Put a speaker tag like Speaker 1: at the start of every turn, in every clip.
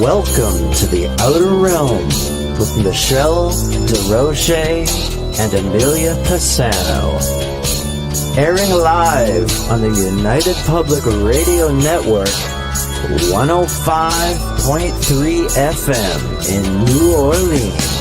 Speaker 1: Welcome to the Outer Realm with Michelle DeRoche and Amelia Pisano. Airing live on the United Public Radio Network, 105.3 FM in New Orleans.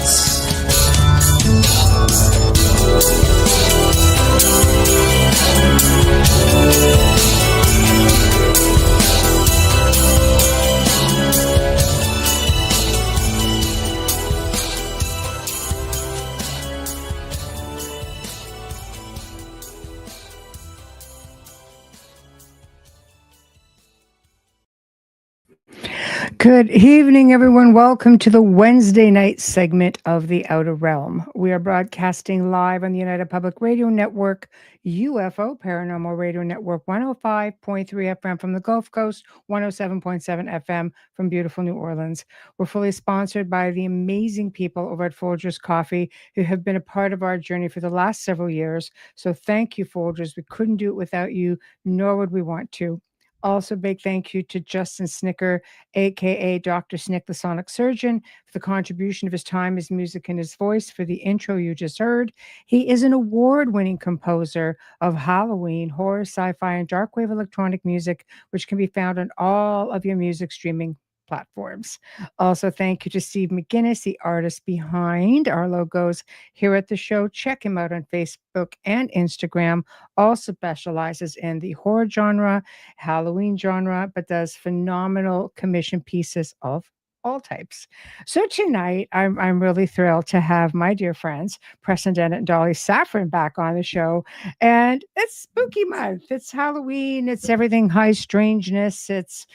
Speaker 2: Good evening, everyone. Welcome to the Wednesday night segment of The Outer Realm. We are broadcasting live on the United Public Radio Network, UFO Paranormal Radio Network, 105.3 FM from the Gulf Coast, 107.7 FM from beautiful New Orleans. We're fully sponsored by the amazing people over at Folgers Coffee who have been a part of our journey for the last several years. So thank you, Folgers. We couldn't do it without you, nor would we want to. Also, big thank you to Justin Snicker, aka Dr. Snick, the Sonic Surgeon, for the contribution of his time, his music, and his voice for the intro you just heard. He is an award-winning composer of Halloween, horror, sci-fi, and darkwave electronic music, which can be found on all of your music streaming platforms. Also, thank you to Steve McGinnis, the artist behind our logos here at the show. Check him out on Facebook and Instagram. Also specializes in the horror genre, Halloween genre, but does phenomenal commission pieces of all types. So tonight, I'm really thrilled to have my dear friends, Preston Dennett and Dolly Safran, back on the show. And it's spooky month. It's Halloween. It's everything high strangeness. It's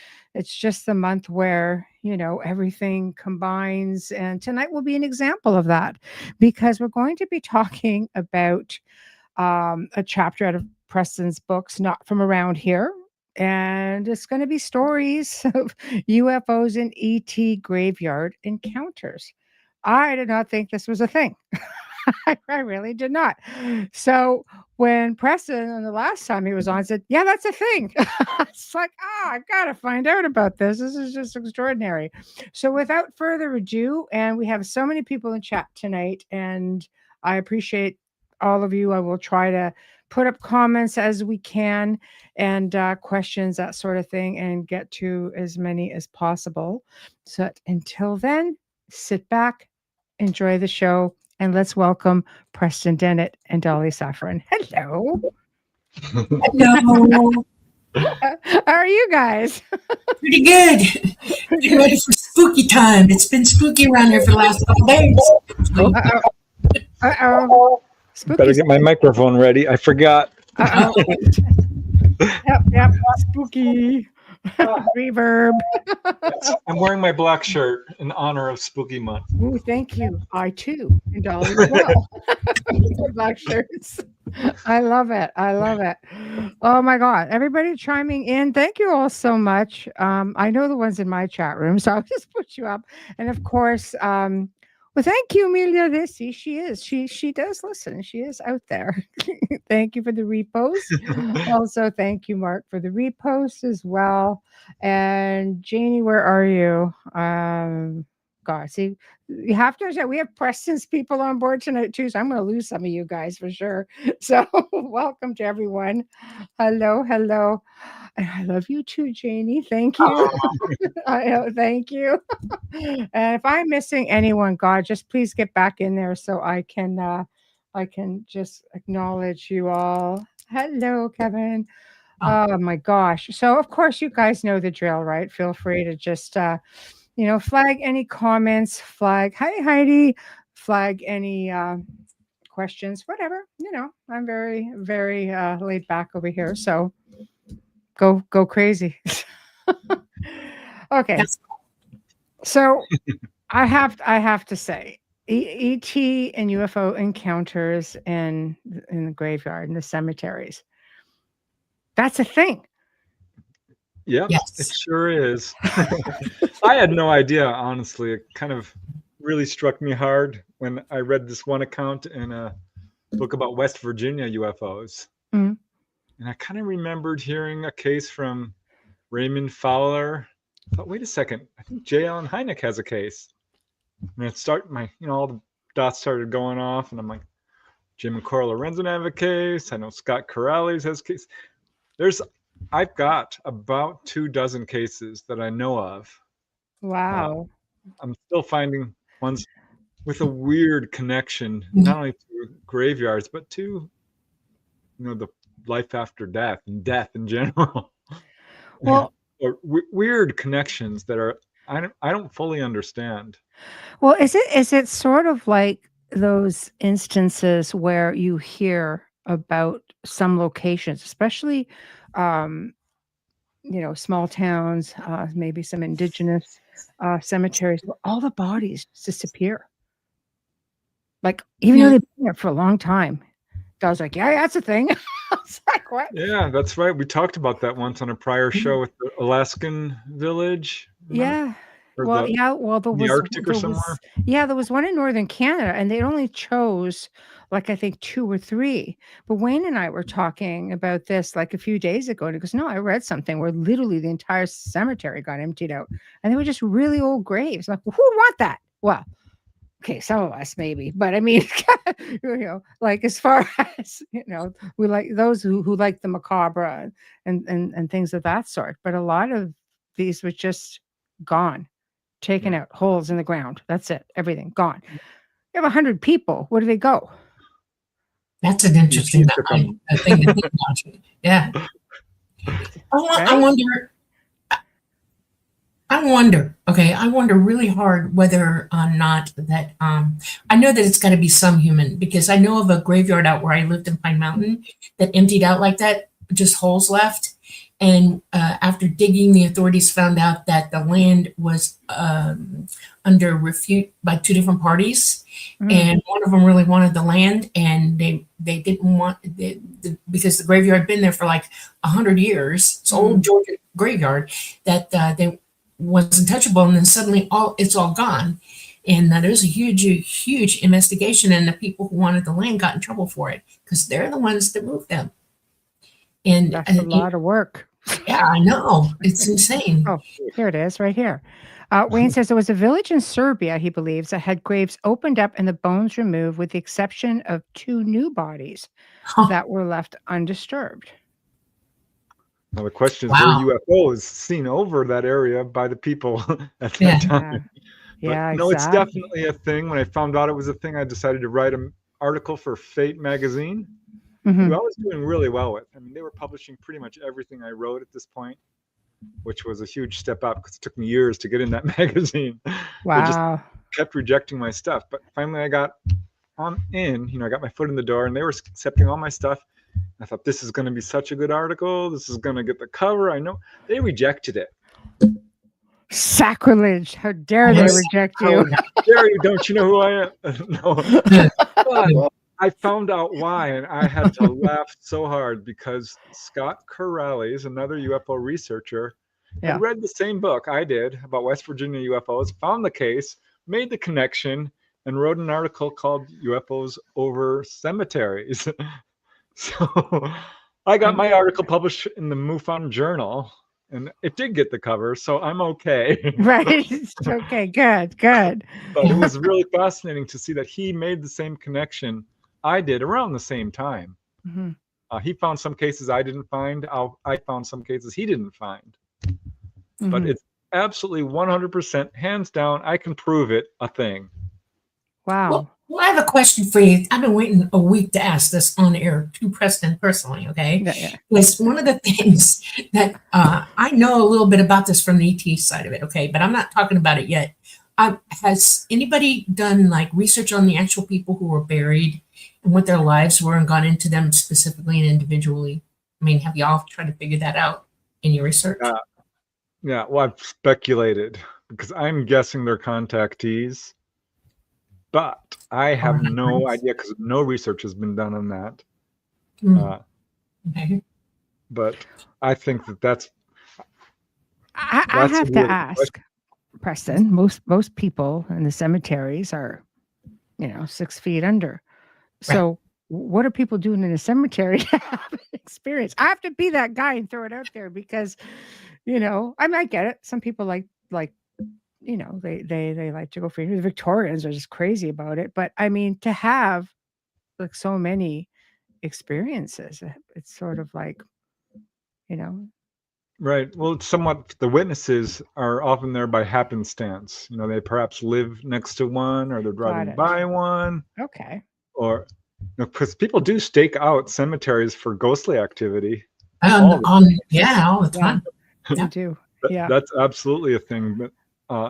Speaker 2: just the month where, you know, everything combines. And tonight will be an example of that because we're going to be talking about a chapter out of Preston's books, Not From Around Here. And it's going to be stories of UFOs and ET graveyard encounters. I did not think this was a thing. I really did not. So when Preston, the last time he was on, said, yeah, that's a thing. It's like, I got to find out about this. This is just extraordinary. So without further ado, and we have so many people in chat tonight, and I appreciate all of you. I will try to put up comments as we can and questions, that sort of thing, and get to as many as possible. So until then, sit back, enjoy the show, and let's welcome Preston Dennett and Dolly Safran. Hello.
Speaker 3: Hello.
Speaker 2: How are you guys?
Speaker 3: Pretty good. Getting ready for spooky time. It's been spooky around here for the last couple days.
Speaker 2: Uh-oh. Spooky.
Speaker 4: Better get my microphone ready. I forgot.
Speaker 2: Uh-oh. Yep. Spooky. Reverb.
Speaker 4: I'm wearing my black shirt in honor of Spooky Month.
Speaker 2: Ooh, thank you. I too. And Dolly as well. Black shirts. I love it. Oh my God. Everybody chiming in. Thank you all so much. I know the ones in my chat room, so I'll just put you up. And of course, well, thank you, Amelia. She is. She does listen. She is out there. Thank you for the repost. Also, thank you, Mark, for the repost as well. And Janie, where are you? God, see, you have to understand, we have Preston's people on board tonight too, so I'm going to lose some of you guys for sure. So welcome to everyone. Hello. And I love you too, Janie. Thank you. Thank you. And if I'm missing anyone, God, just please get back in there so I can just acknowledge you all. Hello, Kevin. Oh my gosh. So of course you guys know the drill, right? Feel free to just flag any comments, flag hi Heidi, flag any questions, whatever. I'm very, very laid back over here. So go crazy. Okay.
Speaker 3: Yes.
Speaker 2: So I have to say, ET and UFO encounters in the graveyard, in the cemeteries. That's a thing.
Speaker 4: Yep,
Speaker 3: Yes.
Speaker 4: It sure is. I had no idea, honestly. It kind of really struck me hard when I read this one account in a book about West Virginia UFOs.
Speaker 2: Mm-hmm.
Speaker 4: And I kind of remembered hearing a case from Raymond Fowler I thought, wait a second, I think J. Allen Hynek has a case. And all the dots started going off, and I'm like, Jim and Cora Lorenzen have a case. I know Scott Corrales has a case. I've got about 24 cases that I know of.
Speaker 2: Wow.
Speaker 4: I'm still finding ones with a weird connection, not only to graveyards, but to, the life after death and death in general.
Speaker 2: Well,
Speaker 4: or weird connections that are I don't fully understand.
Speaker 2: well, is it sort of like those instances where you hear about some locations, especially, um, small towns, maybe some indigenous cemeteries, where all the bodies disappear. Like, even though they've been there for a long time. I was like, yeah, that's a thing. I was like, what?
Speaker 4: Yeah, that's right. We talked about that once on a prior show with the Alaskan village.
Speaker 2: Yeah.
Speaker 4: Or
Speaker 2: Well, there
Speaker 4: the
Speaker 2: was
Speaker 4: Arctic or somewhere.
Speaker 2: there was one in northern Canada, and they only chose like I think 2 or 3. But Wayne and I were talking about this like a few days ago, and he goes, "No, I read something where literally the entire cemetery got emptied out, and they were just really old graves." I'm like, well, who would want that? Well, okay, some of us maybe, but I mean, like as far as we like those who like the macabre and things of that sort. But a lot of these were just gone. Taken out, holes in the ground. That's it. Everything gone. You have 100 people. Where do they go?
Speaker 3: That's an interesting thing to think about. Yeah. I wonder. Okay, I wonder really hard whether or not that. I know that it's got to be some human, because I know of a graveyard out where I lived in Pine Mountain that emptied out like that, just holes left. And after digging, the authorities found out that the land was under refute by 2 different parties, and one of them really wanted the land, and they didn't want because the graveyard had been there for like 100 years. It's old Georgia graveyard that they was untouchable, and then suddenly it's all gone. And there's a huge investigation, and the people who wanted the land got in trouble for it because they're the ones that moved them. And
Speaker 2: that's a lot of work.
Speaker 3: Yeah, I know. It's insane.
Speaker 2: Oh, here it is, right here. Wayne says there was a village in Serbia, he believes, that had graves opened up and the bones removed, with the exception of 2 new bodies that were left undisturbed.
Speaker 4: Now the question is, were UFOs seen over that area by the people at that time?
Speaker 2: Yeah,
Speaker 4: no, it's definitely a thing. When I found out it was a thing, I decided to write an article for Fate magazine. Who I was doing really well with. I mean, they were publishing pretty much everything I wrote at this point, which was a huge step up because it took me years to get in that magazine.
Speaker 2: Wow.
Speaker 4: They just kept rejecting my stuff. But finally I got in, I got my foot in the door, and they were accepting all my stuff. I thought, this is going to be such a good article. This is going to get the cover. I know. They rejected it.
Speaker 2: Sacrilege. How dare they reject you?
Speaker 4: How dare you? Don't you know who I am? No. But I found out why, and I had to laugh so hard because Scott Corrales, another UFO researcher, had read the same book I did about West Virginia UFOs, found the case, made the connection, and wrote an article called UFOs Over Cemeteries. So I got my article published in the MUFON Journal, and it did get the cover, so I'm okay.
Speaker 2: Right. Okay, good.
Speaker 4: But it was really fascinating to see that he made the same connection I did around the same time. He found some cases I didn't find. I found some cases he didn't find. But it's absolutely 100%, hands down, I can prove it, a thing.
Speaker 2: Wow.
Speaker 3: Well, I have a question for you. I've been waiting a week to ask this on air to Preston personally, okay?
Speaker 2: Yeah.
Speaker 3: Because one of the things that I know a little bit about this from the ET side of it, okay? But I'm not talking about it yet. Has anybody done like research on the actual people who were buried and what their lives were and gone into them specifically and individually? I mean, have y'all tried to figure that out in your research?
Speaker 4: Yeah, well, I've speculated because I'm guessing they're contactees, but I have no idea because no research has been done on that.
Speaker 3: Okay.
Speaker 4: But I think that's
Speaker 2: I have to ask, Preston, most people in the cemeteries are, 6 feet under. So what are people doing in a cemetery to have an experience? I have to be that guy and throw it out there because You know, I mean, I get it. Some people like you know, they like to go for the Victorians are just crazy about it. But I mean, to have like so many experiences, it's sort of like, you know,
Speaker 4: Right. Well, it's somewhat the witnesses are often there by happenstance. You know, they perhaps live next to one, or they're
Speaker 2: got
Speaker 4: driving
Speaker 2: it.
Speaker 4: by one,
Speaker 2: Okay.
Speaker 4: or because people do stake out cemeteries for ghostly activity.
Speaker 3: Yeah, all the time.
Speaker 2: They do. Yeah.
Speaker 4: That's absolutely a thing. But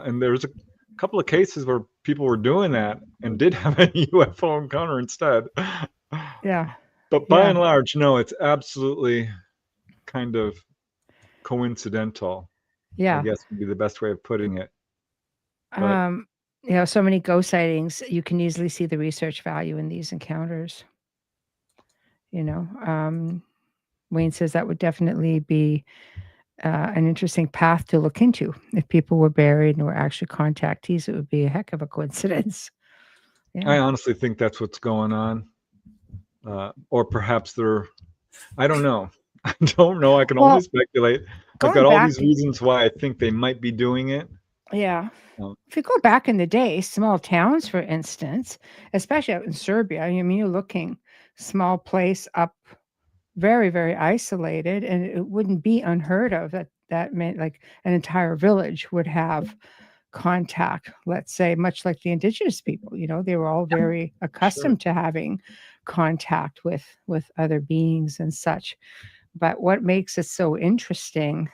Speaker 4: and there's a couple of cases where people were doing that and did have a UFO encounter instead.
Speaker 2: Yeah.
Speaker 4: But by
Speaker 2: Yeah.
Speaker 4: and large, no, it's absolutely kind of coincidental, I
Speaker 2: Yeah.
Speaker 4: guess would be the best way of putting it. But
Speaker 2: You know, so many ghost sightings, you can easily see the research value in these encounters. You know, Wayne says that would definitely be an interesting path to look into. If people were buried and were actually contactees, it would be a heck of a coincidence.
Speaker 4: I
Speaker 2: Yeah.
Speaker 4: honestly think that's what's going on. Or perhaps I don't know. I don't know. I can only
Speaker 2: Well,
Speaker 4: speculate. I've
Speaker 2: going
Speaker 4: got all
Speaker 2: back,
Speaker 4: these reasons why I think they might be doing it.
Speaker 2: yeah.
Speaker 4: Um,
Speaker 2: If you go back in the day, small towns, for instance, especially out in Serbia, I mean, you're looking small place up, very, very isolated, and it wouldn't be unheard of that meant like an entire village would have contact, let's say, much like the indigenous people. You know, they were all very
Speaker 4: sure.
Speaker 2: accustomed to having contact with other beings and such. But what makes it so interesting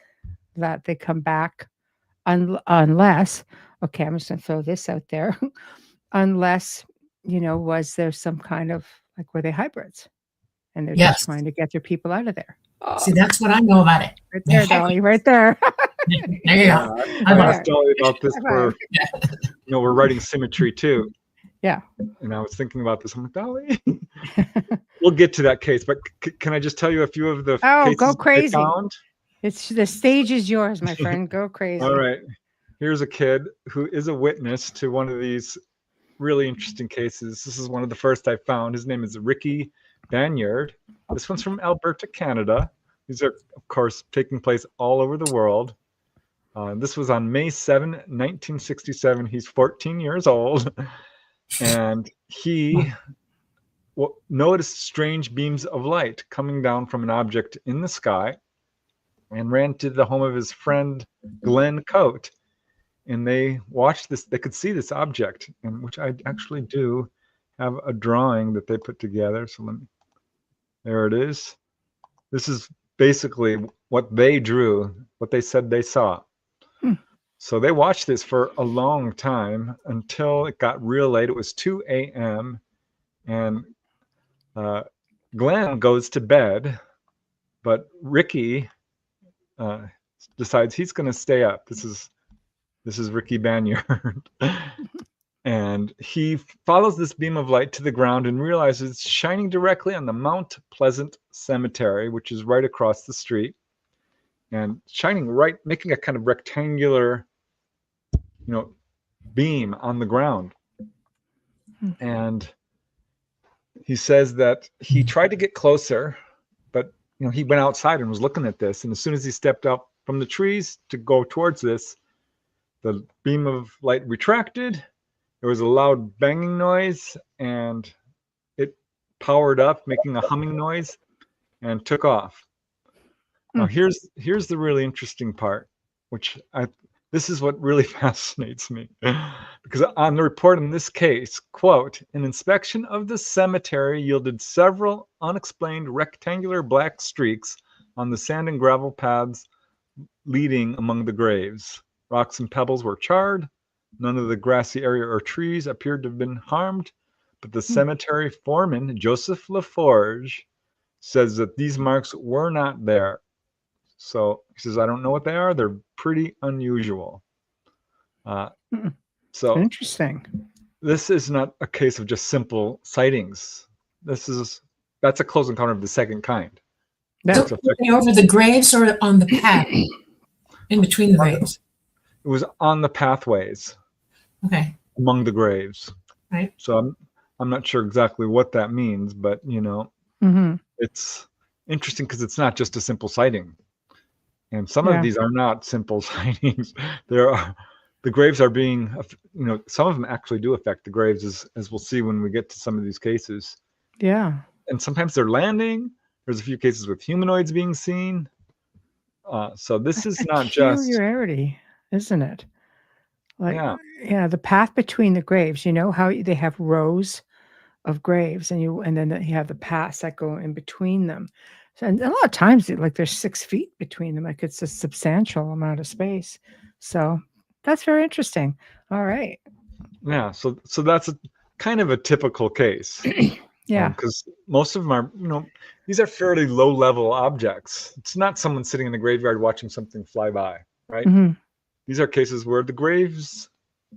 Speaker 2: that they come back unless, okay, I'm just going to throw this out there, unless, you know, was there some kind of like, were they hybrids and they're just
Speaker 3: Yes.
Speaker 2: trying to get their people out of there?
Speaker 3: See, that's what I know about it.
Speaker 2: Right there, Dolly, right there.
Speaker 3: There you go.
Speaker 4: I
Speaker 2: Right.
Speaker 4: asked Dolly about this for, we're writing symmetry too.
Speaker 2: Yeah.
Speaker 4: And I was thinking about this. I'm like, Dolly, we'll get to that case, but can I just tell you a few of the cases
Speaker 2: go crazy.
Speaker 4: I found?
Speaker 2: It's the stage is yours, my friend. Go crazy.
Speaker 4: All right. Here's a kid who is a witness to one of these really interesting cases. This is one of the first I found. His name is Ricky Banyard. This one's from Alberta, Canada. These are, of course, taking place all over the world. This was on May 7, 1967. He's 14 years old. And he noticed strange beams of light coming down from an object in the sky and ran to the home of his friend, Glenn Coate. And they watched this, they could see this object, and which I actually do have a drawing that they put together. So there it is. This is basically what they drew, what they said they saw. So they watched this for a long time until it got real late. It was 2 a.m. and Glenn goes to bed, but Ricky decides he's going to stay up. This is Ricky Banyard. And he follows this beam of light to the ground and realizes it's shining directly on the Mount Pleasant Cemetery, which is right across the street, and shining right, making a kind of rectangular, beam on the ground. And he says that he tried to get closer, but he went outside and was looking at this, and as soon as he stepped up from the trees to go towards this, the beam of light retracted. There was a loud banging noise, and it powered up, making a humming noise, and took off. Now here's the really interesting part, which this is what really fascinates me, because on the report in this case, quote, an inspection of the cemetery yielded several unexplained rectangular black streaks on the sand and gravel paths leading among the graves. Rocks and pebbles were charred. None of the grassy area or trees appeared to have been harmed, but the cemetery foreman, Joseph LaForge, says that these marks were not there. So he says, I don't know what they are. They're pretty unusual. So
Speaker 2: interesting.
Speaker 4: This is not a case of just simple sightings. That's a close encounter of the second kind.
Speaker 3: So over the graves or on the path in between the graves?
Speaker 4: It was on the pathways.
Speaker 3: Okay.
Speaker 4: Among the graves.
Speaker 3: Right.
Speaker 4: So I'm not sure exactly what that means, but it's interesting because it's not just a simple sighting. And some of these are not simple sightings. The graves are being, some of them actually do affect the graves, as we'll see when we get to some of these cases.
Speaker 2: Yeah.
Speaker 4: And sometimes they're landing. There's a few cases with humanoids being seen. So this is not just
Speaker 2: peculiarity, isn't it? Like, the path between the graves, how they have rows of graves and then you have the paths that go in between them. So, and a lot of times like there's 6 feet between them. Like it's a substantial amount of space. So that's very interesting. All right.
Speaker 4: Yeah. So that's kind of a typical case.
Speaker 2: Yeah.
Speaker 4: Because most of them are, these are fairly low level objects. It's not someone sitting in the graveyard watching something fly by, right?
Speaker 2: Mm-hmm.
Speaker 4: These are cases where the graves,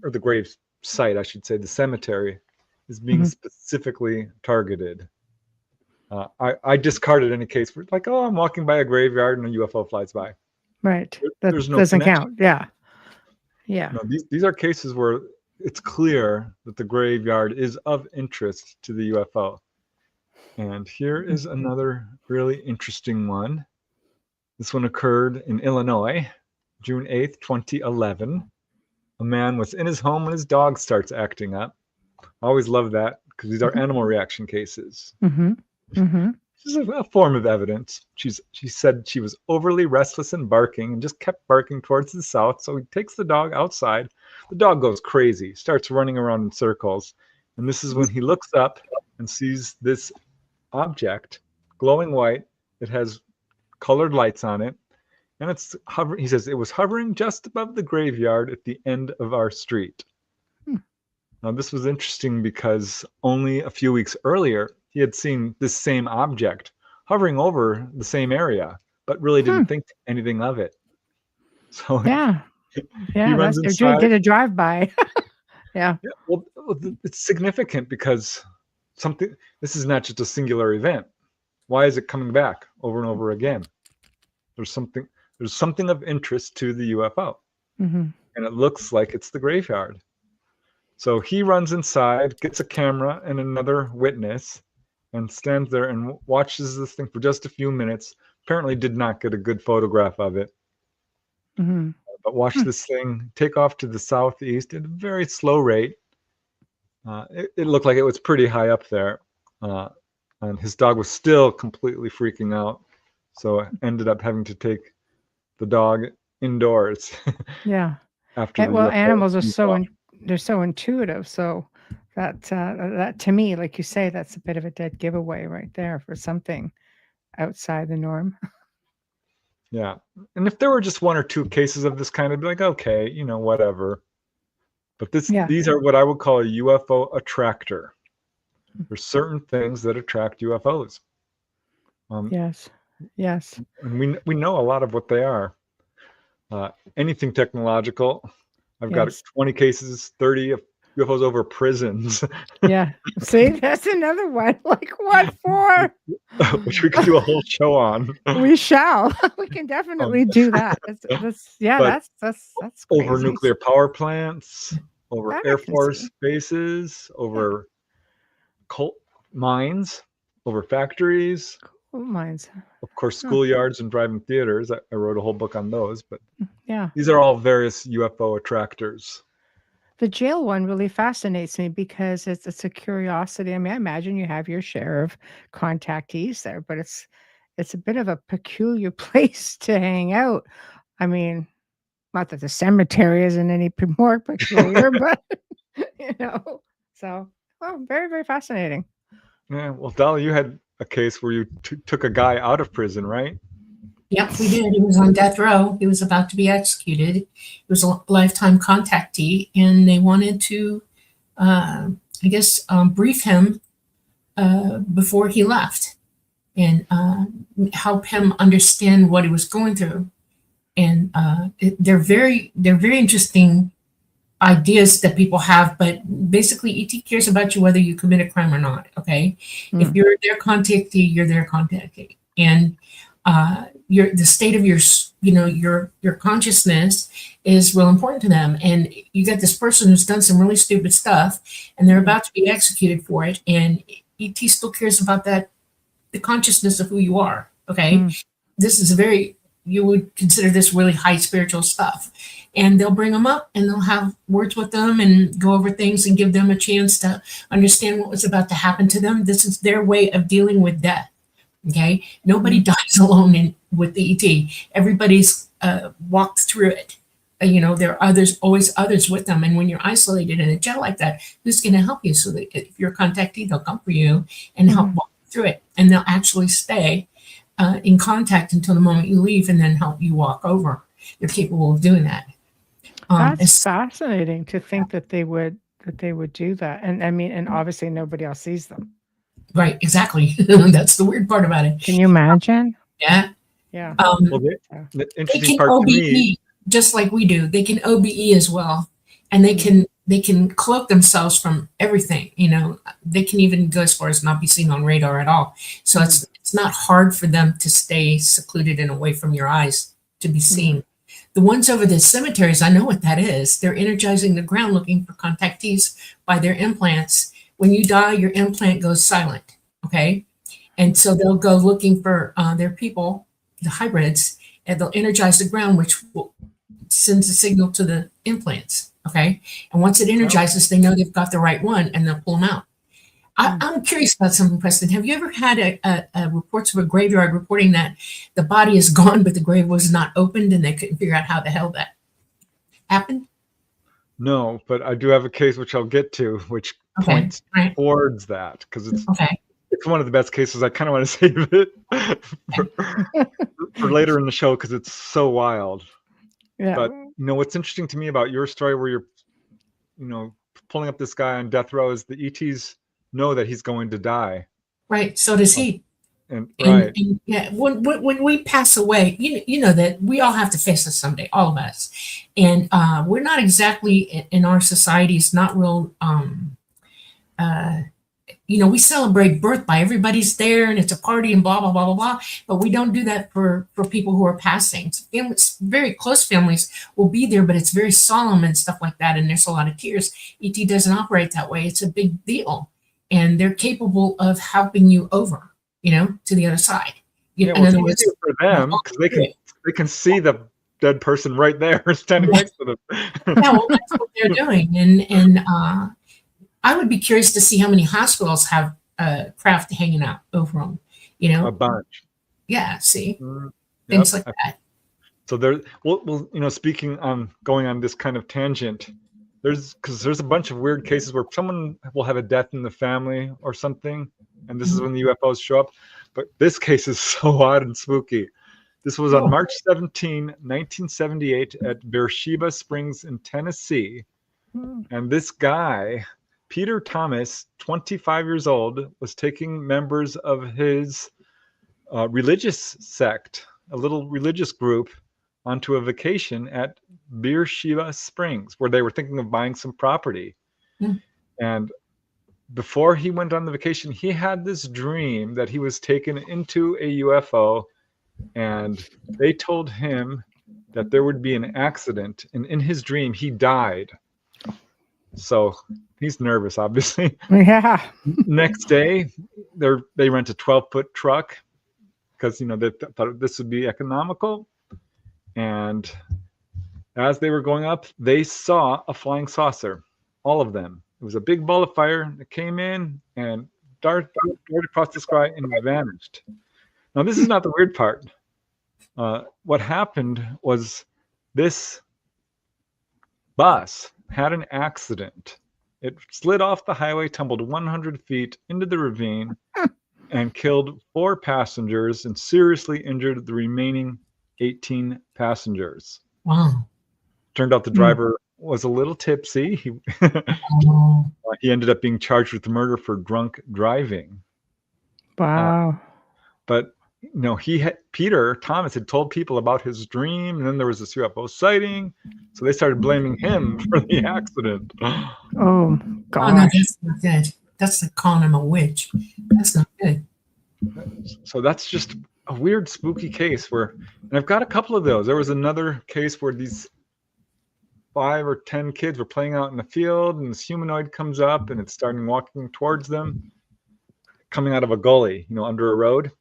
Speaker 4: or the grave site, I should say, the cemetery, is being specifically targeted. I discarded any case where, like, I'm walking by a graveyard and a UFO flies by.
Speaker 2: Right.
Speaker 4: There's no
Speaker 2: doesn't
Speaker 4: connection.
Speaker 2: count. Yeah. Yeah.
Speaker 4: No, these are cases where it's clear that the graveyard is of interest to the UFO. And here is another really interesting one. This one occurred in Illinois, June 8th, 2011. A man was in his home when his dog starts acting up. I always love that because these are animal reaction cases.
Speaker 2: Mm-hmm. Mm-hmm.
Speaker 4: This is a form of evidence. She said she was overly restless and barking and just kept barking towards the south. So he takes the dog outside. The dog goes crazy, starts running around in circles. And this is when he looks up and sees this object, glowing white. It has colored lights on it. And it's hovering. He says it was hovering just above the graveyard at the end of our street. Now, this was interesting because only a few weeks earlier, he had seen this same object hovering over the same area, but really didn't think anything of it. So he runs inside.
Speaker 2: Did a drive-by. Yeah.
Speaker 4: Well, it's significant because this is not just a singular event. Why is it coming back over and over again? There's something of interest to the UFO.
Speaker 2: Mm-hmm.
Speaker 4: And it looks like it's the graveyard. So he runs inside, gets a camera and another witness, and stands there and watches this thing for just a few minutes. Apparently did not get a good photograph of it.
Speaker 2: Mm-hmm.
Speaker 4: But watched this thing take off to the southeast at a very slow rate. It looked like it was pretty high up there. And his dog was still completely freaking out. So I ended up having to take the dog indoors.
Speaker 2: Yeah. Animals are they're so intuitive. So that to me, like you say, that's a bit of a dead giveaway right there for something outside the norm.
Speaker 4: Yeah. And if there were just 1 or 2 cases of this kind, I'd be like, okay, whatever. But these are what I would call a UFO attractor. There's certain things that attract UFOs.
Speaker 2: Yes. Yes.
Speaker 4: And we know a lot of what they are. Anything technological. I've got 20 cases, 30 of UFOs over prisons.
Speaker 2: Yeah. See, that's another one. Like what for?
Speaker 4: Which we could do a whole show on.
Speaker 2: We shall. We can definitely do that. That's crazy.
Speaker 4: Over nuclear power plants, over Air Force bases, over coal mines, over factories.
Speaker 2: Coal mines.
Speaker 4: Of course, schoolyards and drive-in theaters. I wrote a whole book on those, but these are all various UFO attractors.
Speaker 2: The jail one really fascinates me because it's a curiosity. I mean, I imagine you have your share of contactees there, but it's a bit of a peculiar place to hang out. I mean, not that the cemetery isn't any more peculiar, but so very, very fascinating.
Speaker 4: Yeah. Well, Dolly, you had a case where you took a guy out of prison, right?
Speaker 3: Yep, we did. He was on death row. He was about to be executed. He was a lifetime contactee, and they wanted to, brief him before he left and help him understand what he was going through. And they're very interesting ideas that people have, but basically ET cares about you whether you commit a crime or not. Okay, if you're their contactee, you're their contactee, and the state of your consciousness is real important to them. And you got this person who's done some really stupid stuff, and they're about to be executed for it, and ET still cares about that, the consciousness of who you are. Okay, this is a very you would consider this really high spiritual stuff. And they'll bring them up and they'll have words with them and go over things and give them a chance to understand what was about to happen to them. This is their way of dealing with death. Okay. Nobody dies alone with the ET. Everybody's walked through it. There are always others with them. And when you're isolated in a jail like that, who's going to help you? So that if you're a contactee, they'll come for you and help walk through it. And they'll actually stay in contact until the moment you leave and then help you walk over. They're capable of doing that.
Speaker 2: That's fascinating to think that they would do that. And I mean, and obviously nobody else sees them.
Speaker 3: Right, exactly. That's the weird part about it.
Speaker 2: Can you imagine?
Speaker 3: Yeah.
Speaker 2: Yeah.
Speaker 4: Well, the interesting part
Speaker 3: OBE,
Speaker 4: to me,
Speaker 3: just like we do. They can OBE as well, and they can cloak themselves from everything. They can even go as far as not be seen on radar at all. So it's not hard for them to stay secluded and away from your eyes to be seen. The ones over the cemeteries, I know what that is. They're energizing the ground looking for contactees by their implants. When you die, your implant goes silent, okay? And so they'll go looking for their people, the hybrids, and they'll energize the ground, which sends a signal to the implants, okay? And once it energizes, they know they've got the right one, and they'll pull them out. I'm curious about something, Preston. Have you ever had a reports of a graveyard reporting that the body is gone, but the grave was not opened, and they couldn't figure out how the hell that happened?
Speaker 4: No, but I do have a case which I'll get to, which points towards that, because it's one of the best cases. I kind of want to save it for later in the show because it's so wild. Yeah. But what's interesting to me about your story, where you're, pulling up this guy on death row, is the ETs know that he's going to die. Right.
Speaker 3: So does he.
Speaker 4: And
Speaker 3: yeah, when we pass away, you know that we all have to face this someday, all of us. And we're not exactly in our societies, not real. We celebrate birth by everybody's there and it's a party and blah blah blah blah blah. But we don't do that for people who are passing. Families, very close families will be there, but it's very solemn and stuff like that. And there's a lot of tears. ET doesn't operate that way. It's a big deal, and they're capable of helping you over. To the other side.
Speaker 4: It's easier for them because they can see the dead person right there standing next to them.
Speaker 3: Well, that's what they're doing, and I would be curious to see how many hospitals have craft hanging out over them.
Speaker 4: A bunch.
Speaker 3: Yeah. See, things like that.
Speaker 4: So there. Well, speaking on going on this kind of tangent, there's a bunch of weird cases where someone will have a death in the family or something. And this is when the UFOs show up. But this case is so odd and spooky. This was on March 17, 1978 at Beersheba Springs in Tennessee. And this guy, Peter Thomas, 25 years old, was taking members of his religious sect, a little religious group, onto a vacation at Beersheba Springs, where they were thinking of buying some property. And before he went on the vacation, he had this dream that he was taken into a UFO, and they told him that there would be an accident. And in his dream, he died. So he's nervous, obviously.
Speaker 2: Yeah.
Speaker 4: Next day, they rent a 12-foot truck because, they thought this would be economical. And as they were going up, they saw a flying saucer, all of them. It was a big ball of fire that came in and darted across the sky and vanished. Now, this is not the weird part. What happened was this bus had an accident. It slid off the highway, tumbled 100 feet into the ravine, and killed 4 passengers and seriously injured the remaining 18 passengers.
Speaker 3: Wow.
Speaker 4: Turned out the driver was a little tipsy. He ended up being charged with murder for drunk driving.
Speaker 2: Wow.
Speaker 4: But Peter Thomas had told people about his dream, and then there was this UFO sighting, so they started blaming him for the accident.
Speaker 2: Oh God!
Speaker 3: Oh, no, that's not good. That's like calling him a witch. That's not good.
Speaker 4: So that's just a weird, spooky case and I've got a couple of those. There was another case where these 5 or 10 kids were playing out in the field, and this humanoid comes up and it's starting walking towards them, coming out of a gully, under a road.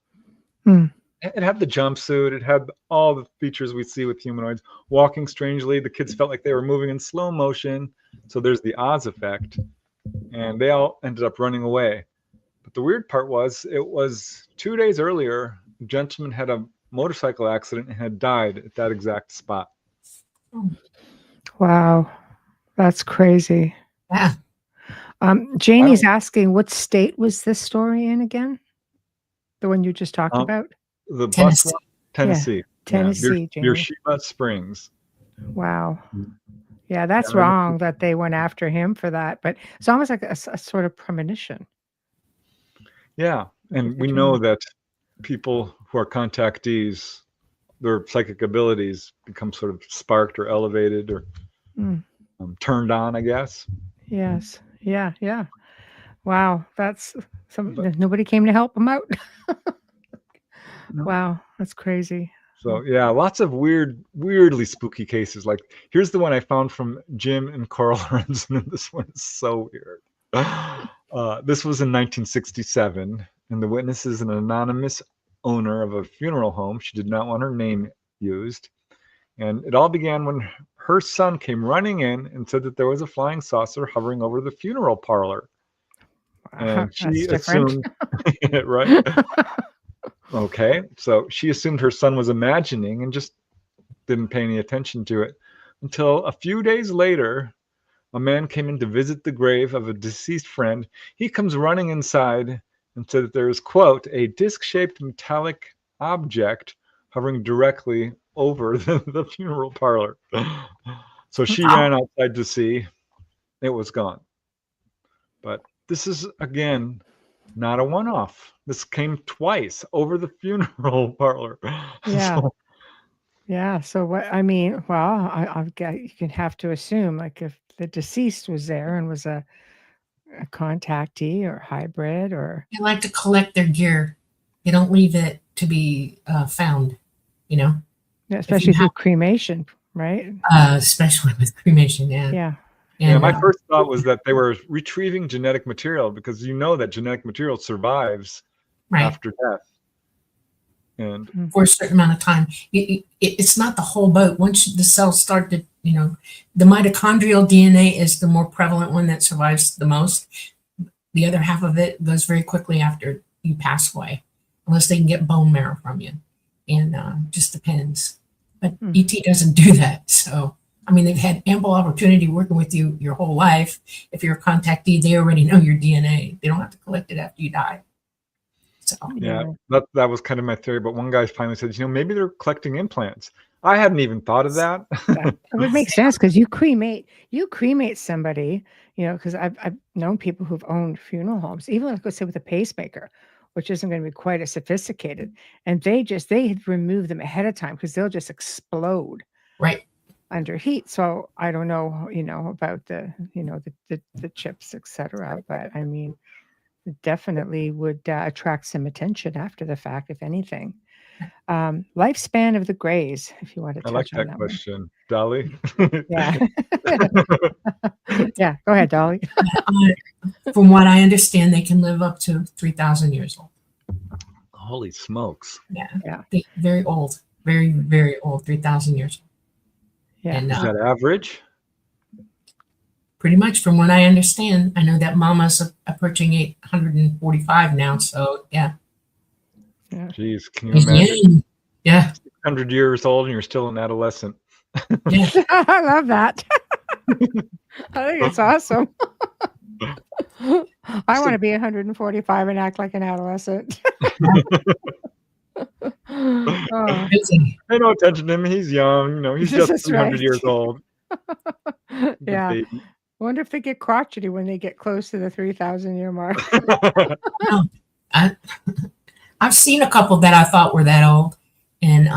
Speaker 4: it had the jumpsuit. It had all the features we see with humanoids. Walking strangely, the kids felt like they were moving in slow motion. So there's the Oz effect, and they all ended up running away. But the weird part was, it was 2 days earlier, a gentleman had a motorcycle accident and had died at that exact spot.
Speaker 2: Wow, that's crazy.
Speaker 3: Yeah.
Speaker 2: Janie's asking, what state was this story in again? The one you just talked about?
Speaker 4: The
Speaker 3: Tennessee.
Speaker 4: bus one, Tennessee.
Speaker 2: Yeah, Tennessee, Janie.
Speaker 4: Beersheba Springs.
Speaker 2: Wow. Yeah, that's wrong that they went after him for that, but it's almost like a sort of premonition.
Speaker 4: Yeah, and we know that people who are contactees, their psychic abilities become sort of sparked or elevated or turned on, I guess.
Speaker 2: Yes. Yeah. Yeah. Wow. That's nobody came to help them out.
Speaker 4: No.
Speaker 2: Wow. That's crazy.
Speaker 4: So yeah, lots of weirdly spooky cases. Like here's the one I found from Jim and Carl Lorenzen, and this one is so weird. This was in 1967, and the witness is an anonymous owner of a funeral home. She did not want her name used. And it all began when her son came running in and said that there was a flying saucer hovering over the funeral parlor. And she assumed, right? Okay, so she assumed her son was imagining and just didn't pay any attention to it until a few days later. A man came in to visit the grave of a deceased friend. He comes running inside and said that there is, quote, a disc-shaped metallic object hovering directly over the funeral parlor. So she ran outside to see. It was gone. But this is, again, not a one-off. This came twice over the funeral parlor.
Speaker 2: Yeah. Yeah. So what, I mean, well, I've got, you can have to assume, like, if the deceased was there and was a contactee or hybrid, or
Speaker 3: They like to collect their gear. They don't leave it to be found, you know?
Speaker 2: yeah, especially through cremation, right?
Speaker 3: Especially with cremation, yeah.
Speaker 2: Yeah.
Speaker 4: Yeah,
Speaker 3: And,
Speaker 4: my first thought was that they were retrieving genetic material, because you know that genetic material survives
Speaker 3: right.
Speaker 4: after death. And
Speaker 3: For a certain amount of time. It's not the whole boat. Once the cells start to, you know, the mitochondrial DNA is the more prevalent one that survives the most. The other half of it goes very quickly after you pass away, unless they can get bone marrow from you. And just depends. But ET doesn't do that. So, I mean, they've had ample opportunity working with you your whole life. If you're a contactee, they already know your DNA. They don't have to collect it after you die. So
Speaker 4: yeah, that was kind of my theory. But one guy finally said, you know, maybe they're collecting implants. I hadn't even thought of that.
Speaker 2: It would make sense, because you cremate somebody, you know, because I've known people who've owned funeral homes, even like, let's say with a pacemaker, which isn't going to be quite as sophisticated, and they remove them ahead of time because they'll just explode
Speaker 3: right
Speaker 2: under heat. So I don't know, you know, about the chips, etc. But I mean, it definitely would attract some attention after the fact, if anything. Lifespan of the grays, if you want to touch
Speaker 4: I like
Speaker 2: on
Speaker 4: that
Speaker 2: one.
Speaker 4: question. Dolly?
Speaker 2: Yeah. Yeah, go ahead, Dolly.
Speaker 3: from what I understand, they can live up to 3,000 years old.
Speaker 4: Holy smokes.
Speaker 3: Yeah. Very old. Very, very old. 3,000 years old.
Speaker 2: Yeah.
Speaker 3: And,
Speaker 4: Is that average?
Speaker 3: pretty much from what I understand. I know that Mama's approaching 845 now. So, yeah.
Speaker 4: Jeez, can you imagine?
Speaker 3: Yeah.
Speaker 4: 100 years old and you're still an adolescent.
Speaker 3: Yeah.
Speaker 2: I love that. I think it's awesome. I want to be 145 and act like an adolescent. Oh.
Speaker 4: Pay no attention to him. He's young. You know, he's just 300
Speaker 2: right.
Speaker 4: years old.
Speaker 2: Yeah. I wonder if they get crotchety when they get close to the 3,000 year mark.
Speaker 3: I've seen a couple that I thought were that old, and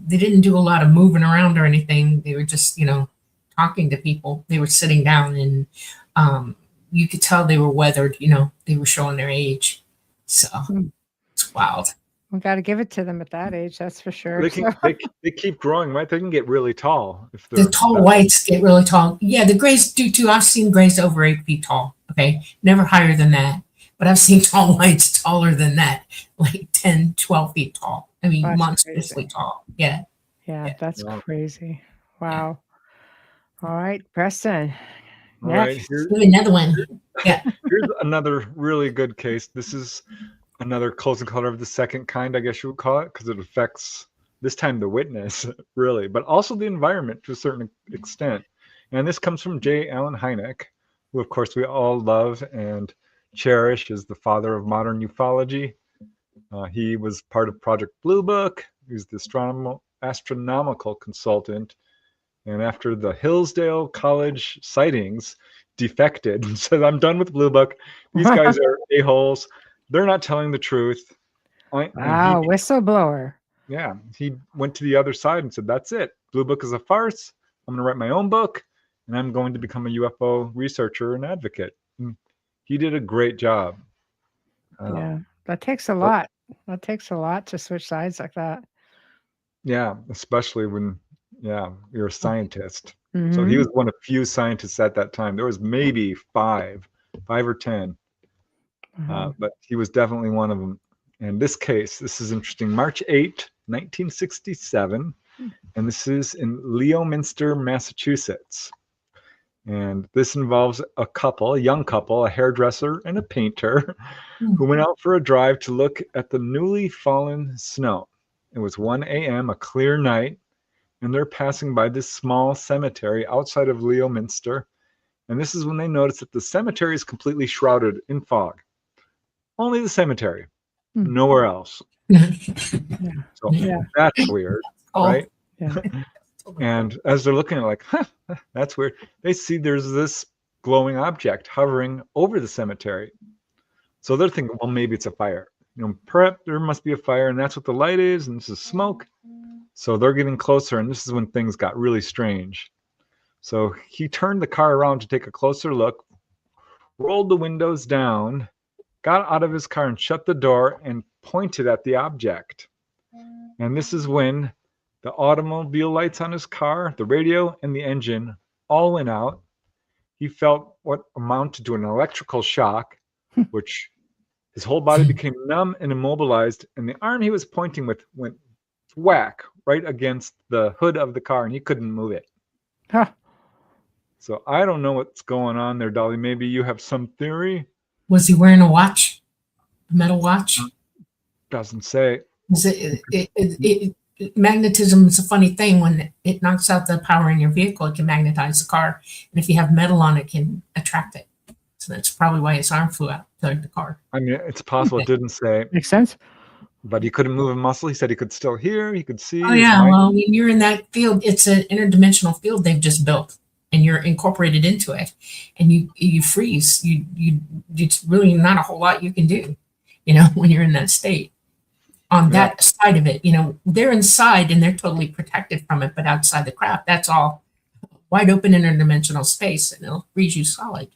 Speaker 3: they didn't do a lot of moving around or anything. They were just, you know, talking to people. They were sitting down, and you could tell they were weathered. You know, they were showing their age. So it's wild.
Speaker 2: We got to give it to them at that age, that's for sure.
Speaker 4: They keep growing, right? They can get really tall. If
Speaker 3: the tall whites get really tall. Yeah, the grays do too. I've seen grays over 8 feet tall. Okay, never higher than that. But I've seen tall whites taller than that, like 10, 12 feet tall. I mean,
Speaker 2: That's
Speaker 3: monstrously
Speaker 2: crazy.
Speaker 3: tall. Yeah.
Speaker 2: Yeah, that's
Speaker 4: Wow.
Speaker 2: crazy. Wow. All right, Preston.
Speaker 4: All right,
Speaker 2: Next.
Speaker 3: Give me another one. Yeah.
Speaker 4: here's another really good case. This is another close encounter of the second kind, I guess you would call it, because it affects this time the witness, really, but also the environment to a certain extent. And this comes from J. Allen Hynek, who, of course, we all love and cherish as the father of modern ufology. He was part of Project Blue Book. He was the astronomical consultant. And after the Hillsdale College sightings defected and said, I'm done with Blue Book. These guys are a-holes. They're not telling the truth. And
Speaker 2: Wow, whistleblower.
Speaker 4: yeah, he went to the other side and said, that's it. Blue Book is a farce. I'm going to write my own book, and I'm going to become a UFO researcher and advocate. And he did a great job.
Speaker 2: Yeah, that takes a lot. That takes a lot to switch sides like that.
Speaker 4: Yeah, especially when, you're a scientist.
Speaker 2: Mm-hmm.
Speaker 4: So he was one of few scientists at that time. There was maybe five or 10, but he was definitely one of them. And this case, this is interesting. March 8, 1967, and this is in Leominster, Massachusetts. And this involves a young couple, a hairdresser and a painter, who went out for a drive to look at the newly fallen snow. It was 1 a.m., a clear night, and they're passing by this small cemetery outside of Leominster. And this is when they notice that the cemetery is completely shrouded in fog. Only the cemetery, nowhere else. So that's weird, right?
Speaker 2: Yeah.
Speaker 4: And as they're looking at it, like, that's weird, they see there's this glowing object hovering over the cemetery. So they're thinking, well, maybe it's a fire. Perhaps there must be a fire, and that's what the light is, and this is smoke. So they're getting closer, and this is when things got really strange. So he turned the car around to take a closer look, rolled the windows down, got out of his car and shut the door and pointed at the object. And this is when the automobile lights on his car, the radio, and the engine all went out. He felt what amounted to an electrical shock, which his whole body became numb and immobilized, and the arm he was pointing with went whack right against the hood of the car, and he couldn't move it.
Speaker 2: Huh.
Speaker 4: So I don't know what's going on there, Dolly. Maybe you have some theory?
Speaker 3: Was he wearing a watch? A metal watch?
Speaker 4: Doesn't say.
Speaker 3: Magnetism is a funny thing. When it knocks out the power in your vehicle, it can magnetize the car. And if you have metal on it, can attract it. So that's probably why his arm flew out to the car.
Speaker 4: I mean, it's possible. It didn't say.
Speaker 2: Makes sense.
Speaker 4: But he couldn't move a muscle. He said he could still hear. He could see.
Speaker 3: Oh, yeah. Well, when you're in that field, it's an interdimensional field they've just built, and you're incorporated into it, and you freeze. It's really not a whole lot you can do, when you're in that state. On that side of it, they're inside and they're totally protected from it, but outside the craft, that's all wide open interdimensional space, and it'll freeze you solid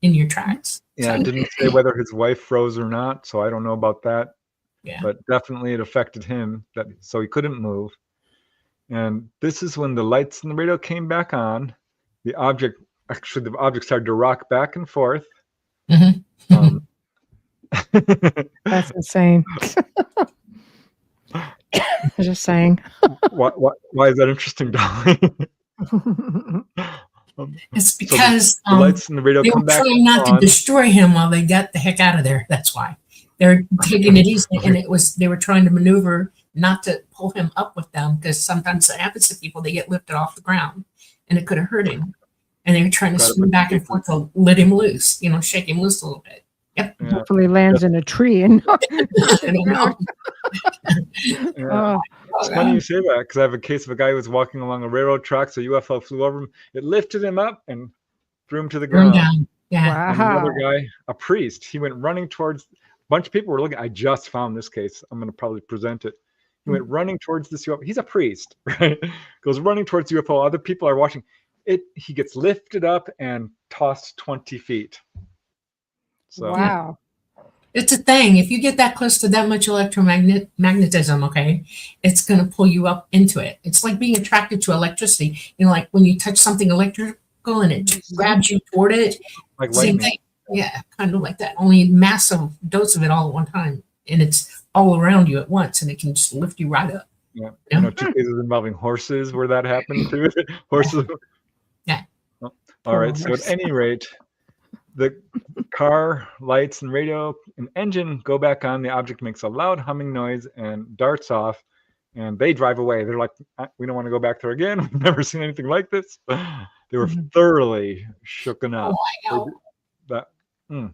Speaker 3: in your tracks.
Speaker 4: Yeah, it didn't say whether his wife froze or not, so I don't know about that.
Speaker 3: Yeah.
Speaker 4: But definitely it affected him, so he couldn't move. And this is when the lights in the radio came back on. The object started to rock back and forth.
Speaker 3: Mm-hmm.
Speaker 2: That's insane. Just saying.
Speaker 4: Why is that interesting, Dolly?
Speaker 3: It's because
Speaker 4: the lights in the radio
Speaker 3: they
Speaker 4: come
Speaker 3: were
Speaker 4: back
Speaker 3: trying not
Speaker 4: on.
Speaker 3: to destroy him while they got the heck out of there. That's why they're taking it easy, and they were trying to maneuver not to pull him up with them, because sometimes that happens to people. They get lifted off the ground, and it could have hurt him. And they were trying to swim back and forth to let him loose, shake him loose a little bit. Yep.
Speaker 4: Yeah.
Speaker 2: Hopefully lands in a tree and
Speaker 3: I don't know.
Speaker 4: Yeah. It's funny you say that, because I have a case of a guy who was walking along a railroad track, so a UFO flew over him. It lifted him up and threw him to the ground.
Speaker 3: Down. Yeah.
Speaker 4: And another guy, a priest, he went running towards, a bunch of people were looking. I just found this case. I'm going to probably present it. He went running towards this UFO. He's a priest, right? Goes running towards the UFO. Other people are watching it. He gets lifted up and tossed 20 feet. So,
Speaker 2: wow.
Speaker 3: It's a thing. If you get that close to that much magnetism, it's going to pull you up into it. It's like being attracted to electricity. Like when you touch something electrical and it just grabs you toward it.
Speaker 4: like
Speaker 3: Same
Speaker 4: lightning.
Speaker 3: thing. Yeah, kind of like that. Only massive dose of it all at one time. and it's all around you at once, and it can just lift you right up.
Speaker 4: Yeah,
Speaker 3: You know?
Speaker 4: two cases involving horses where that happened too. Horses.
Speaker 3: Yeah.
Speaker 4: Oh, all right. So at any rate, the car lights and radio and engine go back on. The object makes a loud humming noise and darts off, and they drive away. They're like, we don't want to go back there again. We've never seen anything like this. They were thoroughly shooken up.
Speaker 3: Oh, I know.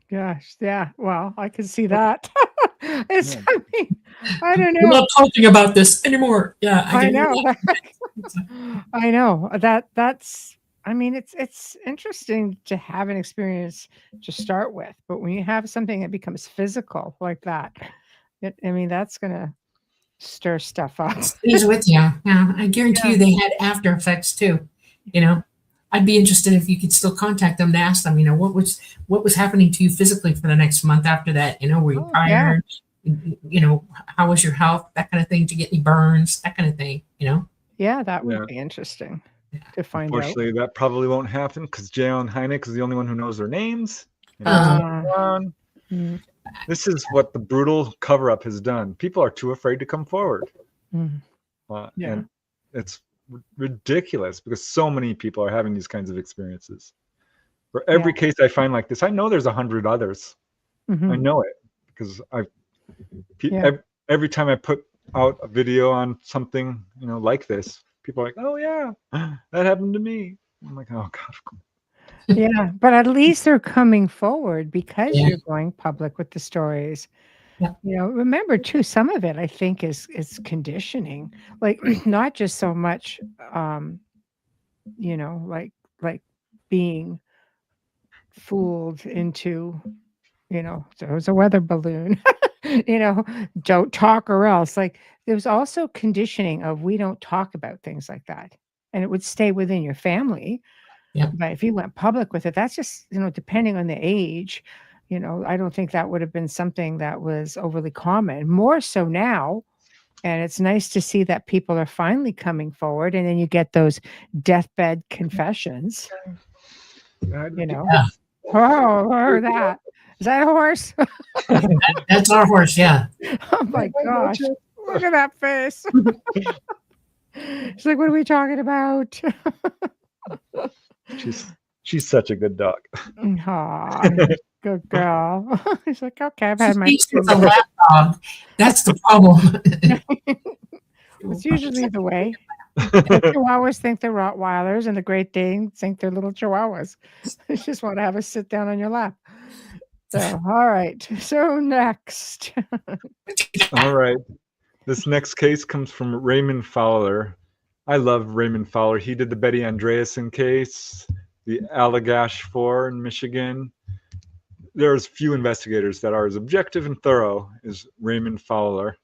Speaker 2: Gosh, yeah. Well, I can see that. I mean, I don't
Speaker 3: We're
Speaker 2: know.
Speaker 3: not talking about this anymore. Yeah,
Speaker 2: I know. I know that's. I mean, it's interesting to have an experience to start with, but when you have something that becomes physical like that, I mean, that's gonna stir stuff up.
Speaker 3: Stays with you. Yeah, I guarantee you they had after effects too. You know, I'd be interested if you could still contact them to ask them, what was happening to you physically for the next month after that. Were you tired? How was your health? That kind of thing. To get any burns? That kind of thing.
Speaker 2: Yeah, that would be interesting to find out.
Speaker 4: Unfortunately, that probably won't happen because J.L. and Hynek is the only one who knows their names. This is what the brutal cover-up has done. People are too afraid to come forward. And it's ridiculous because so many people are having these kinds of experiences. For every case I find like this, I know there's 100 others. I know it because every time I put out a video on something, like this, people are like, "Oh yeah, that happened to me." I'm like, "Oh God."
Speaker 2: Yeah, but at least they're coming forward because you're going public with the stories.
Speaker 3: Yeah.
Speaker 2: Remember too, some of it I think is conditioning, like not just so much, like being fooled into, there's a weather balloon, don't talk or else. Like there's also conditioning of we don't talk about things like that, and it would stay within your family.
Speaker 3: Yeah.
Speaker 2: But if you went public with it, that's just, depending on the age, I don't think that would have been something that was overly common. More so now. And it's nice to see that people are finally coming forward. And then you get those deathbed confessions. Oh, or that. Is that a horse?
Speaker 3: That's our horse, yeah.
Speaker 2: Oh my gosh. Look at that face. She's like, what are we talking about?
Speaker 4: She's such a good dog.
Speaker 2: Aw, good girl. He's like, okay, I've had my.
Speaker 3: She's a lap dog. That's the problem.
Speaker 2: It's usually the way. The Chihuahuas think they're Rottweilers, and the Great Danes think they're little Chihuahuas. They just want to have a sit down on your lap. So, all right. So next.
Speaker 4: All right. This next case comes from Raymond Fowler. I love Raymond Fowler. He did the Betty Andreasen case, the Allagash 4 in Michigan. There's few investigators that are as objective and thorough as Raymond Fowler.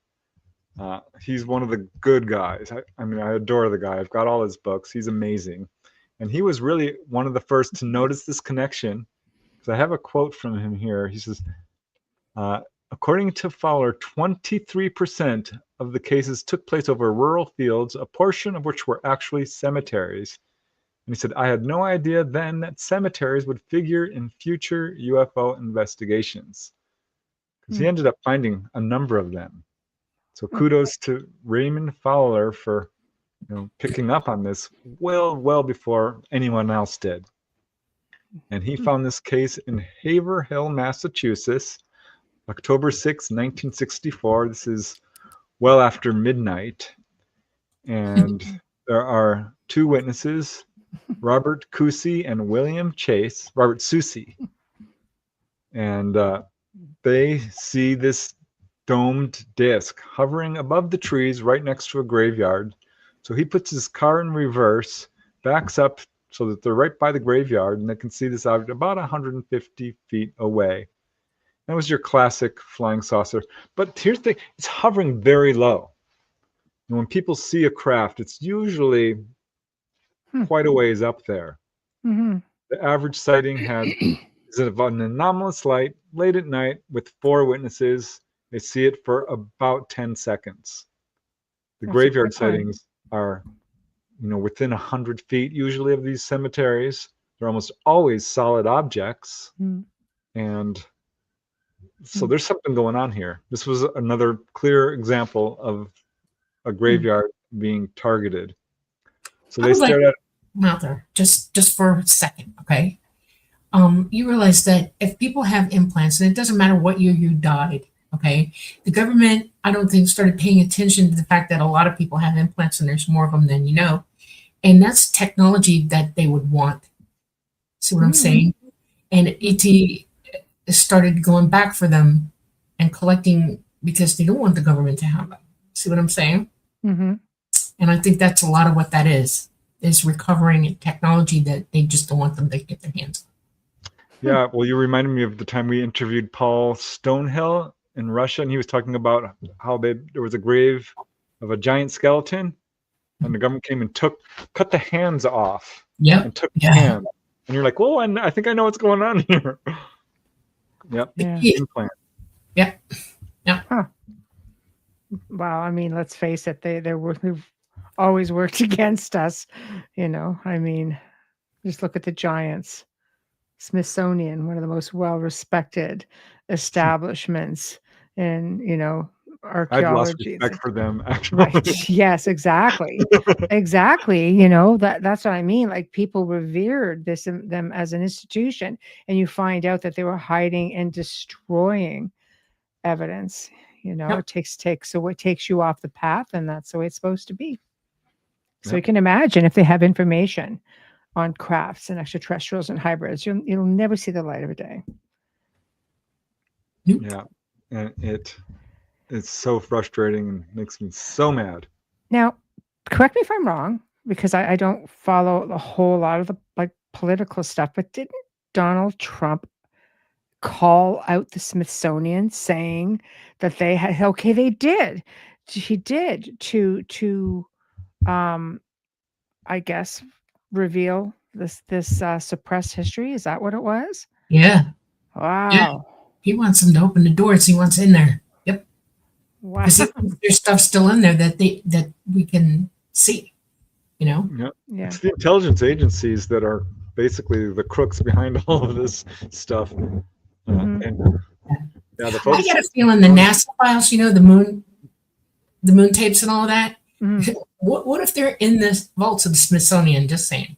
Speaker 4: He's one of the good guys. I adore the guy. I've got all his books. He's amazing. And he was really one of the first to notice this connection. So I have a quote from him here. He says, according to Fowler, 23% of the cases took place over rural fields, a portion of which were actually cemeteries. And he said, I had no idea then that cemeteries would figure in future UFO investigations. Because he ended up finding a number of them. So kudos to Raymond Fowler for picking up on this well before anyone else did. And he found this case in Haverhill, Massachusetts, October 6, 1964. This is well after midnight. And there are two witnesses, Robert Cousy and William Chase, Robert Soucy. And they see this domed disc hovering above the trees right next to a graveyard. So he puts his car in reverse, backs up so that they're right by the graveyard, and they can see this object about 150 feet away. That was your classic flying saucer. But here's the thing, it's hovering very low. And when people see a craft, it's usually quite a ways up there. The average sighting is of an anomalous light late at night with 4 witnesses. They see it for about 10 seconds. The graveyard sightings are, within 100 feet usually of these cemeteries. They're almost always solid objects. And So there's something going on here. This was another clear example of a graveyard being targeted. So
Speaker 3: I
Speaker 4: they
Speaker 3: would like
Speaker 4: stared at.
Speaker 3: Mother, just for a second, okay? You realize that if people have implants, and it doesn't matter what year you died, okay? The government, I don't think, started paying attention to the fact that a lot of people have implants and there's more of them than you know. And that's technology that they would want. See what I'm saying? And ET started going back for them and collecting because they don't want the government to have them. See what I'm saying?
Speaker 2: Mm-hmm.
Speaker 3: And I think that's a lot of what that is recovering technology that they just don't want them to get their hands on.
Speaker 4: Yeah, well, you reminded me of the time we interviewed Paul Stonehill in Russia, and he was talking about how there was a grave of a giant skeleton, and the government came and cut the hands off.
Speaker 3: Yep.
Speaker 4: And took the hands. And you're like, whoa, I think I know what's going on here. Yep.
Speaker 2: Yeah.
Speaker 4: Implant.
Speaker 3: Yep. Yeah.
Speaker 2: Huh. Well, I mean, let's face it, they've always worked against us, you know. I mean, just look at the giants. Smithsonian, one of the most well-respected establishments in, you know,
Speaker 4: I've lost
Speaker 2: archaeology.
Speaker 4: respect for them, actually.
Speaker 2: Right. Yes, exactly. Exactly. You know, that's what I mean. Like, people revered them as an institution, and you find out that they were hiding and destroying evidence. You know,
Speaker 3: Yep.
Speaker 2: it takes you off the path, and that's the way it's supposed to be. So
Speaker 4: Yep.
Speaker 2: you can imagine if they have information on crafts and extraterrestrials and hybrids, you'll never see the light of a day.
Speaker 4: Yeah, and it's so frustrating and makes me so mad.
Speaker 2: Now, correct me if I'm wrong, because I don't follow a whole lot of the political stuff, but didn't Donald Trump call out the Smithsonian saying that they had, okay, they did. He did to I guess reveal this suppressed history. Is that what it was?
Speaker 3: Yeah.
Speaker 2: Wow.
Speaker 3: Yeah. He wants them to open the doors. He wants in there. Yep.
Speaker 2: Wow.
Speaker 3: Because there's stuff still in there that we can see. You know.
Speaker 4: Yeah.
Speaker 2: Yeah.
Speaker 4: It's the intelligence agencies that are basically the crooks behind all of this stuff.
Speaker 2: Mhm.
Speaker 4: And yeah, the folks.
Speaker 3: I get a feeling the NASA files, you know, the moon tapes and all of that.
Speaker 2: Mhm.
Speaker 3: What if they're in the vaults of the Smithsonian? Just saying.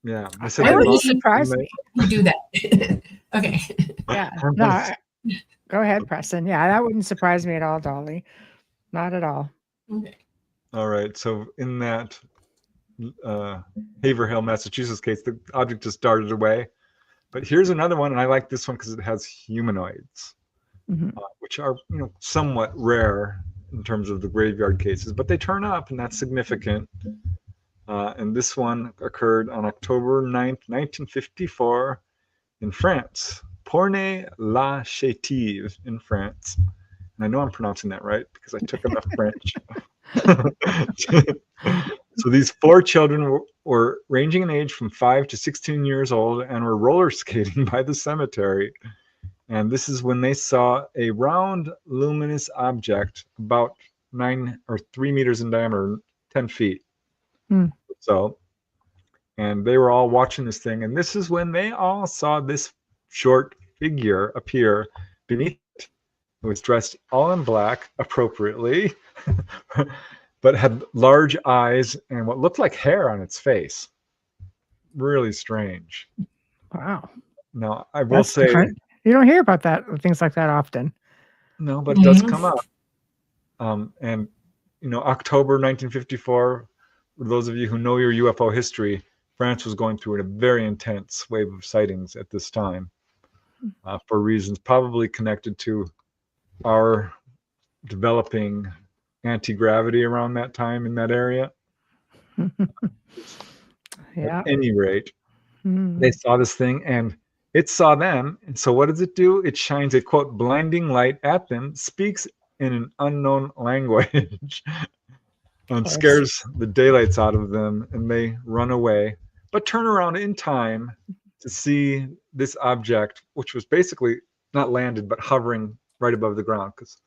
Speaker 4: Yeah, I said
Speaker 2: That
Speaker 4: they
Speaker 2: wouldn't
Speaker 4: lost-
Speaker 2: surprise me.
Speaker 3: You do that. Okay.
Speaker 2: Yeah. No, go ahead, Preston. Yeah, that wouldn't surprise me at all, Dolly. Not at all.
Speaker 3: Okay.
Speaker 4: All right. So in that Haverhill, Massachusetts case, the object just darted away. But here's another one, and I like this one because it has humanoids,
Speaker 2: Mhm.
Speaker 4: which are somewhat rare in terms of the graveyard cases, but they turn up, and that's significant. And this one occurred on October 9th, 1954 in France, Pornay-la-Chétive in France. And I know I'm pronouncing that right because I took enough French. So these 4 children were ranging in age from 5 to 16 years old and were roller skating by the cemetery. And this is when they saw a round luminous object about 9 or 3 meters in diameter, 10 feet. So, and they were all watching this thing. And this is when they all saw this short figure appear beneath it. It was dressed all in black appropriately, but had large eyes and what looked like hair on its face. Really strange.
Speaker 2: Wow.
Speaker 4: Now, I will
Speaker 2: That's
Speaker 4: say,
Speaker 2: different. You don't hear about things like that often.
Speaker 4: no, but it does come up. And, October 1954, for those of you who know your UFO history, France was going through a very intense wave of sightings at this time for reasons probably connected to our developing anti-gravity around that time in that area.
Speaker 2: Yeah.
Speaker 4: At any rate, they saw this thing and it saw them. And so what does it do? It shines a, quote, blinding light at them, speaks in an unknown language, and scares the daylights out of them, and they run away, but turn around in time to see this object, which was basically not landed, but hovering right above the ground. Because,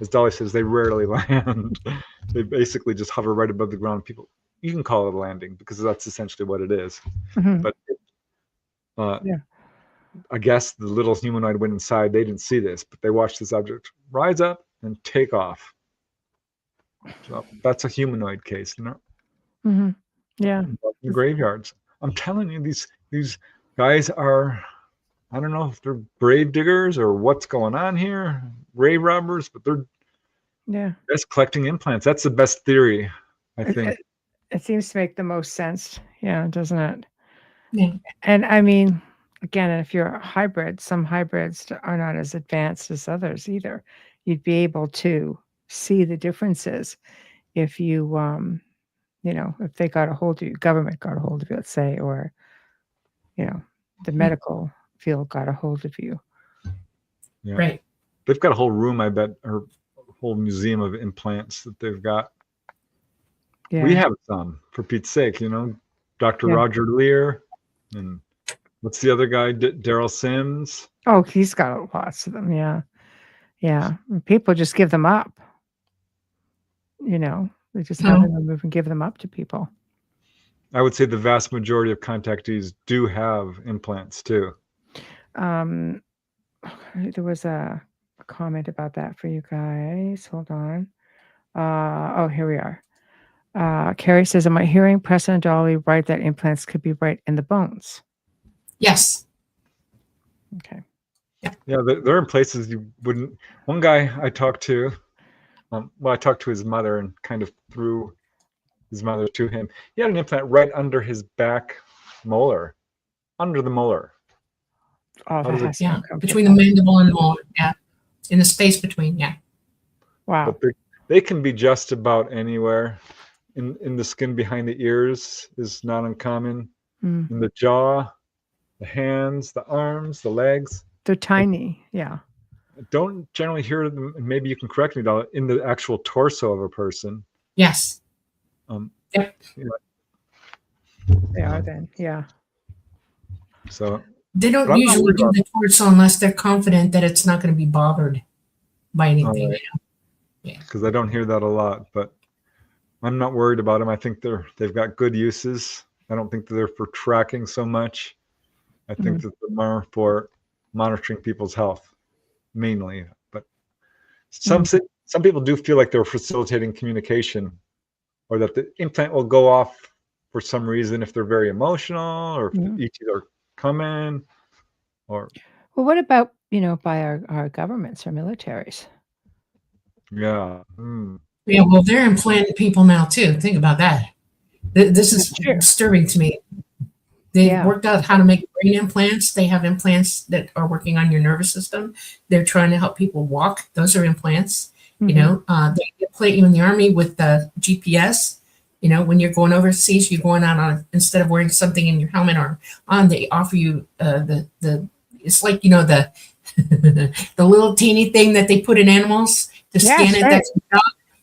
Speaker 4: as Dolly says, they rarely land. They basically just hover right above the ground. People, you can call it a landing because that's essentially what it is.
Speaker 2: Mhm.
Speaker 4: But I guess the little humanoid went inside. They didn't see this, but they watched this object rise up and take off. So that's a humanoid case, you know.
Speaker 2: Mm-hmm. Yeah.
Speaker 4: In graveyards. I'm telling you, these guys are, I don't know if they're grave diggers or what's going on here, grave robbers, but they're just collecting implants. That's the best theory, I think.
Speaker 2: It seems to make the most sense. Yeah, doesn't it?
Speaker 3: Yeah.
Speaker 2: And I mean, again, if you're a hybrid, some hybrids are not as advanced as others either. You'd be able to see the differences if you, if they got a hold of you, government got a hold of you, let's say, or, the medical field got a hold of you.
Speaker 4: Yeah.
Speaker 3: Right.
Speaker 4: They've got a whole room, I bet, or a whole museum of implants that they've got.
Speaker 2: Yeah.
Speaker 4: We have some, for Pete's sake, Dr. Roger Lear, and what's the other guy, Daryl Sims?
Speaker 2: Oh, he's got lots of them. Yeah. Yeah. People just give them up. They just have them remove and give them up to people.
Speaker 4: I would say the vast majority of contactees do have implants too.
Speaker 2: There was a comment about that for you guys. Hold on. Here we are. Carrie says, am I hearing Preston and Dolly right that implants could be right in the bones?
Speaker 3: Yes.
Speaker 2: Okay.
Speaker 4: Yeah, they're in places you wouldn't. One guy I talked to, I talked to his mother and kind of threw his mother to him. He had an implant right under his back molar, under the molar.
Speaker 2: Oh,
Speaker 3: between the mandible and the molar. Yeah, in the space between. Yeah.
Speaker 2: Wow.
Speaker 4: But they can be just about anywhere. In the skin behind the ears is not uncommon. In the jaw, the hands, the arms, the legs.
Speaker 2: They're tiny. Yeah.
Speaker 4: I don't generally hear them. Maybe you can correct me, Dolly, in the actual torso of a person.
Speaker 3: Yes.
Speaker 2: They are then. Yeah.
Speaker 4: So
Speaker 3: they don't usually do the torso unless they're confident that it's not going to be bothered by anything.
Speaker 4: Right. Yeah. Because I don't hear that a lot, but I'm not worried about them. I think they've got good uses. I don't think they're for tracking so much. I think that they're more for monitoring people's health, mainly. But some people do feel like they're facilitating communication, or that the implant will go off for some reason if they're very emotional, or if the ETs are coming, or.
Speaker 2: Well, what about by our governments or militaries?
Speaker 4: Yeah.
Speaker 3: Yeah, well, they're implanting people now too. Think about that. This is disturbing to me. They've worked out how to make brain implants. They have implants that are working on your nervous system. They're trying to help people walk. Those are implants. They implant you in the Army with the GPS. When you're going overseas, you're going on instead of wearing something in your helmet or on, they offer you it's like the the little teeny thing that they put in animals to scan it. That's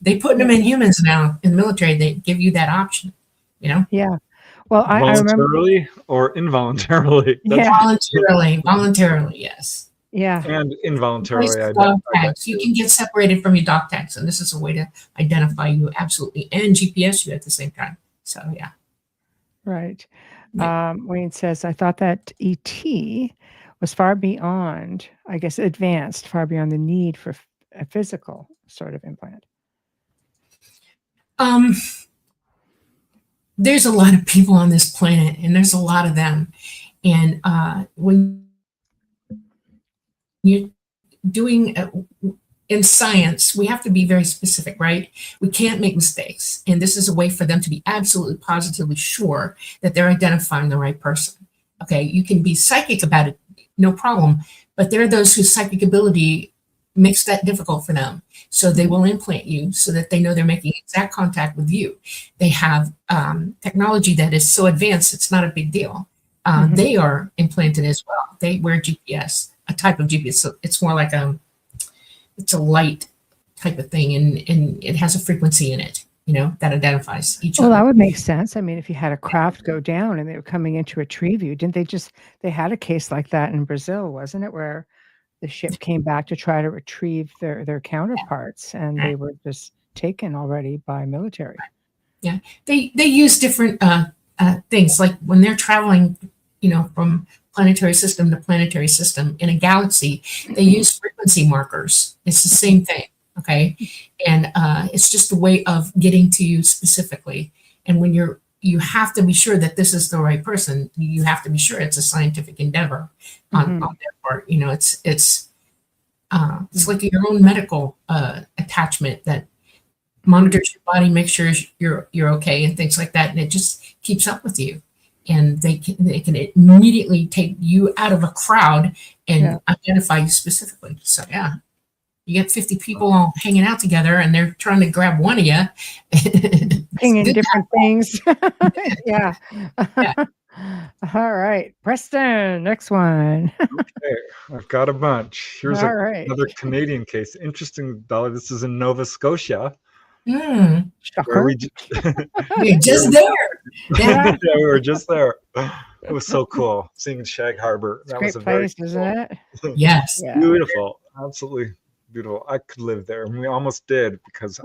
Speaker 3: they put them in humans now in the military. They give you that option.
Speaker 2: Yeah. Well, I remember
Speaker 4: voluntarily or involuntarily.
Speaker 3: Voluntarily, yes.
Speaker 2: Yeah.
Speaker 4: And involuntarily,
Speaker 3: dog tags. You can get separated from your dog tags, and this is a way to identify you absolutely and GPS you at the same time. So yeah.
Speaker 2: Right. Wayne says, I thought that ET was far beyond, I guess, advanced, far beyond the need for a physical sort of implant.
Speaker 3: There's a lot of people on this planet, and there's a lot of them. And when you're doing in science, we have to be very specific, right? We can't make mistakes. And this is a way for them to be absolutely positively sure that they're identifying the right person. Okay, you can be psychic about it, no problem. But there are those whose psychic ability makes that difficult for them. So they will implant you so that they know they're making exact contact with you. They have technology that is so advanced, it's not a big deal. They are implanted as well. They wear GPS, a type of GPS. So it's more like it's a light type of thing, and it has a frequency in it, that identifies each other.
Speaker 2: Well, that would make sense. I mean, if you had a craft go down and they were coming in to retrieve you, they had a case like that in Brazil, wasn't it? Where the ship came back to try to retrieve their counterparts, and they were just taken already by military.
Speaker 3: Yeah, they use different things, like when they're traveling, from planetary system to planetary system in a galaxy, they use frequency markers. It's the same thing, okay? And it's just a way of getting to you specifically. And when you have to be sure that this is the right person. You have to be sure it's a scientific endeavor on their part. You know, it's like your own medical attachment that monitors your body, makes sure you're okay, and things like that, and it just keeps up with you. And they can immediately take you out of a crowd and identify you specifically. So yeah, you get 50 people all hanging out together, and they're trying to grab one of you.
Speaker 2: Pinging different things. Yeah. All right, Preston, next one.
Speaker 4: Okay, I've got a bunch. Here's
Speaker 2: All right.
Speaker 4: another Canadian case. Interesting, Dolly. This is in Nova Scotia.
Speaker 3: Mm,
Speaker 4: Where
Speaker 2: Shocker.
Speaker 3: you're just there.
Speaker 4: Yeah, we were just there. It was so cool seeing Shag Harbor.
Speaker 2: It's a great place, isn't it?
Speaker 3: Yes.
Speaker 2: Yeah.
Speaker 4: Beautiful, absolutely beautiful. I could live there, and we almost did because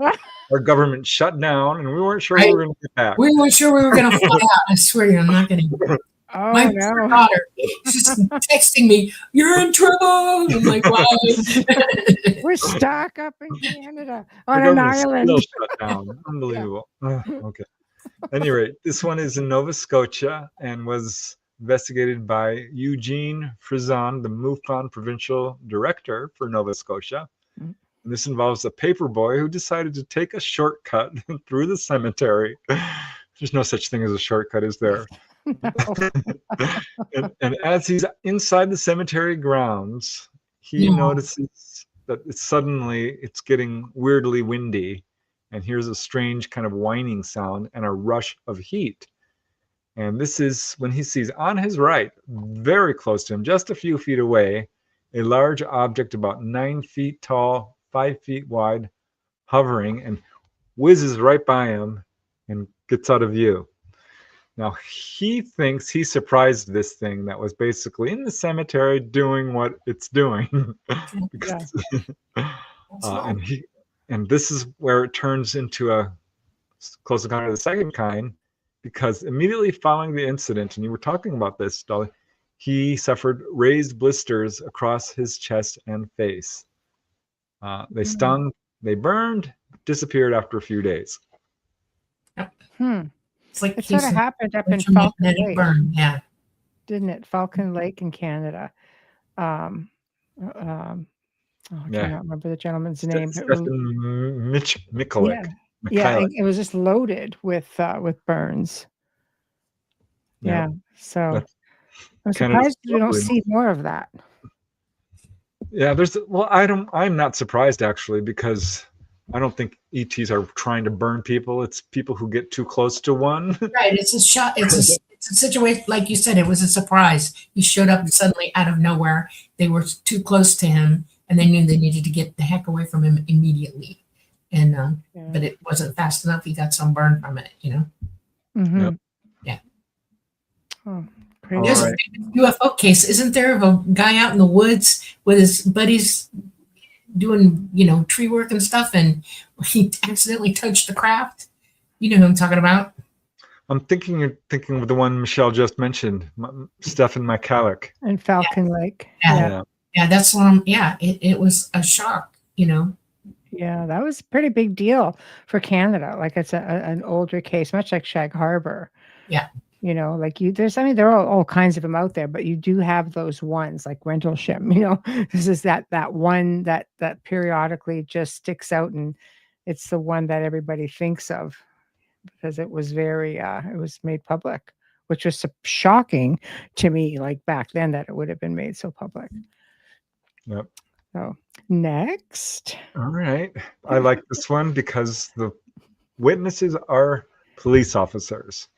Speaker 4: our government shut down, and we weren't sure we were going to get back.
Speaker 3: We weren't sure we were going to fly out. I swear to you, I'm not going to.
Speaker 2: Oh,
Speaker 3: My
Speaker 2: no.
Speaker 3: poor daughter, she's texting me, "You're in trouble." I'm like, "Why?"
Speaker 2: We're stuck up in Canada
Speaker 4: The
Speaker 2: on an
Speaker 4: government's
Speaker 2: island.
Speaker 4: still shut down. Unbelievable. Okay. At any rate, this one is in Nova Scotia and was investigated by Eugene Frison, the MUFON provincial director for Nova Scotia. And this involves a paper boy who decided to take a shortcut through the cemetery. There's no such thing as a shortcut, is there? and as he's inside the cemetery grounds, he notices that it's getting weirdly windy, and hears a strange kind of whining sound and a rush of heat. And this is when he sees on his right, very close to him, just a few feet away, a large object about 9 feet tall, 5 feet wide, hovering, and whizzes right by him and gets out of view. Now, he thinks he surprised this thing that was basically in the cemetery doing what it's doing. Because, and this is where it turns into a close encounter of the second kind, because immediately following the incident, and you were talking about this, Dolly, he suffered raised blisters across his chest and face. They stung, they burned, disappeared after a few days.
Speaker 3: It's like
Speaker 2: It sort of happened up in Falcon Lake,
Speaker 3: burn. Yeah,
Speaker 2: didn't it? Falcon Lake in Canada. I cannot remember the gentleman's name.
Speaker 4: Mikulik.
Speaker 2: Yeah, it was just loaded with burns. Yeah, so I'm surprised we don't see more of that.
Speaker 4: Yeah, I'm not surprised actually, because I don't think ETs are trying to burn people. It's people who get too close to one.
Speaker 3: Right. It's a shot. It's a situation, like you said, it was a surprise. He showed up suddenly out of nowhere. They were too close to him, and they knew they needed to get the heck away from him immediately. And but it wasn't fast enough. He got some burn from it, you know.
Speaker 2: Mm-hmm.
Speaker 4: Yep.
Speaker 3: Yeah.
Speaker 2: Oh,
Speaker 3: there's a UFO case, isn't there, of a guy out in the woods with his buddies doing, tree work and stuff, and he accidentally touched the craft? You know who I'm talking about?
Speaker 4: I'm thinking you're thinking of the one Michelle just mentioned, Stephen McCallick.
Speaker 2: And Falcon Lake.
Speaker 3: Yeah, that's one. Yeah, it was a shock,
Speaker 2: Yeah, that was a pretty big deal for Canada. Like it's an older case, much like Shag Harbor.
Speaker 3: Yeah.
Speaker 2: There are all kinds of them out there, but you do have those ones like Rendlesham, this is that one that periodically just sticks out, and it's the one that everybody thinks of because it was it was made public, which was shocking to me, like back then, that it would have been made so public.
Speaker 4: Yep.
Speaker 2: So next.
Speaker 4: All right. I like this one because the witnesses are police officers.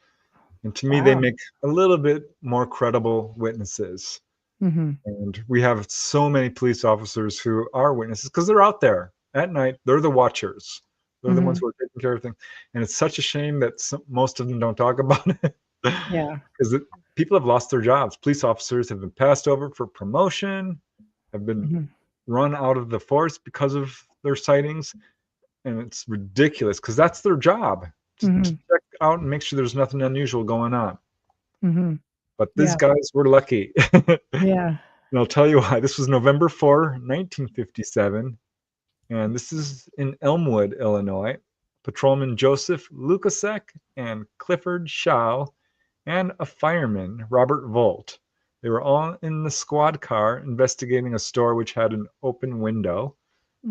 Speaker 4: And to me, they make a little bit more credible witnesses.
Speaker 2: Mm-hmm.
Speaker 4: And we have so many police officers who are witnesses because they're out there at night. They're the watchers. They're the ones who are taking care of things. And it's such a shame that most of them don't talk about it.
Speaker 2: Yeah.
Speaker 4: Because people have lost their jobs. Police officers have been passed over for promotion, have been run out of the force because of their sightings. And it's ridiculous because that's their job. To check out and make sure there's nothing unusual going on. but these
Speaker 2: Yeah.
Speaker 4: guys were lucky.
Speaker 2: Yeah.
Speaker 4: And I'll tell you why. This was November 4, 1957, and this is in Elmwood, Illinois. Patrolman Joseph Lukasek and Clifford Shaw and a fireman, Robert Volt. They were all in the squad car investigating a store which had an open window,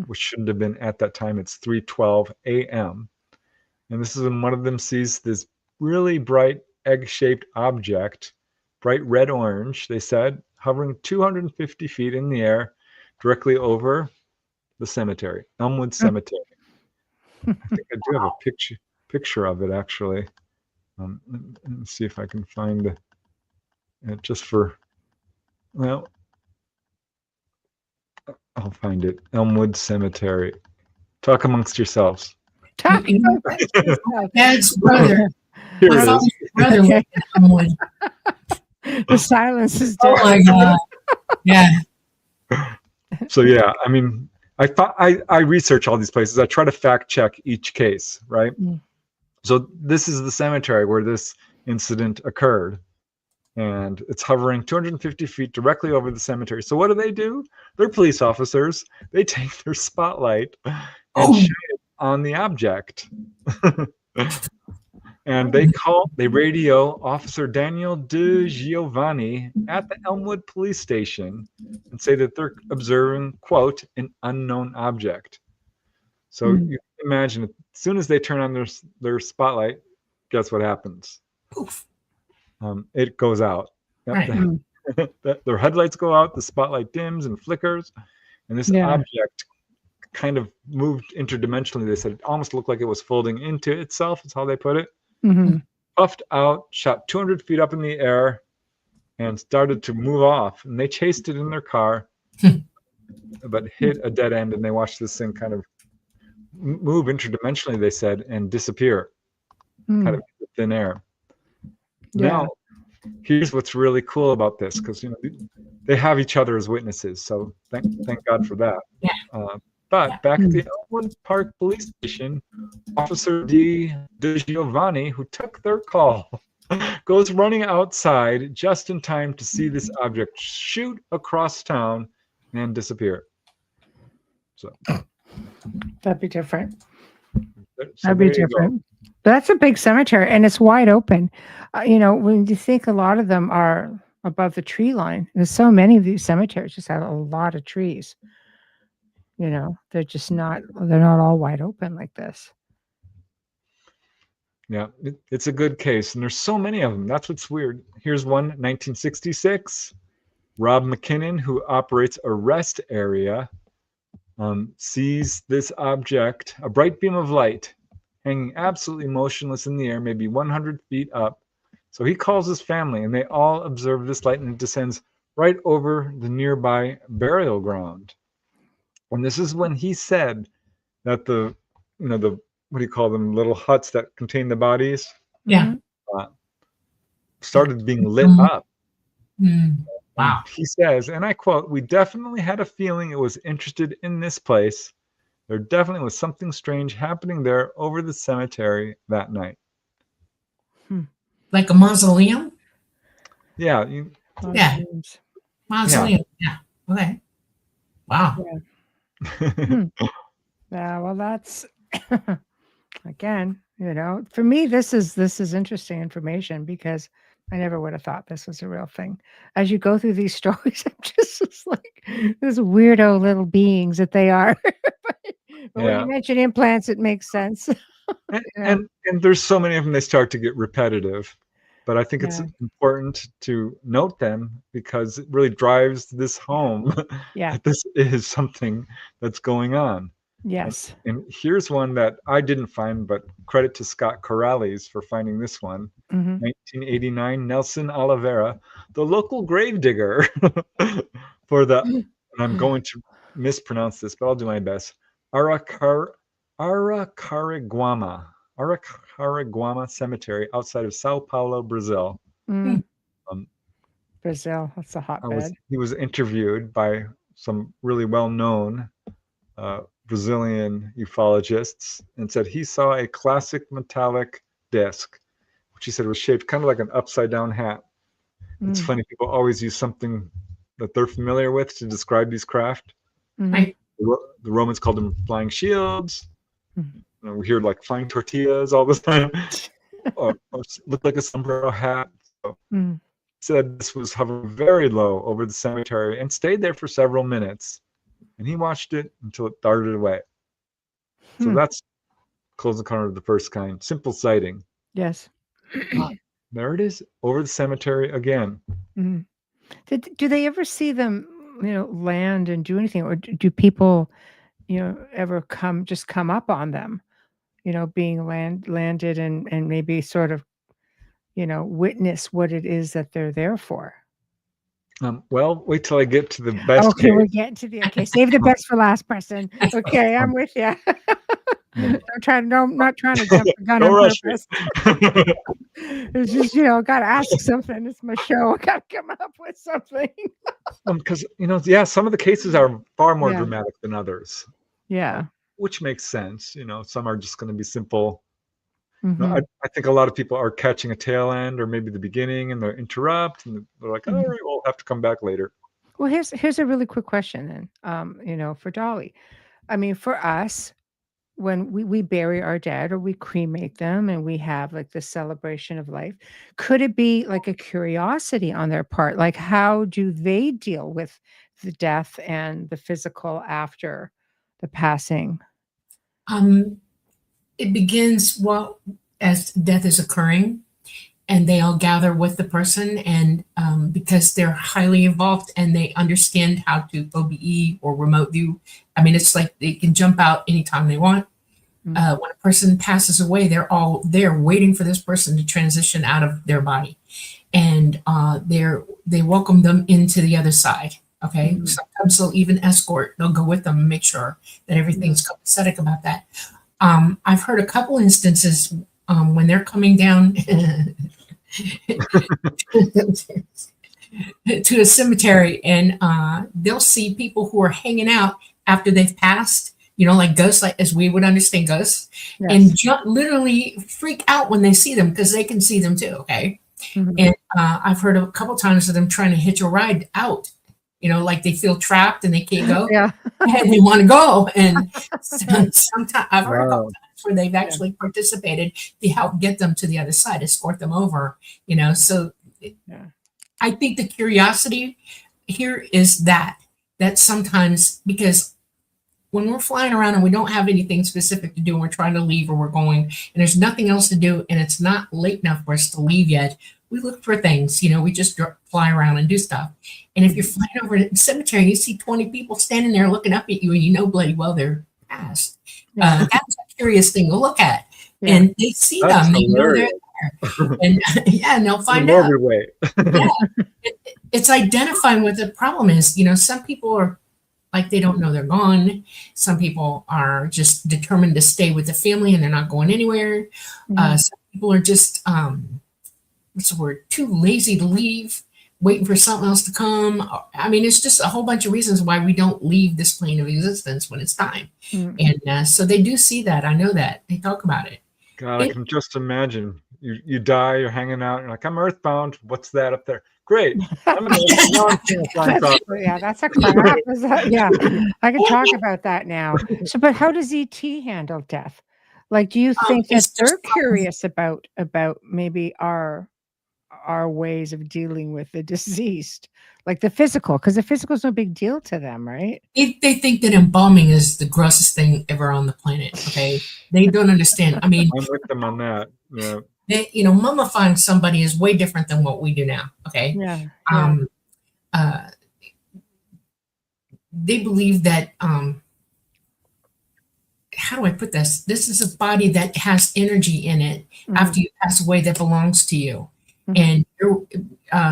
Speaker 4: which shouldn't have been at that time. It's 3:12 a.m. And this is when one of them sees this really bright egg-shaped object, bright red-orange, they said, hovering 250 feet in the air directly over the cemetery, Elmwood Cemetery. I think I do have a picture of it, actually. Let me see if I can find it just for, well, I'll find it. Elmwood Cemetery. Talk amongst yourselves.
Speaker 3: Dad's brother.
Speaker 4: Here
Speaker 3: My
Speaker 4: it
Speaker 3: father's
Speaker 4: is.
Speaker 3: brother lived in Elmwood.
Speaker 2: The silence is
Speaker 3: Oh
Speaker 2: dead.
Speaker 3: my God. Yeah.
Speaker 4: So yeah, I mean, I research all these places. I try to fact check each case, right? So this is the cemetery where this incident occurred, and it's hovering 250 feet directly over the cemetery. So what do? They're police officers. They take their spotlight and shine it on the object. And they radio Officer Daniel De Giovanni at the Elmwood police station and say that they're observing, quote, an unknown object. So you can imagine, as soon as they turn on their spotlight, guess what happens?
Speaker 3: Poof.
Speaker 4: It goes out.
Speaker 3: Right.
Speaker 4: Their headlights go out, the spotlight dims and flickers, and this object kind of moved interdimensionally. They said it almost looked like it was folding into itself, is how they put it. Puffed out, shot 200 feet up in the air, and started to move off. And they chased it in their car, but hit a dead end, and they watched this thing kind of move interdimensionally, they said, and disappear, kind of in thin air. Now, here's what's really cool about this, because they have each other as witnesses, so thank God for that. But back at the Elmwood Park Police Station, Officer De Giovanni, who took their call, goes running outside just in time to see this object shoot across town and disappear. So
Speaker 2: that'd be different.
Speaker 4: So
Speaker 2: That'd be different. That's a big cemetery, and it's wide open. When you think a lot of them are above the tree line, there's so many of these cemeteries just have a lot of trees. They're not all wide open like this.
Speaker 4: Yeah, it's a good case, and there's so many of them. That's what's weird. Here's one, 1966. Rob McKinnon, who operates a rest area, sees this object, a bright beam of light, hanging absolutely motionless in the air, maybe 100 feet up. So he calls his family, and they all observe this light, and it descends right over the nearby burial ground. And this is when he said that the what do you call them, little huts that contain the bodies?
Speaker 3: Yeah.
Speaker 4: Started being lit up.
Speaker 3: Wow.
Speaker 4: He says, and I quote, "We definitely had a feeling it was interested in this place. There definitely was something strange happening there over the cemetery that night."
Speaker 3: Like a mausoleum?
Speaker 4: Yeah.
Speaker 3: Mausoleum. Yeah. Okay. Wow.
Speaker 2: Yeah, well, that's again, for me, this is interesting information, because I never would have thought this was a real thing. As you go through these stories, I'm just like these weirdo little beings that they are. But when you mention implants, it makes sense.
Speaker 4: And there's so many of them, they start to get repetitive. But I think it's important to note them, because it really drives this home that this is something that's going on.
Speaker 2: Yes.
Speaker 4: And here's one that I didn't find, but credit to Scott Corrales for finding this one. 1989, Nelson Oliveira, the local gravedigger for the, and I'm going to mispronounce this, but I'll do my best, Araraquara Cemetery outside of Sao Paulo, Brazil.
Speaker 2: Brazil, that's a hotbed.
Speaker 4: He was interviewed by some really well-known Brazilian ufologists, and said he saw a classic metallic disc, which he said was shaped kind of like an upside-down hat. It's funny, people always use something that they're familiar with to describe these craft.
Speaker 3: Right.
Speaker 4: The Romans called them flying shields.
Speaker 2: Mhm.
Speaker 4: We hear like flying tortillas all the time, or look like a sombrero hat. So
Speaker 2: Mm.
Speaker 4: said this was hovering very low over the cemetery and stayed there for several minutes. And he watched it until it darted away. So that's close encounter of the first kind. Simple sighting.
Speaker 2: Yes.
Speaker 4: There it is over the cemetery again.
Speaker 2: Mm. Do they ever see them, land and do anything, or do people, ever come up on them, being landed and maybe sort of, witness what it is that they're there for?
Speaker 4: Well, wait till I get to the best
Speaker 2: Okay,
Speaker 4: case.
Speaker 2: we're getting to the save the best for last, Preston. Okay, I'm with you. I'm not trying to jump the gun
Speaker 4: Don't
Speaker 2: on
Speaker 4: rush me.
Speaker 2: purpose. It's just, gotta ask something. It's my show. I gotta come up with something.
Speaker 4: Because some of the cases are far more
Speaker 2: Yeah.
Speaker 4: dramatic than others.
Speaker 2: Yeah.
Speaker 4: Which makes sense. Some are just going to be simple.
Speaker 2: Mhm.
Speaker 4: I think a lot of people are catching a tail end or maybe the beginning, and they interrupt, and they're like, all right, we'll have to come back later.
Speaker 2: Well, here's a really quick question then, for Dolly. I mean, for us, when we bury our dead or we cremate them and we have like the celebration of life, could it be like a curiosity on their part? Like, how do they deal with the death and the physical after the passing?
Speaker 3: It begins as death is occurring, and they all gather with the person, and because they're highly evolved and they understand how to OBE or remote view. I mean, it's like they can jump out anytime they want. When a person passes away, they're all there waiting for this person to transition out of their body, and they welcome them into the other side. Okay, sometimes they'll even escort. They'll go with them and make sure that everything's copacetic about that. I've heard a couple instances when they're coming down to a cemetery, and they'll see people who are hanging out after they've passed, like ghosts, like as we would understand ghosts, and literally freak out when they see them because they can see them too. Okay. And I've heard a couple times of them trying to hitch a ride out, like they feel trapped and they can't go.
Speaker 2: Yeah.
Speaker 3: And they want to go. And sometimes I've heard a couple
Speaker 4: Wow.
Speaker 3: times where they've actually participated to help get them to the other side, escort them over, so I think the curiosity here is that sometimes, because when we're flying around and we don't have anything specific to do and we're trying to leave or we're going and there's nothing else to do and it's not late enough for us to leave yet, we look for things, we just fly around and do stuff. And if you're flying over the cemetery, you see 20 people standing there looking up at you and bloody well they're passed. That's a curious thing to look at. Yeah. And they see
Speaker 4: That's
Speaker 3: them, they know they're there. And and they'll find out.
Speaker 4: Way.
Speaker 3: It's identifying what the problem is. Some people are like, they don't know they're gone. Some people are just determined to stay with the family and they're not going anywhere. Some people are just, what's the word, too lazy to leave, waiting for something else to come. I mean, it's just a whole bunch of reasons why we don't leave this plane of existence when it's time. And so they do see that. I know that. They talk about it.
Speaker 4: God, I can just imagine. You die, you're hanging out, you're like, I'm earthbound. What's that up there? Great. I'm
Speaker 2: that's a crap. Yeah, I can talk about that now. So, but how does ET handle death? Like, do you think that they're curious about maybe our ways of dealing with the deceased, like the physical? Because the physical is no big deal to them, right?
Speaker 3: They think that embalming is the grossest thing ever on the planet. Okay, they don't understand. I mean,
Speaker 4: I'm with them on that. Yeah.
Speaker 3: Mummifying somebody is way different than what we do now. Okay. They believe that, how do I put this? This is a body that has energy in it after you pass away that belongs to you. And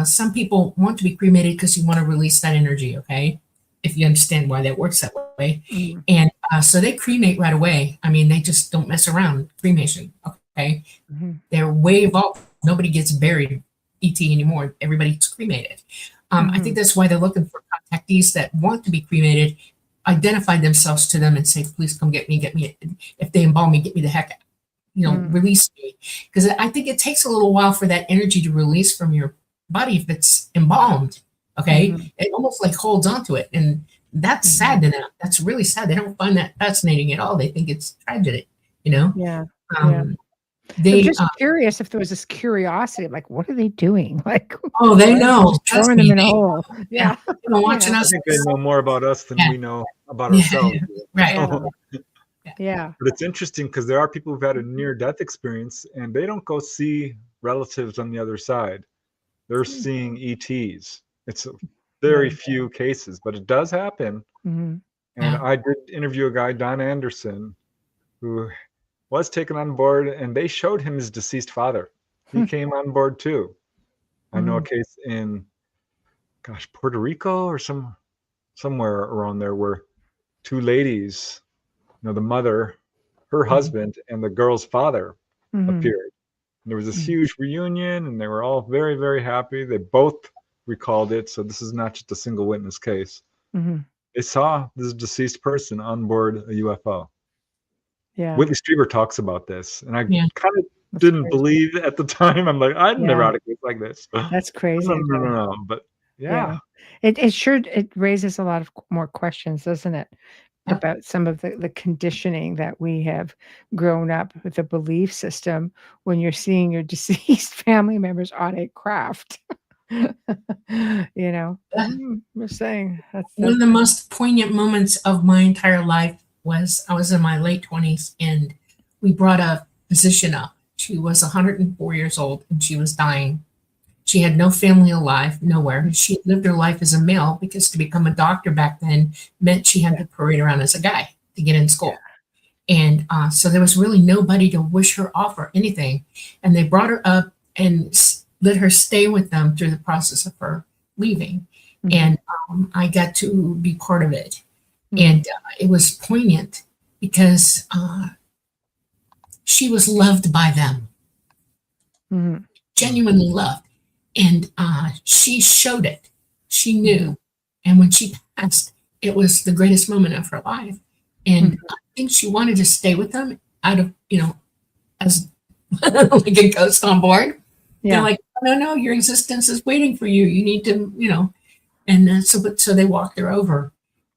Speaker 3: some people want to be cremated because you want to release that energy. Okay. If you understand why that works that way. And so they cremate right away. I mean, they just don't mess around. Cremation. Okay. They're way evolved. Nobody gets buried ET anymore. Everybody's cremated. I think that's why they're looking for contactees that want to be cremated, identify themselves to them and say, please come get me. If they embalm me, get me the heck out. Release me. Because I think it takes a little while for that energy to release from your body if it's embalmed. Okay,
Speaker 2: Mhm.
Speaker 3: it almost like holds onto it, and that's sad to them. That's really sad. They don't find that fascinating at all. They think it's tragedy. You know,
Speaker 2: Yeah. Yeah.
Speaker 3: um,
Speaker 2: I'm
Speaker 3: they
Speaker 2: just curious if there was this curiosity of like, what are they doing? Like,
Speaker 3: oh, they
Speaker 2: why are
Speaker 3: know.
Speaker 2: just
Speaker 3: Trust
Speaker 2: throwing them
Speaker 3: me,
Speaker 2: in a
Speaker 3: they
Speaker 2: hole?
Speaker 3: yeah,
Speaker 2: Yeah.
Speaker 3: they've been watching
Speaker 4: I
Speaker 3: us.
Speaker 4: think they know more about us than
Speaker 3: Yeah,
Speaker 4: we know about
Speaker 3: yeah,
Speaker 4: ourselves.
Speaker 3: right.
Speaker 2: Yeah.
Speaker 3: Yeah.
Speaker 2: Yeah.
Speaker 4: But it's interesting because there are people who've had a near-death experience and they don't go see relatives on the other side. They're seeing ETs. It's a very few cases, but it does happen.
Speaker 2: Mhm.
Speaker 4: And
Speaker 3: Yeah.
Speaker 4: I did interview a guy, Don Anderson, who was taken on board, and they showed him his deceased father. He
Speaker 2: Hmm.
Speaker 4: came on board too. I know a
Speaker 2: Mhm.
Speaker 4: case in, gosh, Puerto Rico or somewhere around there where two ladies, the mother, her husband, and the girl's father
Speaker 2: Mhm.
Speaker 4: appeared. And there was this
Speaker 2: Mhm.
Speaker 4: huge reunion, and they were all very, very happy. They both recalled it, so this is not just a single witness case.
Speaker 2: Mhm.
Speaker 4: They saw this deceased person on board a UFO.
Speaker 2: Yeah.
Speaker 4: Whitley Strieber talks about this, and I
Speaker 3: Yeah.
Speaker 4: kind of
Speaker 2: That's
Speaker 4: didn't
Speaker 2: crazy.
Speaker 4: believe at the time. I'm like, I'd never
Speaker 2: Yeah.
Speaker 4: had a case like this.
Speaker 2: That's crazy.
Speaker 4: No. But yeah,
Speaker 2: It raises a lot of more questions, doesn't it?
Speaker 3: Yep.
Speaker 2: About some of the conditioning that we have grown up with, the belief system when you're seeing your deceased family members on a craft. Just saying
Speaker 3: One of the most poignant moments of my entire life was I was in my late 20s and we brought a physician up. She was 104 years old and she was dying. She had no family alive, nowhere. She lived her life as a male because to become a doctor back then meant she had to parade around as a guy to get in school. And so there was really nobody to wish her off or anything. And they brought her up and let her stay with them through the process of her leaving.
Speaker 2: Mhm.
Speaker 3: And I got to be part of it.
Speaker 2: Mhm.
Speaker 3: And it was poignant because she was loved by them,
Speaker 2: Mhm.
Speaker 3: genuinely loved. And she showed it. She knew.
Speaker 2: Mhm.
Speaker 3: And when she passed, it was the greatest moment of her life. And
Speaker 2: Mhm.
Speaker 3: I think she wanted to stay with them out of, as like a ghost on board. They're
Speaker 2: Yeah.
Speaker 3: like, no, your existence is waiting for you. You need to. And so they walked her over.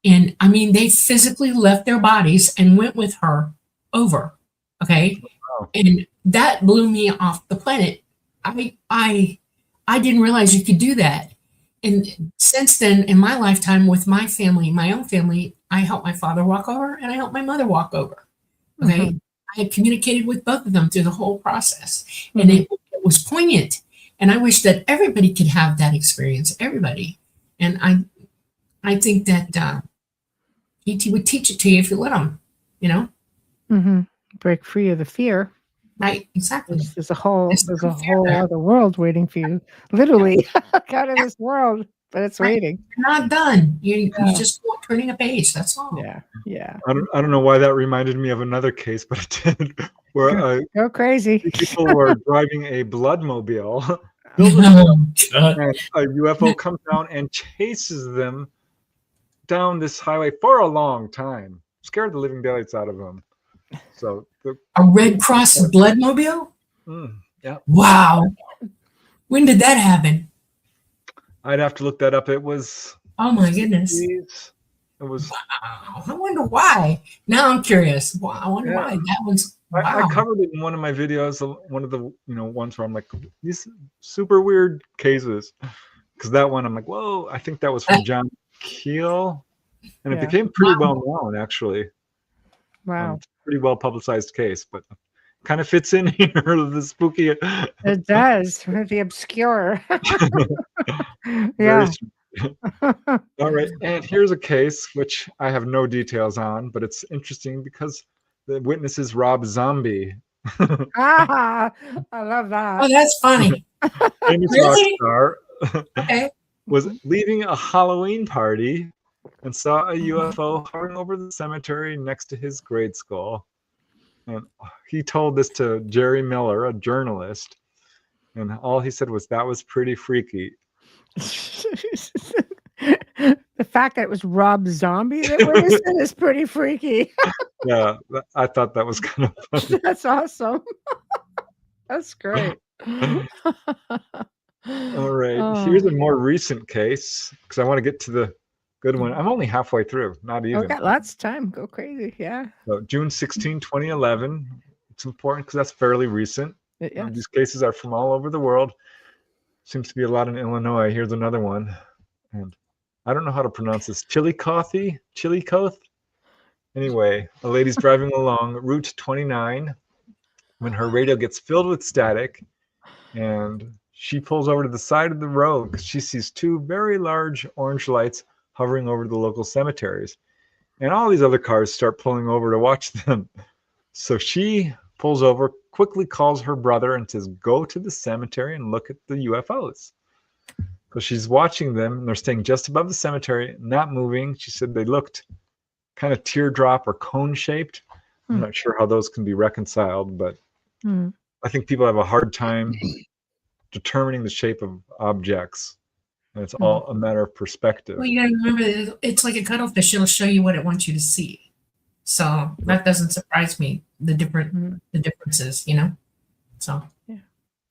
Speaker 3: And I mean, they physically left their bodies and went with her over. Okay.
Speaker 4: Wow.
Speaker 3: And that blew me off the planet. I didn't realize you could do that. And since then, in my lifetime with my family, my own family, I helped my father walk over and I helped my mother walk over. Okay.
Speaker 2: Mhm.
Speaker 3: I had communicated with both of them through the whole process. And
Speaker 2: Mhm.
Speaker 3: it was poignant. And I wish that everybody could have that experience. Everybody. And I think that ET would teach it to you if you let them,
Speaker 2: Mhm. Break free of the fear.
Speaker 3: Right? Exactly.
Speaker 2: There's a whole
Speaker 3: There's
Speaker 2: there's
Speaker 3: no
Speaker 2: a
Speaker 3: fear
Speaker 2: whole
Speaker 3: there.
Speaker 2: other world waiting for you, literally, out of this world, but it's
Speaker 3: Right.
Speaker 2: waiting.
Speaker 3: You're not done. You
Speaker 2: Yeah.
Speaker 3: just turning a page. That's all.
Speaker 2: Yeah.
Speaker 4: I don't know why that reminded me of another case, but it did, where
Speaker 2: Go crazy.
Speaker 4: people were driving a bloodmobile filled with and a UFO comes down and chases them down this highway for a long time, scared the living daylights out of them. So
Speaker 3: A Red Cross bloodmobile?
Speaker 4: yeah,
Speaker 3: Wow. When did that happen?
Speaker 4: I'd have to look that up. It was
Speaker 3: Oh my goodness.
Speaker 4: 60s. It was.
Speaker 3: Wow. I wonder why. Now I'm curious. Wow. I wonder why. That one's
Speaker 4: I
Speaker 3: wow.
Speaker 4: covered it in one of my videos. One of the ones where I'm like, these super weird cases, because that one I'm like, whoa. I think that was from John Keel, and it
Speaker 2: Yeah.
Speaker 4: became pretty well known actually.
Speaker 2: Wow.
Speaker 4: Pretty well publicized case, but kind of fits in here, the spooky.
Speaker 2: It does, with the obscure.
Speaker 4: Very
Speaker 2: Yeah.
Speaker 4: All right, and here's a case which I have no details on, but it's interesting because the witness is Rob Zombie.
Speaker 2: I love
Speaker 3: Oh,
Speaker 2: that.
Speaker 3: that's funny.
Speaker 4: Famous
Speaker 3: Really?
Speaker 4: rock star
Speaker 3: Okay.
Speaker 4: was leaving a Halloween party and saw a UFO hovering over the cemetery next to his grade school. And he told this to Jerry Miller, a journalist, and all he said was, "That was pretty freaky."
Speaker 2: The fact that it was Rob Zombie that witnessed it is pretty freaky.
Speaker 4: Yeah, I thought that was kind of funny.
Speaker 2: That's awesome. That's great.
Speaker 4: All right.
Speaker 2: Oh,
Speaker 4: Here's a more recent case because I want to get to the good one. I'm only halfway through, not even.
Speaker 2: got lots of time. Go crazy. Yeah.
Speaker 4: So June 16, 2011. It's important because that's fairly recent.
Speaker 2: Yes.
Speaker 4: These cases are from all over the world. Seems to be a lot in Illinois. Here's another one. And I don't know how to pronounce this. Chillicothe? Anyway, a lady's driving along Route 29 when her radio gets filled with static, and she pulls over to the side of the road because she sees two very large orange lights hovering over the local cemeteries. And all these other cars start pulling over to watch them. So she pulls over, quickly calls her brother and says, go to the cemetery and look at the UFOs. So she's watching them, and they're staying just above the cemetery, not moving. She said they looked kind of teardrop or cone shaped. I'm not sure how those can be reconciled, but I think people have a hard time determining the shape of objects. And it's all a matter of perspective.
Speaker 3: Well, you gotta remember, it's like a cuttlefish. It'll show you what it wants you to see. So that doesn't surprise me. The differences, you know. So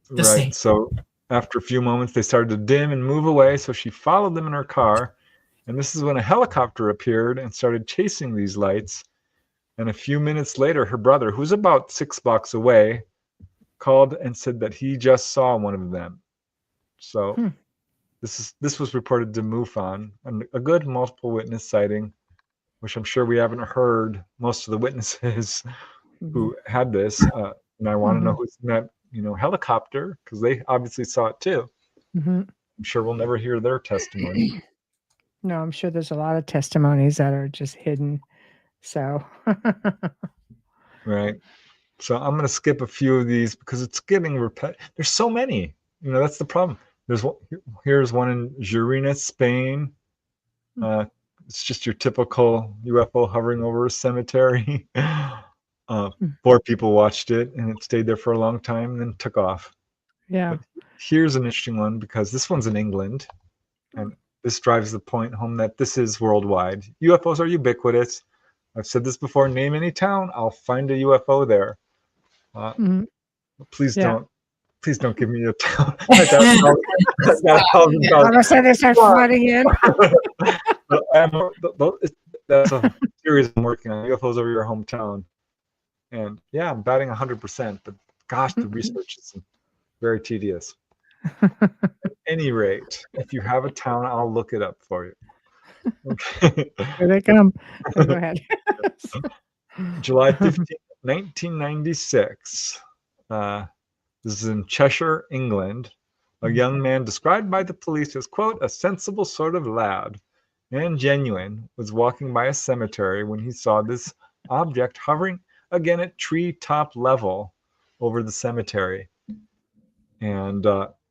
Speaker 4: right. So after a few moments, they started to dim and move away. So she followed them in her car, and this is when a helicopter appeared and started chasing these lights. And a few minutes later, her brother, who's about 6 blocks away, called and said that he just saw one of them. So this was reported to MUFON, and a good multiple witness sighting, which I'm sure we haven't heard most of the witnesses who had this. And I want to know who's in that helicopter, because they obviously saw it too. I'm sure we'll never hear their testimony.
Speaker 2: No, I'm sure there's a lot of testimonies that are just hidden. So
Speaker 4: right. So I'm going to skip a few of these because it's getting there's so many. That's the problem. Here's one in Girona, Spain. It's just your typical UFO hovering over a cemetery. 4 people watched it, and it stayed there for a long time and then took off.
Speaker 2: Yeah.
Speaker 4: But here's an interesting one because this one's in England, and this drives the point home that this is worldwide. UFOs are ubiquitous. I've said this before. Name any town, I'll find a UFO there. Please don't give me a town.
Speaker 2: All of a sudden they start flooding in.
Speaker 4: That's a series I'm working on. UFOs over your hometown. And yeah, I'm batting 100%, but gosh, the research is very tedious. At any rate, if you have a town, I'll look it up for you. Okay.
Speaker 2: Here they come. Go ahead.
Speaker 4: July 15th, 1996. This is in Cheshire, England. A young man described by the police as, quote, a sensible sort of lad and genuine was walking by a cemetery when he saw this object hovering again at treetop level over the cemetery. And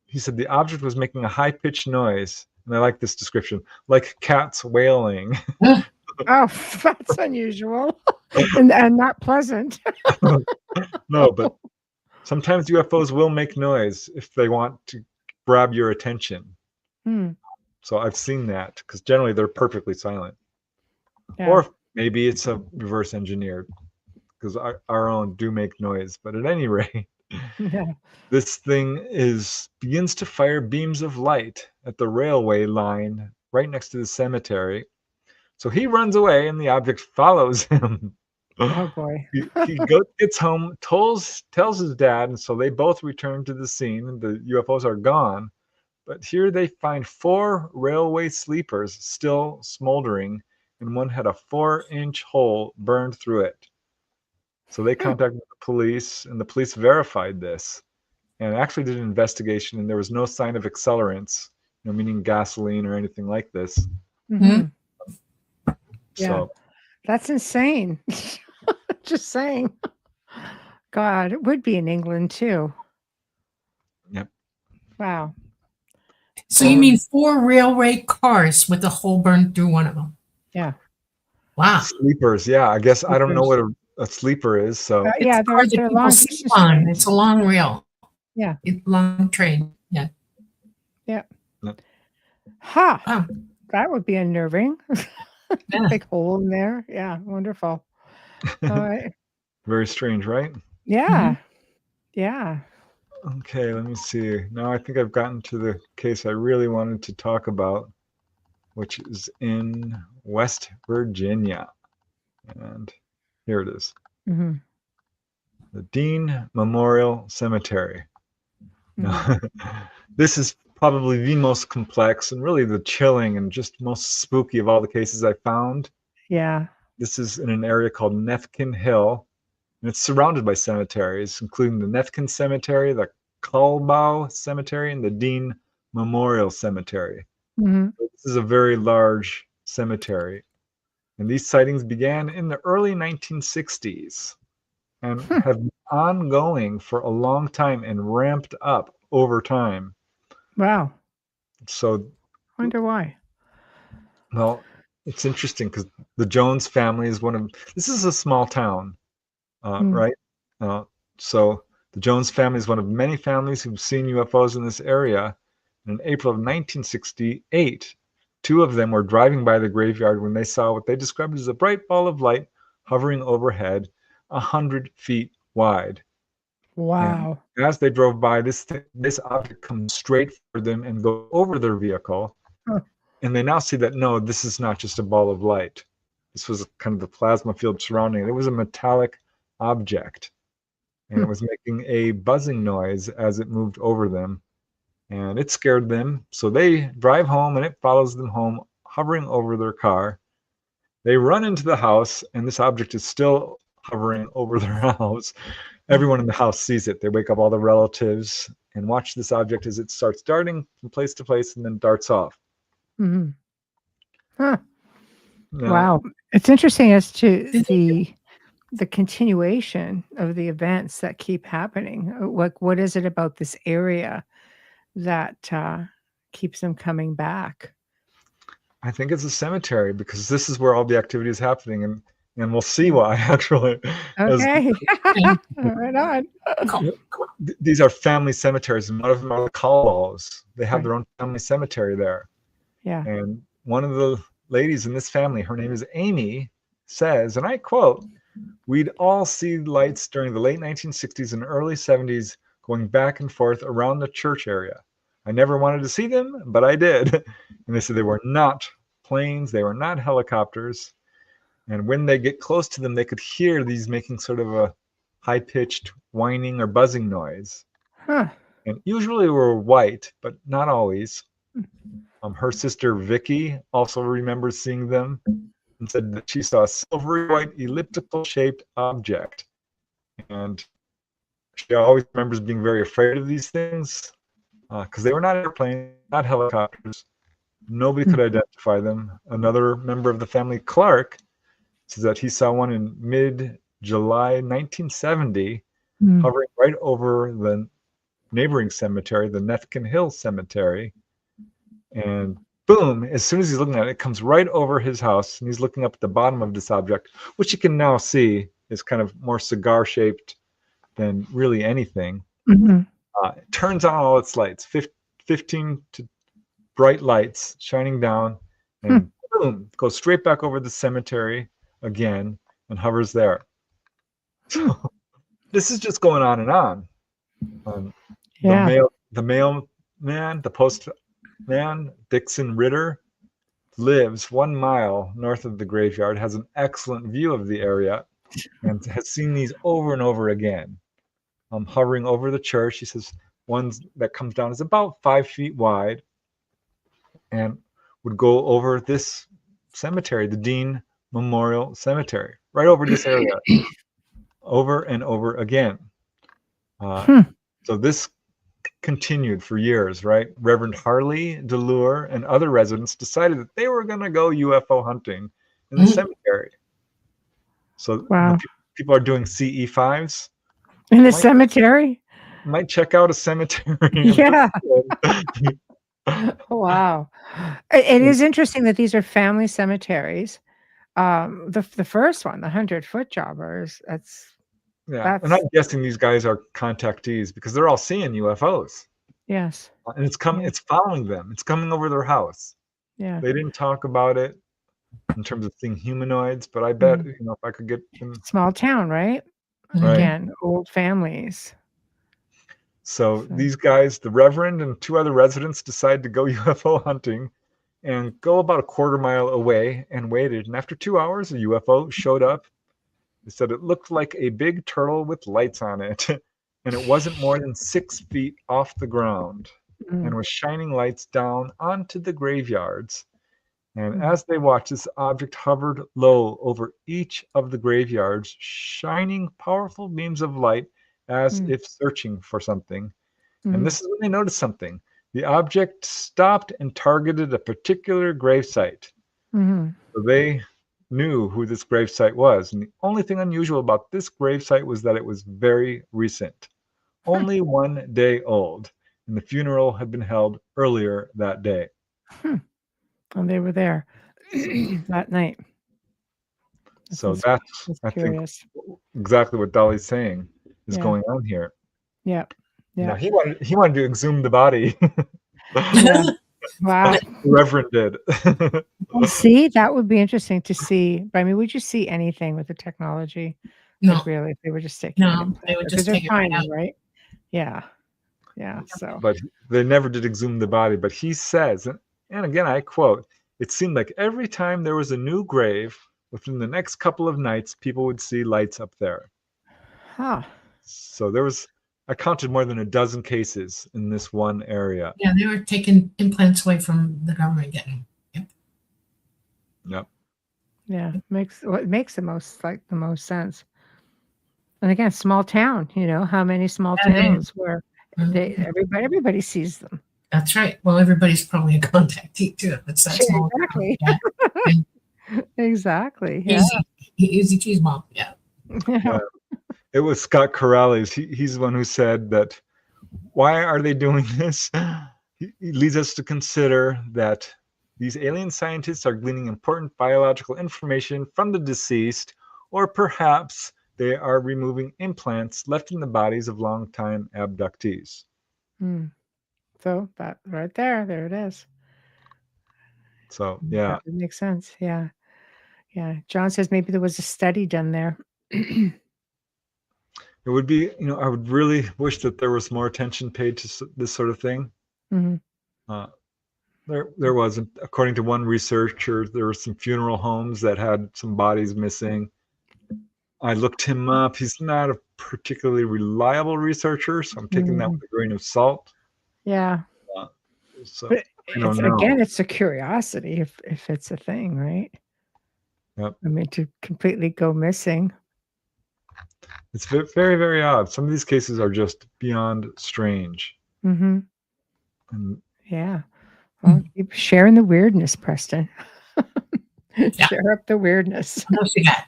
Speaker 4: he said the object was making a high-pitched noise. And I like this description, like cats wailing.
Speaker 2: Oh, that's unusual and not pleasant.
Speaker 4: No, but sometimes UFOs will make noise if they want to grab your attention. So I've seen that because generally they're perfectly silent. Yeah. Or maybe it's a reverse engineered because our own do make noise. But at any rate, this thing begins to fire beams of light at the railway line right next to the cemetery. So he runs away and the object follows him.
Speaker 2: Oh boy.
Speaker 4: He gets home, tells his dad, and so they both return to the scene, and the UFOs are gone. But here they find 4 railway sleepers still smoldering, and one had a 4-inch hole burned through it. So they contacted the police, and the police verified this, and actually did an investigation, and there was no sign of accelerants, meaning gasoline or anything like this.
Speaker 2: Yeah,
Speaker 4: so
Speaker 2: that's insane. Just saying. God, it would be in England too.
Speaker 4: Yep.
Speaker 2: Wow.
Speaker 3: So you mean 4 railway cars with a hole burned through one of them?
Speaker 2: Yeah.
Speaker 3: Wow.
Speaker 4: Sleepers. Yeah. I guess I don't know what a sleeper is. So
Speaker 2: yeah, they're long
Speaker 3: sleep on. It's a long rail.
Speaker 2: Yeah.
Speaker 3: It's a long train. Yeah.
Speaker 2: Yeah.
Speaker 4: Yep.
Speaker 2: Ha.
Speaker 3: Wow.
Speaker 2: That would be unnerving. Big hole in there. Yeah. Wonderful. All right.
Speaker 4: Very strange, right?
Speaker 2: Yeah. Yeah.
Speaker 4: Okay, let me see. Now I think I've gotten to the case I really wanted to talk about, which is in West Virginia. And here it is.
Speaker 2: Mm-hmm.
Speaker 4: The Dean Memorial Cemetery.
Speaker 2: Mm-hmm.
Speaker 4: Now, this is probably the most complex and really the chilling and just most spooky of all the cases I found.
Speaker 2: Yeah.
Speaker 4: This is in an area called Nefkin Hill, and it's surrounded by cemeteries, including the Nefkin Cemetery, the Kalbau Cemetery, and the Dean Memorial Cemetery.
Speaker 2: Mm-hmm.
Speaker 4: This is a very large cemetery, and these sightings began in the early 1960s and have been ongoing for a long time and ramped up over time.
Speaker 2: Wow.
Speaker 4: So,
Speaker 2: Wonder why.
Speaker 4: well, it's interesting because the Jones family is this is a small town, right? Uh, so the Jones family is one of many families who've seen UFOs in this area. And in April of 1968, two of them were driving by the graveyard when they saw what they described as a bright ball of light hovering overhead, 100 feet wide.
Speaker 2: Wow.
Speaker 4: And as they drove by, this object comes straight for them and goes over their vehicle.
Speaker 2: Huh.
Speaker 4: And they now see that, no, this is not just a ball of light. This was kind of the plasma field surrounding it. It was a metallic object. And it was making a buzzing noise as it moved over them. And it scared them. So they drive home and it follows them home, hovering over their car. They run into the house, and this object is still hovering over their house. Everyone in the house sees it. They wake up all the relatives and watch this object as it starts darting from place to place and then darts off.
Speaker 2: Mm-hmm. Huh.
Speaker 4: Now,
Speaker 2: Wow. It's interesting as to the continuation of the events that keep happening. Like, what is it about this area that keeps them coming back?
Speaker 4: I think it's a cemetery because this is where all the activity is happening, and we'll see why actually.
Speaker 2: Okay. Right on.
Speaker 4: These are family cemeteries, and one of them are the Calls. They have
Speaker 2: Right.
Speaker 4: their own family cemetery there.
Speaker 2: Yeah.
Speaker 4: And one of the ladies in this family, her name is Amy, says, and I quote, "We'd all see lights during the late 1960s and early 70s going back and forth around the church area. I never wanted to see them, but I did." And they said they were not planes, they were not helicopters. And when they get close to them, they could hear these making sort of a high-pitched whining or buzzing noise.
Speaker 2: Huh.
Speaker 4: And usually were white, but not always. Her sister Vicky also remembers seeing them and said that she saw a silvery white elliptical shaped object. And she always remembers being very afraid of these things because they were not airplanes, not helicopters. Nobody could identify them. Another member of the family, Clark, says that he saw one in mid-July 1970 hovering right over the neighboring cemetery, the Nefkin Hill Cemetery. And boom, as soon as he's looking at it, it comes right over his house, and he's looking up at the bottom of this object, which you can now see is kind of more cigar-shaped than really anything.
Speaker 2: Mm-hmm.
Speaker 4: It turns on all its lights, 15 to bright lights shining down, and boom, goes straight back over the cemetery again and hovers there. So this is just going on and on.
Speaker 2: Yeah.
Speaker 4: The mailman, the postman, Dixon Ritter, lives 1 mile north of the graveyard, has an excellent view of the area, and has seen these over and over again. Hovering over the church, he says one that comes down is about 5 feet wide and would go over this cemetery, the Dean Memorial Cemetery, right over this area, over and over again. So this continued for years, right? Reverend Harley DeLure and other residents decided that they were going to go UFO hunting in the cemetery. So
Speaker 2: Wow.
Speaker 4: people are doing CE5s.
Speaker 2: In the cemetery?
Speaker 4: Might check out a cemetery.
Speaker 2: Yeah. Wow. It is interesting that these are family cemeteries. The first one, the 100-foot jobbers, that's
Speaker 4: and I'm guessing these guys are contactees because they're all seeing UFOs.
Speaker 2: Yes.
Speaker 4: And it's following them. It's coming over their house.
Speaker 2: Yeah.
Speaker 4: They didn't talk about it in terms of seeing humanoids, but I bet if I could get them.
Speaker 2: Small town, right?
Speaker 4: Right.
Speaker 2: Again, old families.
Speaker 4: So these guys, the Reverend and 2 other residents, decided to go UFO hunting and go about a quarter mile away and waited. And after 2 hours, a UFO showed up. They said it looked like a big turtle with lights on it. And it wasn't more than 6 feet off the ground and was shining lights down onto the graveyards. And as they watched, this object hovered low over each of the graveyards, shining powerful beams of light as if searching for something. And this is when they noticed something. The object stopped and targeted a particular gravesite. So they knew who this gravesite was. And the only thing unusual about this gravesite was that it was very recent, only 1 day old. And the funeral had been held earlier that day.
Speaker 2: And they were there that night.
Speaker 4: So that's I think, exactly what Dolly's saying is going on here.
Speaker 2: Yeah.
Speaker 4: Now, he wanted to exhume the body.
Speaker 2: Yeah. Wow.
Speaker 4: The Reverend did.
Speaker 2: Well, see, that would be interesting to see. But I mean, would you see anything with the technology?
Speaker 3: No.
Speaker 2: Like, really, if they were just taking
Speaker 3: No, they would just take it right out.
Speaker 2: right? Yeah. Yeah. So.
Speaker 4: But they never did exhume the body. But he says, and again, I quote, "It seemed like every time there was a new grave, within the next couple of nights, people would see lights up there."
Speaker 2: Huh.
Speaker 4: So I counted more than a dozen cases in this one area.
Speaker 3: Yeah, they were taking implants away from the government getting.
Speaker 4: Yep.
Speaker 2: Yeah. It makes the most sense. And again, small town, how many small towns where everybody sees them.
Speaker 3: That's right. Well, everybody's probably a contactee too. It's that small.
Speaker 2: Exactly.
Speaker 3: Yeah.
Speaker 2: Exactly. Yeah.
Speaker 3: Easy cheese mom. Yeah.
Speaker 4: It was Scott Corrales. He's the one who said that, why are they doing this? He leads us to consider that these alien scientists are gleaning important biological information from the deceased, or perhaps they are removing implants left in the bodies of long-time abductees.
Speaker 2: So that right there it is.
Speaker 4: So, yeah.
Speaker 2: That would make sense. Yeah. Yeah. John says maybe there was a study done there.
Speaker 4: It would be, I would really wish that there was more attention paid to this sort of thing. There wasn't. According to one researcher, there were some funeral homes that had some bodies missing. I looked him up. He's not a particularly reliable researcher, so I'm taking that with a grain of salt.
Speaker 2: Yeah.
Speaker 4: So
Speaker 2: but it's a curiosity if it's a thing, right?
Speaker 4: Yep.
Speaker 2: I mean, to completely go missing.
Speaker 4: It's very, very odd. Some of these cases are just beyond strange.
Speaker 2: And,
Speaker 3: yeah.
Speaker 2: Well, keep sharing the weirdness, Preston. Share up the weirdness.
Speaker 3: What else you got?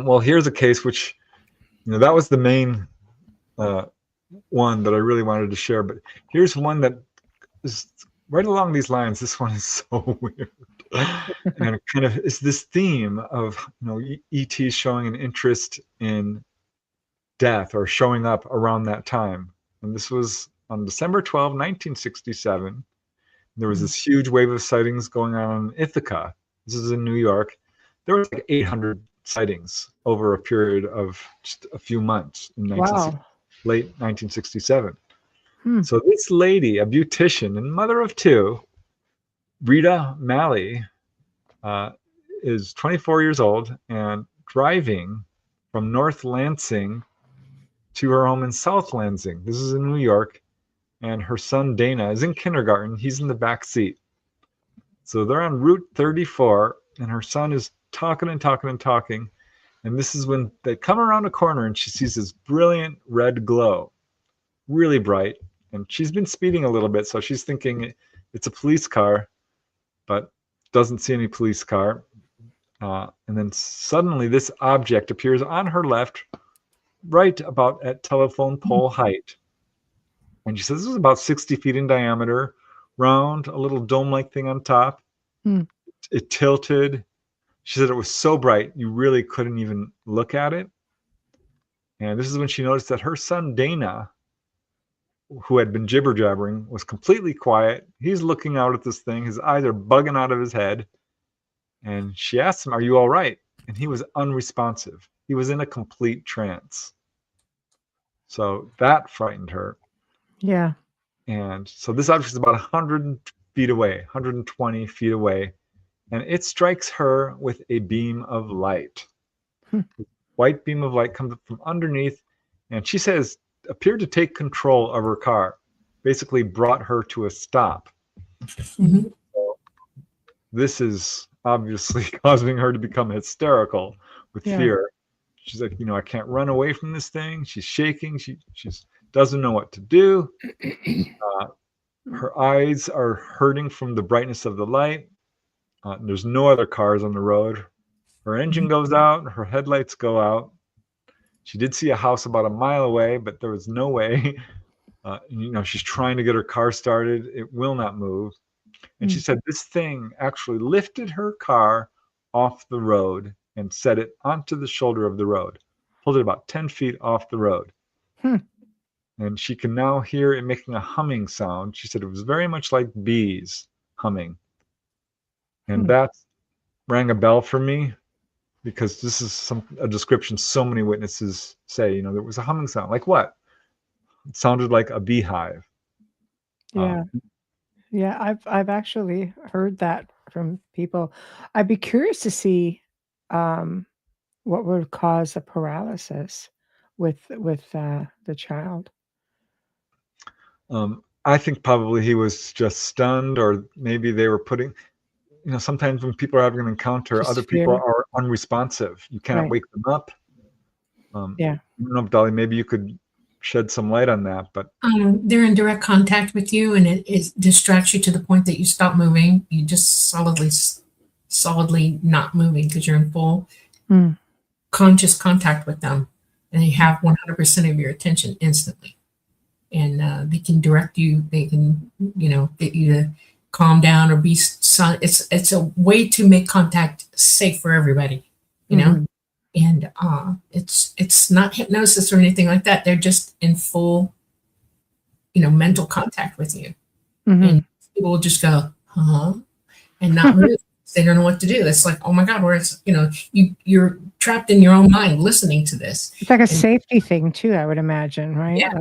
Speaker 4: Well, here's a case which, that was the main one that I really wanted to share. But here's one that is right along these lines. This one is so weird. And it kind of is this theme of, ETs showing an interest in death or showing up around that time. And this was on December 12, 1967. There was this huge wave of sightings going on in Ithaca. This is in New York. There were like 800 sightings over a period of just a few months in late 1967. So this lady, a beautician and mother of 2, Rita Malley, is 24 years old and driving from North Lansing to her home in South Lansing. This is in New York. And her son Dana is in kindergarten. He's in the back seat. So they're on Route 34, and her son is talking and talking and talking. And this is when they come around a corner, and she sees this brilliant red glow, really bright. And she's been speeding a little bit, so she's thinking it's a police car, but doesn't see any police car. And then suddenly this object appears on her left, right about at telephone pole height. And she says this is about 60 feet in diameter, round, a little dome-like thing on top. It tilted. She said it was so bright, you really couldn't even look at it. And this is when she noticed that her son, Dana, who had been jibber-jabbering, was completely quiet. He's looking out at this thing. His eyes are bugging out of his head. And she asked him, "Are you all right?" And he was unresponsive. He was in a complete trance. So that frightened her.
Speaker 2: Yeah.
Speaker 4: And so this object is about 100 feet away, 120 feet away, and it strikes her with a beam of light. White beam of light comes up from underneath, and she says appeared to take control of her car, basically brought her to a stop.
Speaker 3: Mhm.
Speaker 4: So this is obviously causing her to become hysterical with fear. She's like, I can't run away from this thing. She's shaking. She doesn't know what to do. Her eyes are hurting from the brightness of the light. There's no other cars on the road. Her engine goes out. Her headlights go out. She did see a house about a mile away, but there was no way. She's trying to get her car started. It will not move. And she said this thing actually lifted her car off the road and set it onto the shoulder of the road, pulled it about 10 feet off the road. And she can now hear it making a humming sound. She said it was very much like bees humming. And that rang a bell for me, because this is a description so many witnesses say, there was a humming sound. Like what? It sounded like a beehive.
Speaker 2: Yeah. I've actually heard that from people. I'd be curious to see what would cause a paralysis with the child.
Speaker 4: I think probably he was just stunned, or maybe they were putting, sometimes when people are having an encounter,
Speaker 2: Just
Speaker 4: other people
Speaker 2: fear.
Speaker 4: are unresponsive. You cannot
Speaker 2: Right.
Speaker 4: wake them up. I
Speaker 2: Yeah.
Speaker 4: don't know if, Dolly, maybe you could shed some light on that, but
Speaker 3: They're in direct contact with you, and it distracts you to the point that you stop moving. You just solidly not moving because you're in full conscious contact with them, and they have 100% of your attention instantly. And they can direct you. They can, get you to calm down or be silent. It's a way to make contact safe for everybody, And it's not hypnosis or anything like that. They're just in full, mental contact with you. And people will just go, huh? And not move. They don't know what to do. It's like, oh my God, you're trapped in your own mind listening to this.
Speaker 2: It's like a safety thing too, I would imagine, right?
Speaker 3: Yes.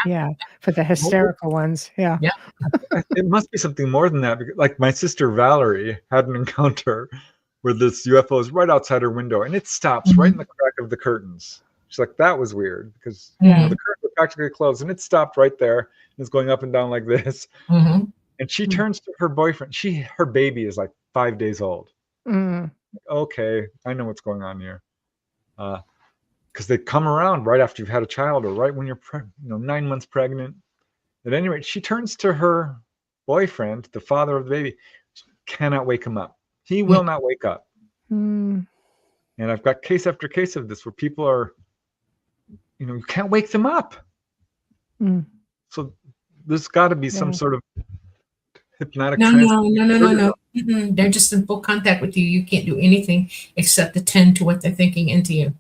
Speaker 2: Like, for the hysterical ones. Yeah.
Speaker 3: Yeah.
Speaker 4: it must be something more than that. Because, like, my sister Valerie had an encounter where this UFO is right outside her window, and it stops right in the crack of the curtains. She's like, that was weird, because the curtains were practically closed, and it stopped right there, and it's going up and down like this. And she turns to her boyfriend. Her baby is like 5 days old. Okay, I know what's going on here. Because they come around right after you've had a child, or right when you're 9 months pregnant. At any rate, she turns to her boyfriend, the father of the baby. She cannot wake him up. He will not wake up. And I've got case after case of this where people are, you can't wake them up. So there's got to be some sort of hypnotic
Speaker 3: No. They're just in full contact with you. You can't do anything except attend to what they're thinking into you.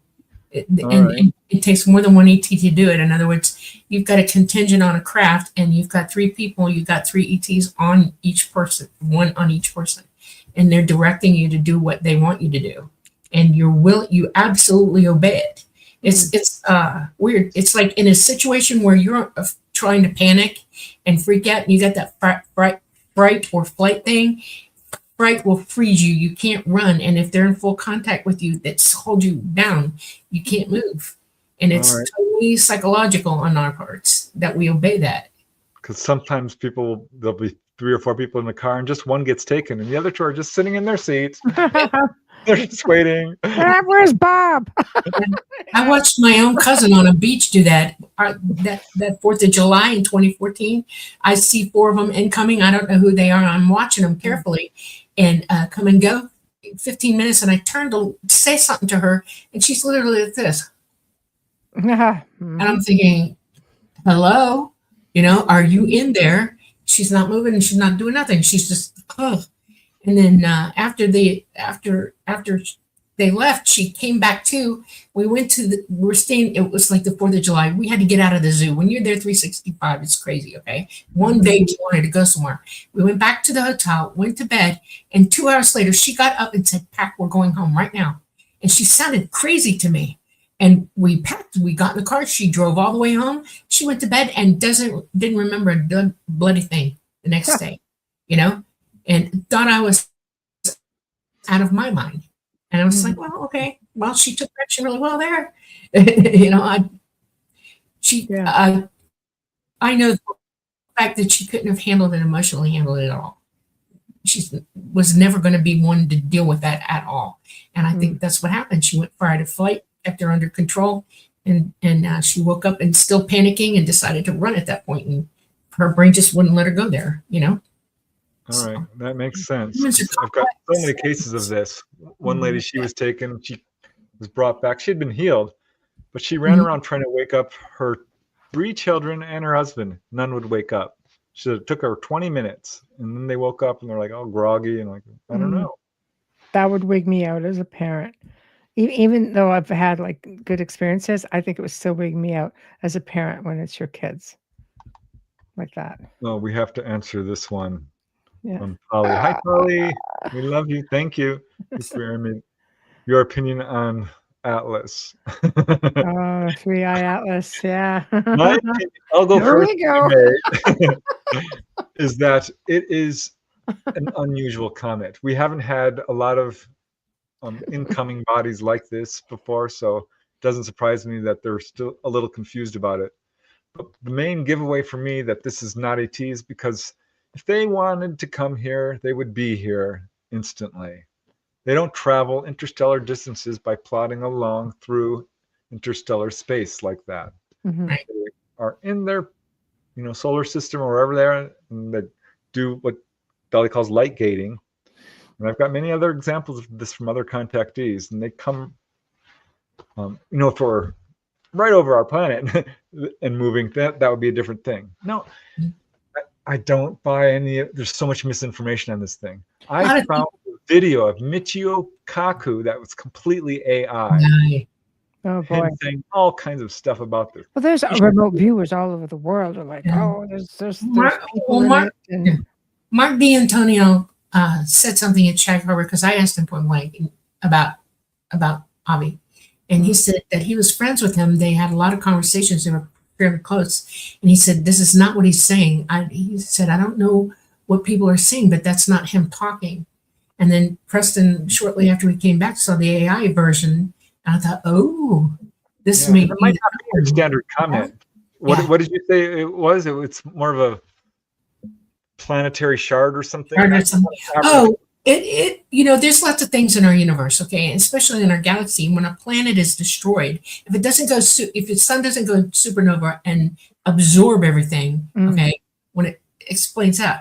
Speaker 3: And it takes more than one ET to do it. In other words, you've got a contingent on a craft, and you've got 3 people. You've got 3 ETs on each person, one on each person, and they're directing you to do what they want you to do, and you absolutely obey it. It's weird. It's like in a situation where you're trying to panic and freak out, and you got that fright or flight thing. Fright will freeze you. You can't run. And if they're in full contact with you, that's hold you down. You can't move. And it's totally psychological on our parts that we obey that.
Speaker 4: Because sometimes there'll be 3 or 4 people in the car, and just one gets taken, and the other 2 are just sitting in their seats. They're just waiting.
Speaker 2: Where's Bob?
Speaker 3: I watched my own cousin on a beach do that. That 4th of July in 2014. I see 4 of them incoming. I don't know who they are. I'm watching them carefully, and come and go. 15 minutes, and I turned to say something to her, and she's literally like this. And I'm thinking, hello, are you in there? She's not moving, and she's not doing nothing. She's just, And then after they left, she came back too. We went to we're staying, it was like the 4th of July. We had to get out of the zoo. When you're there 365, it's crazy, okay? One day we wanted to go somewhere. We went back to the hotel, went to bed, and 2 hours later, she got up and said, Pack, we're going home right now. And she sounded crazy to me. And we packed, we got in the car, she drove all the way home, she went to bed and didn't remember a bloody thing the next day, you know, and thought I was out of my mind. And I was like, well, okay, well, she took action really well there. You know, I know the fact that she couldn't have emotionally handled it at all. She was never going to be one to deal with that at all. And I think that's what happened. She went fight or flight, kept her under control, and she woke up and still panicking and decided to run at that point, and her brain just wouldn't let her go there, you know.
Speaker 4: All right, that makes sense. I've got so many cases of this. One lady, she was taken, she was brought back. She had been healed, but she ran around trying to wake up her 3 children and her husband. None would wake up. So it took her 20 minutes, and then they woke up and they're like, all groggy and like, I don't know.
Speaker 2: That would wig me out as a parent. Even though I've had like good experiences, I think it would still wig me out as a parent when it's your kids like that.
Speaker 4: Well, we have to answer this one.
Speaker 2: Yeah.
Speaker 4: Polly. Hi, Polly. We love you. Thank you for your opinion on Atlas.
Speaker 2: 3-eye Atlas. Yeah.
Speaker 4: I'll go
Speaker 2: Here
Speaker 4: first.
Speaker 2: we go.
Speaker 4: Is that it is an unusual comet. We haven't had a lot of incoming bodies like this before, so it doesn't surprise me that they're still a little confused about it. But the main giveaway for me that this is not ET is because if they wanted to come here, they would be here instantly. They don't travel interstellar distances by plodding along through interstellar space like that. They are in their, solar system or wherever they are, and they do what Dolly calls light gating. And I've got many other examples of this from other contactees, and they come, for right over our planet and moving. That would be a different thing. No, I don't buy any. There's so much misinformation on this thing. I found a video of Michio Kaku that was completely AI.
Speaker 2: Oh boy!
Speaker 4: And saying all kinds of stuff about this.
Speaker 2: Well, there's remote viewers all over the world are like, there's people in it. And
Speaker 3: Mark D'Antonio said something at Shag Harbor because I asked him point blank about Avi, and he said that he was friends with him. They had a lot of conversations. They were very close, and he said this is not what he's saying. He said I don't know what people are saying, but that's not him talking. And then Preston, shortly after we came back, saw the AI version, and I thought, this might
Speaker 4: not be a standard comment. What did you say it was? It's more of a planetary shard or something.
Speaker 3: There's lots of things in our universe, okay, especially in our galaxy. When a planet is destroyed, if the sun doesn't go supernova and absorb everything, okay, when it explains out,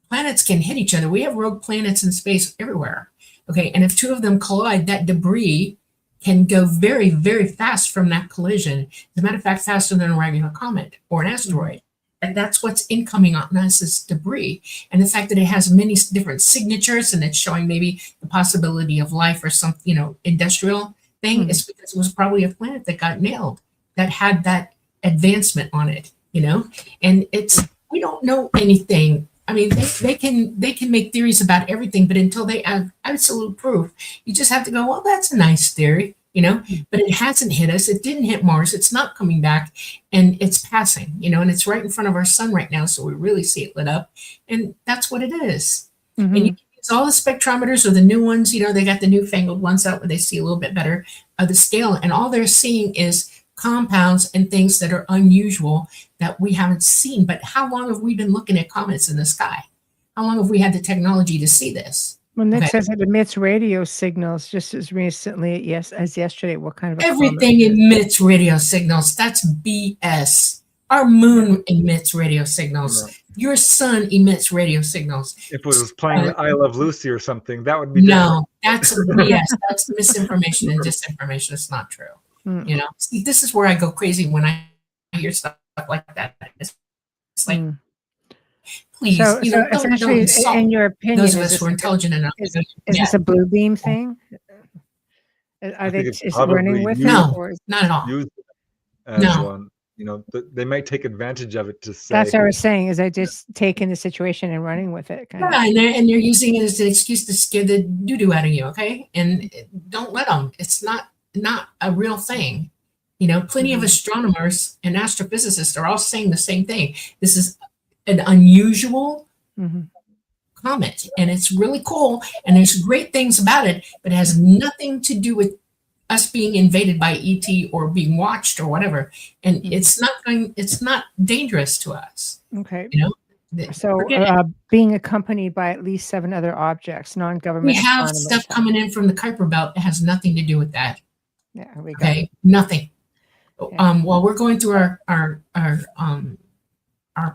Speaker 3: planets can hit each other. We have rogue planets in space everywhere, okay, and if 2 of them collide, that debris can go very, very fast from that collision. As a matter of fact, faster than a regular comet or an asteroid. And that's what's incoming on us is debris. And the fact that it has many different signatures and it's showing maybe the possibility of life or some, industrial thing is because it was probably a planet that got nailed, that had that advancement on it, and we don't know anything. I mean, they can make theories about everything, but until they have absolute proof, you just have to go, well, that's a nice theory, but it hasn't hit us. It didn't hit Mars. It's not coming back, and it's passing, and it's right in front of our sun right now. So we really see it lit up, and that's what it is. And you can use all the spectrometers or the new ones, they got the newfangled ones out where they see a little bit better of the scale, and all they're seeing is compounds and things that are unusual that we haven't seen. But how long have we been looking at comets in the sky? How long have we had the technology to see this?
Speaker 2: Well, Nick says it emits radio signals just as recently as yesterday. What kind of
Speaker 3: everything emits radio signals? That's BS. Our moon emits radio signals. Right. Your sun emits radio signals.
Speaker 4: If it was playing I Love Lucy or something, that would be
Speaker 3: no. That's BS. That's misinformation and disinformation. It's not true. See, this is where I go crazy when I hear stuff like that. It's like, please,
Speaker 2: essentially, in your opinion,
Speaker 3: those of us who are intelligent enough.
Speaker 2: Is this a blue beam thing? Are they running with it?
Speaker 3: No, not at all.
Speaker 4: No. They might take advantage of it to say.
Speaker 2: That's what I was saying. Is they just taking the situation and running with it?
Speaker 3: And they're using it as an excuse to scare the doo-doo out of you. Okay, and don't let them. It's not not a real thing. Plenty of astronomers and astrophysicists are all saying the same thing. This is an unusual comet, and it's really cool, and there's great things about it, but it has nothing to do with us being invaded by ET or being watched or whatever. And it's not dangerous to us.
Speaker 2: Okay. So being accompanied by at least 7 other objects, non-government.
Speaker 3: We have stuff coming in from the Kuiper Belt that has nothing to do with that.
Speaker 2: Yeah, we got
Speaker 3: okay, nothing. Okay. While we're going through our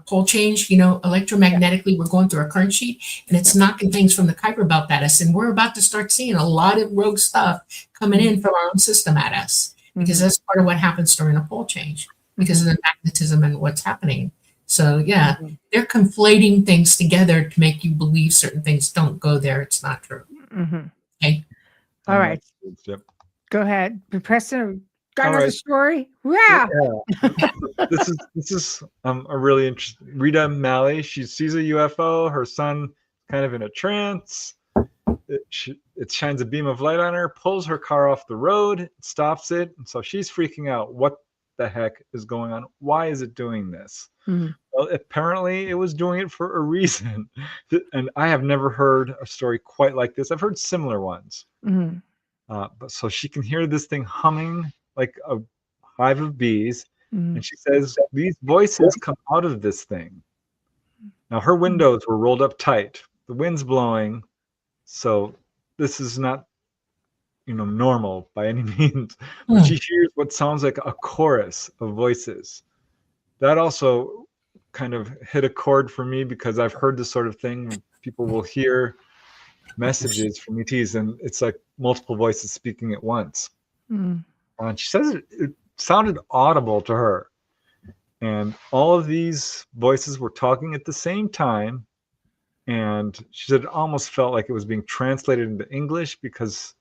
Speaker 3: pole change, electromagnetically, we're going through our current sheet, and it's knocking things from the Kuiper Belt at us, and we're about to start seeing a lot of rogue stuff coming in from our own system at us, because that's part of what happens during a pole change, because of the magnetism and what's happening. So yeah, they're conflating things together to make you believe certain things. Don't go there. It's not true. Okay.
Speaker 2: All right.
Speaker 4: Yep.
Speaker 2: Go ahead. Preston, got another story? Yeah.
Speaker 4: This is a really interesting. Rita Malley, she sees a UFO. Her son kind of in a trance. It shines a beam of light on her, pulls her car off the road, stops it. And so she's freaking out. What the heck is going on? Why is it doing this? Well, apparently it was doing it for a reason. And I have never heard a story quite like this. I've heard similar ones. But so she can hear this thing humming like a hive of bees. And she says, these voices come out of this thing. Now her windows were rolled up tight. The wind's blowing. So this is not, normal by any means. But she hears what sounds like a chorus of voices. That also kind of hit a chord for me, because I've heard this sort of thing. People will hear messages from ETs, and it's like multiple voices speaking at once. And she says it sounded audible to her. And all of these voices were talking at the same time. And she said it almost felt like it was being translated into English, because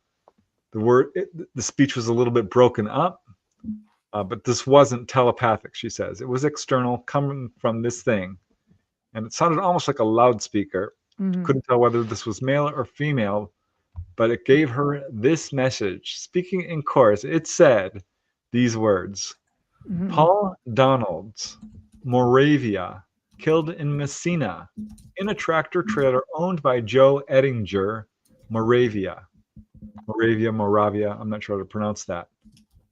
Speaker 4: the speech was a little bit broken up. But this wasn't telepathic, she says. It was external, coming from this thing. And it sounded almost like a loudspeaker. Couldn't tell whether this was male or female, but it gave her this message. Speaking in chorus, it said these words: Paul Donalds, Moravia, killed in Messina, in a tractor trailer owned by Joe Ettinger, Moravia. Moravia, I'm not sure how to pronounce that.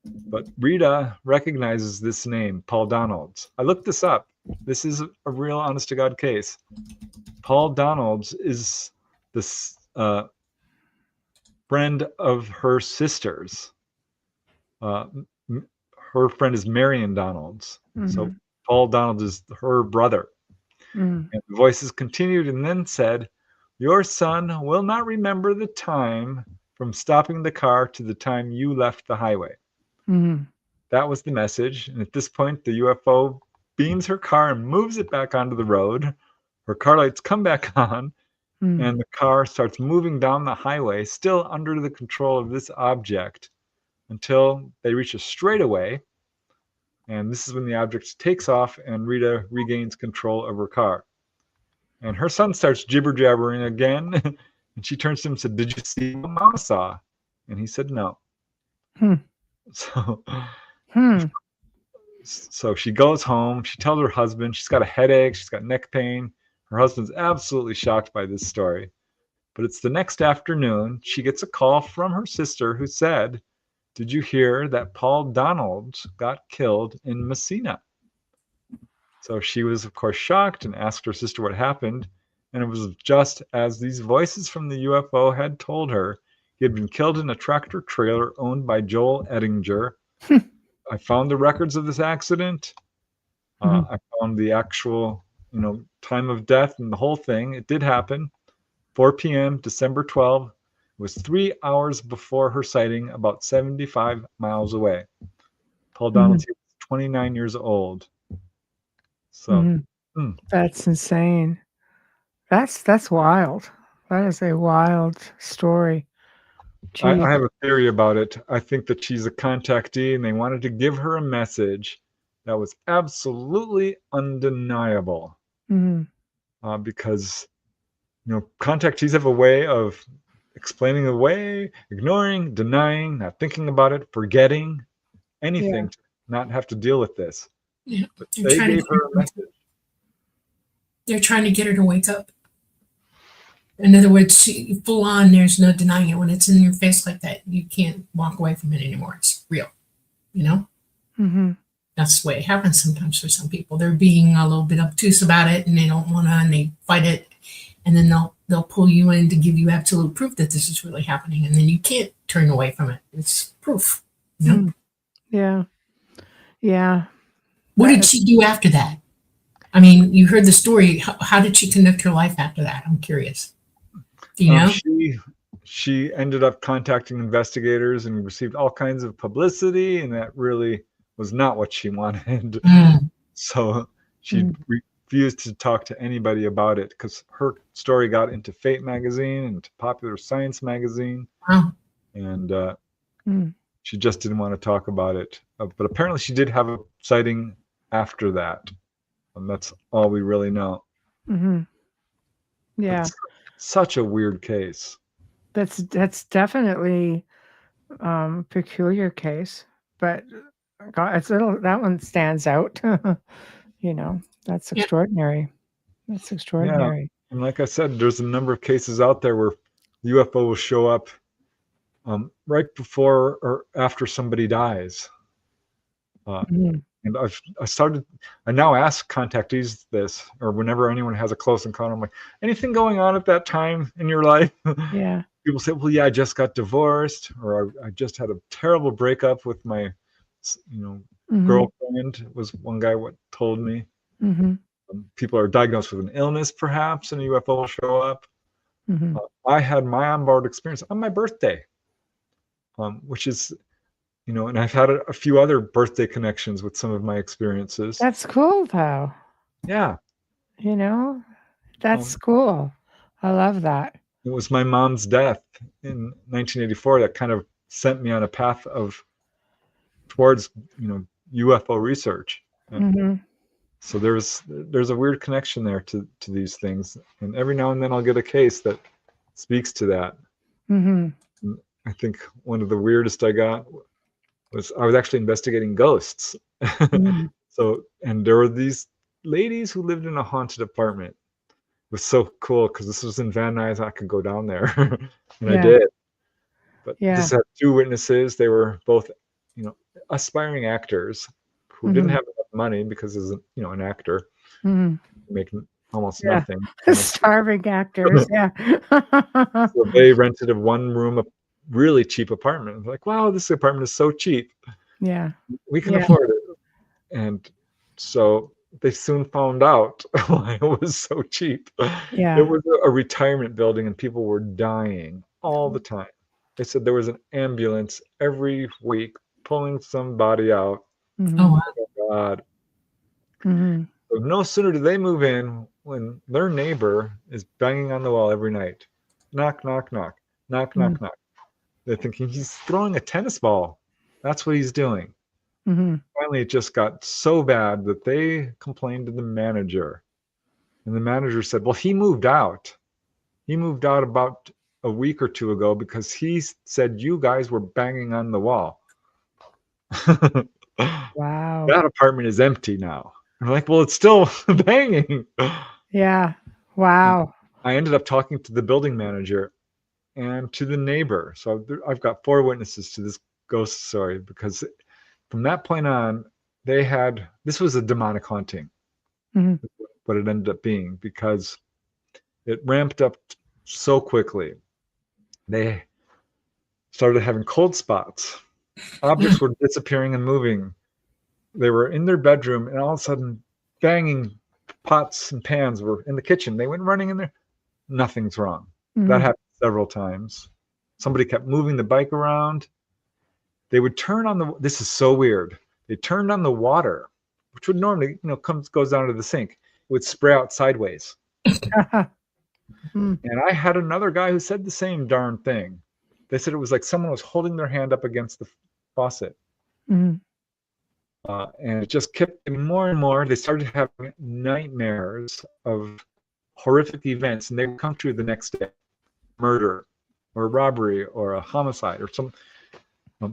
Speaker 4: But Rita recognizes this name, Paul Donalds. I looked this up. This is a real honest-to-God case. Paul Donalds is the friend of her sister's. Her friend is Marion Donalds. So Paul Donalds is her brother. And the voices continued and then said, your son will not remember the time from stopping the car to the time you left the highway. That was the message. And at this point, the UFO beams her car and moves it back onto the road. Her car lights come back on, and the car starts moving down the highway, still under the control of this object, until they reach a straightaway. And this is when the object takes off and Rita regains control of her car. And her son starts jibber-jabbering again. And she turns to him and said, did you see what Mama saw? And he said, no. So she goes home. She tells her husband she's got a headache. She's got neck pain. Her husband's absolutely shocked by this story. But it's the next afternoon. She gets a call from her sister who said, did you hear that Paul Donalds got killed in Messina? So she was, of course, shocked and asked her sister what happened. And it was just as these voices from the UFO had told her. He had been killed in a tractor trailer owned by Joel Ettinger. I found the records of this accident. I found the actual, time of death and the whole thing. It did happen. 4 p.m., December 12th. It was 3 hours before her sighting, about 75 miles away. Paul Donalds was 29 years old. So
Speaker 2: that's insane. That's wild. That is a wild story.
Speaker 4: I have a theory about it. I think that she's a contactee, and they wanted to give her a message that was absolutely undeniable. Because contactees have a way of explaining away, ignoring, denying, not thinking about it, forgetting, anything to not have to deal with this.
Speaker 3: Yeah.
Speaker 4: But they gave her a message.
Speaker 3: They're trying to get her to wake up. In other words, full on, there's no denying it. When it's in your face like that, you can't walk away from it anymore. It's real, you know?
Speaker 2: Mm-hmm.
Speaker 3: That's the way it happens sometimes for some people. They're being a little bit obtuse about it and they don't want to, and they fight it. And then they'll pull you in to give you absolute proof that this is really happening. And then you can't turn away from it. It's proof. You know?
Speaker 2: Yeah. Yeah.
Speaker 3: What did she do after that? I mean, you heard the story. How did she conduct her life after that? I'm curious. Do you know?
Speaker 4: She ended up contacting investigators and received all kinds of publicity, and that really was not what she wanted. So she refused to talk to anybody about it because her story got into Fate magazine and to Popular Science magazine.
Speaker 3: Wow.
Speaker 4: And she just didn't want to talk about it. But apparently she did have a sighting after that. And that's all we really know.
Speaker 2: Mm-hmm. Yeah.
Speaker 4: It's such a weird case.
Speaker 2: That's definitely peculiar case, but God, that one stands out. You know, that's extraordinary. That's extraordinary.
Speaker 4: Yeah. And like I said, there's a number of cases out there where UFO will show up right before or after somebody dies. And I now ask contactees this, or whenever anyone has a close encounter, I'm like, anything going on at that time in your life?
Speaker 2: Yeah.
Speaker 4: People say, well, yeah, I just got divorced, or I just had a terrible breakup with my, girlfriend, was one guy what told me. People are diagnosed with an illness, perhaps, and a UFO will show up. I had my onboard experience on my birthday, which is, and I've had a few other birthday connections with some of my experiences.
Speaker 2: That's cool, though.
Speaker 4: Yeah.
Speaker 2: That's cool. I love that.
Speaker 4: It was my mom's death in 1984 that kind of sent me on a path towards, UFO research. So there's a weird connection there to these things. And every now and then I'll get a case that speaks to that. I think one of the weirdest I got was I was actually investigating ghosts. So, and there were these ladies who lived in a haunted apartment. It was so cool because this was in Van Nuys. I could go down there, and I did. But this had two witnesses. They were both, aspiring actors who didn't have enough money because as an actor, making almost nothing.
Speaker 2: Starving actors, yeah.
Speaker 4: So they rented a one-room, really cheap apartment. Like, wow, this apartment is so cheap.
Speaker 2: Yeah,
Speaker 4: we can afford it. And so they soon found out why it was so cheap.
Speaker 2: Yeah,
Speaker 4: it was a retirement building, and people were dying all the time. They said there was an ambulance every week pulling somebody out.
Speaker 3: Oh,
Speaker 4: wow. God. So no sooner do they move in when their neighbor is banging on the wall every night. Knock, knock, knock. Knock, knock, knock. They're thinking he's throwing a tennis ball. That's what he's doing. Finally, it just got so bad that they complained to the manager. And the manager said, well, he moved out. He moved out about a week or two ago because he said you guys were banging on the wall.
Speaker 2: Wow.
Speaker 4: That apartment is empty now. I'm like, well, it's still banging.
Speaker 2: Yeah. Wow.
Speaker 4: I ended up talking to the building manager and to the neighbor. So I've got 4 witnesses to this ghost story because from that point on, this was a demonic haunting, what it ended up being, because it ramped up so quickly. They started having cold spots. Objects were disappearing and moving. They were in their bedroom, and all of a sudden, banging pots and pans were in the kitchen. They went running in there. Nothing's wrong. That happened several times. Somebody kept moving the bike around. They would turn on this is so weird. They turned on the water, which would normally, goes down to the sink. It would spray out sideways. And I had another guy who said the same darn thing. They said it was like someone was holding their hand up against the faucet. And it just kept getting more and more. They started having nightmares of horrific events, and they would come true the next day. Murder, or a robbery or a homicide or some,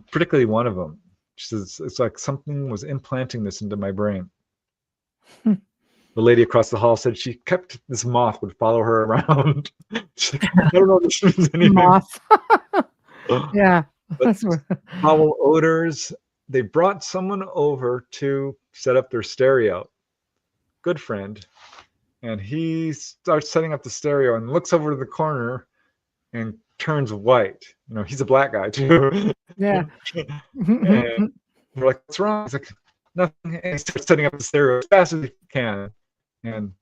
Speaker 4: particularly one of them. She says, it's like something was implanting this into my brain. The lady across the hall said she kept this moth would follow her around. She's like, I don't know if this means anything.
Speaker 2: Moth. Yeah.
Speaker 4: But foul odors. They brought someone over to set up their stereo. Good friend. And he starts setting up the stereo and looks over to the corner and turns white. You know, he's a black guy too.
Speaker 2: Yeah.
Speaker 4: And they're like, what's wrong? He's like, nothing. And he starts setting up the stereo as fast as he can. And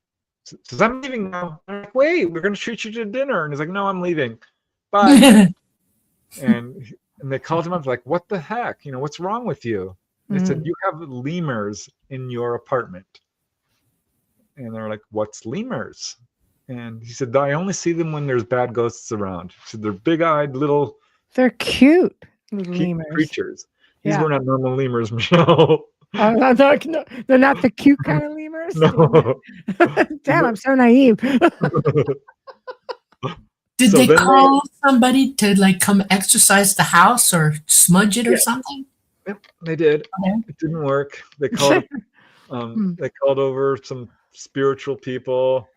Speaker 4: says, I'm leaving now. I'm like, wait, we're going to treat you to dinner. And he's like, no, I'm leaving. Bye. and they called him up, like, what the heck? You know, what's wrong with you? They said, you have lemurs in your apartment. And they're like, what's lemurs? And he said, I only see them when there's bad ghosts around. He said, they're big-eyed little...
Speaker 2: They're cute little lemurs.
Speaker 4: Creatures. These were not normal lemurs, Michelle.
Speaker 2: Oh, no, they're not the cute kind of lemurs?
Speaker 4: No.
Speaker 2: Damn, I'm so naive.
Speaker 3: Did they call somebody to like come exercise the house or smudge it or something?
Speaker 4: Yep, they did.
Speaker 3: Okay.
Speaker 4: It didn't work. They called they called over some spiritual people,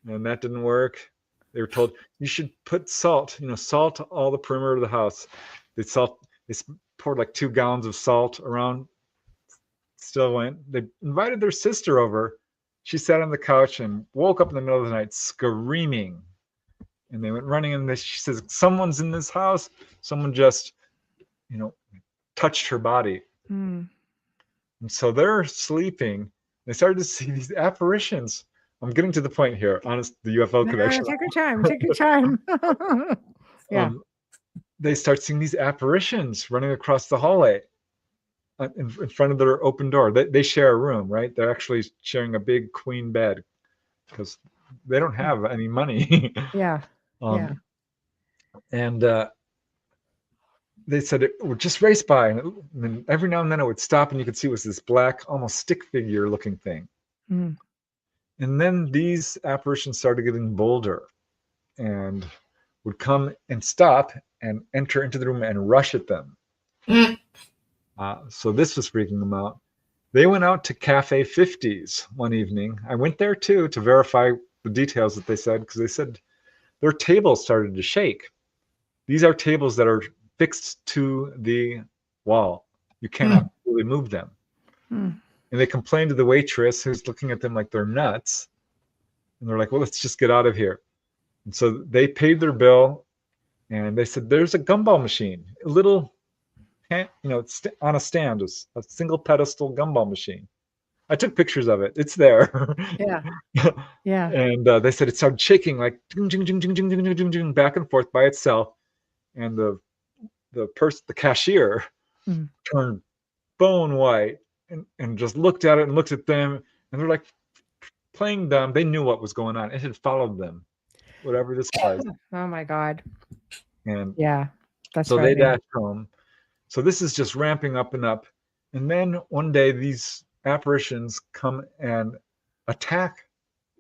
Speaker 4: and that didn't work. They were told you should put salt, salt all the perimeter of the house. They poured like 2 gallons of salt around. Still went. They invited their sister over. She sat on the couch and woke up in the middle of the night screaming. And they went running in this. She says, someone's in this house. Someone just, touched her body. And so they're sleeping. They started to see these apparitions. I'm getting to the point here. Honest, the UFO connection.
Speaker 2: Take your time. Take your time. Yeah.
Speaker 4: They start seeing these apparitions running across the hallway in front of their open door. They share a room, right? They're actually sharing a big queen bed because they don't have any money.
Speaker 2: Yeah.
Speaker 4: And they said it would just race by, and then every now and then it would stop, and you could see it was this black, almost stick figure looking thing. And then these apparitions started getting bolder and would come and stop and enter into the room and rush at them. So this was freaking them out. They went out to Cafe 50s one evening. I went there too to verify the details that they said, because they said their tables started to shake. These are tables that are fixed to the wall. You cannot really move them. And they complained to the waitress, who's looking at them like they're nuts. And they're like, well, let's just get out of here. And so they paid their bill, and they said, there's a gumball machine, a little, on a stand, a single pedestal gumball machine. I took pictures of it. It's there. Yeah. And they said it started shaking like ding, ding, ding, ding, ding, ding, ding, ding, back and forth by itself. And the cashier turned bone white and just looked at it and looked at them, and they're like playing dumb. They knew what was going on. It had followed them, whatever this was.
Speaker 2: Oh my God.
Speaker 4: And
Speaker 2: that's
Speaker 4: so
Speaker 2: right.
Speaker 4: they dashed home. So this is just ramping up and up. And then one day these apparitions come and attack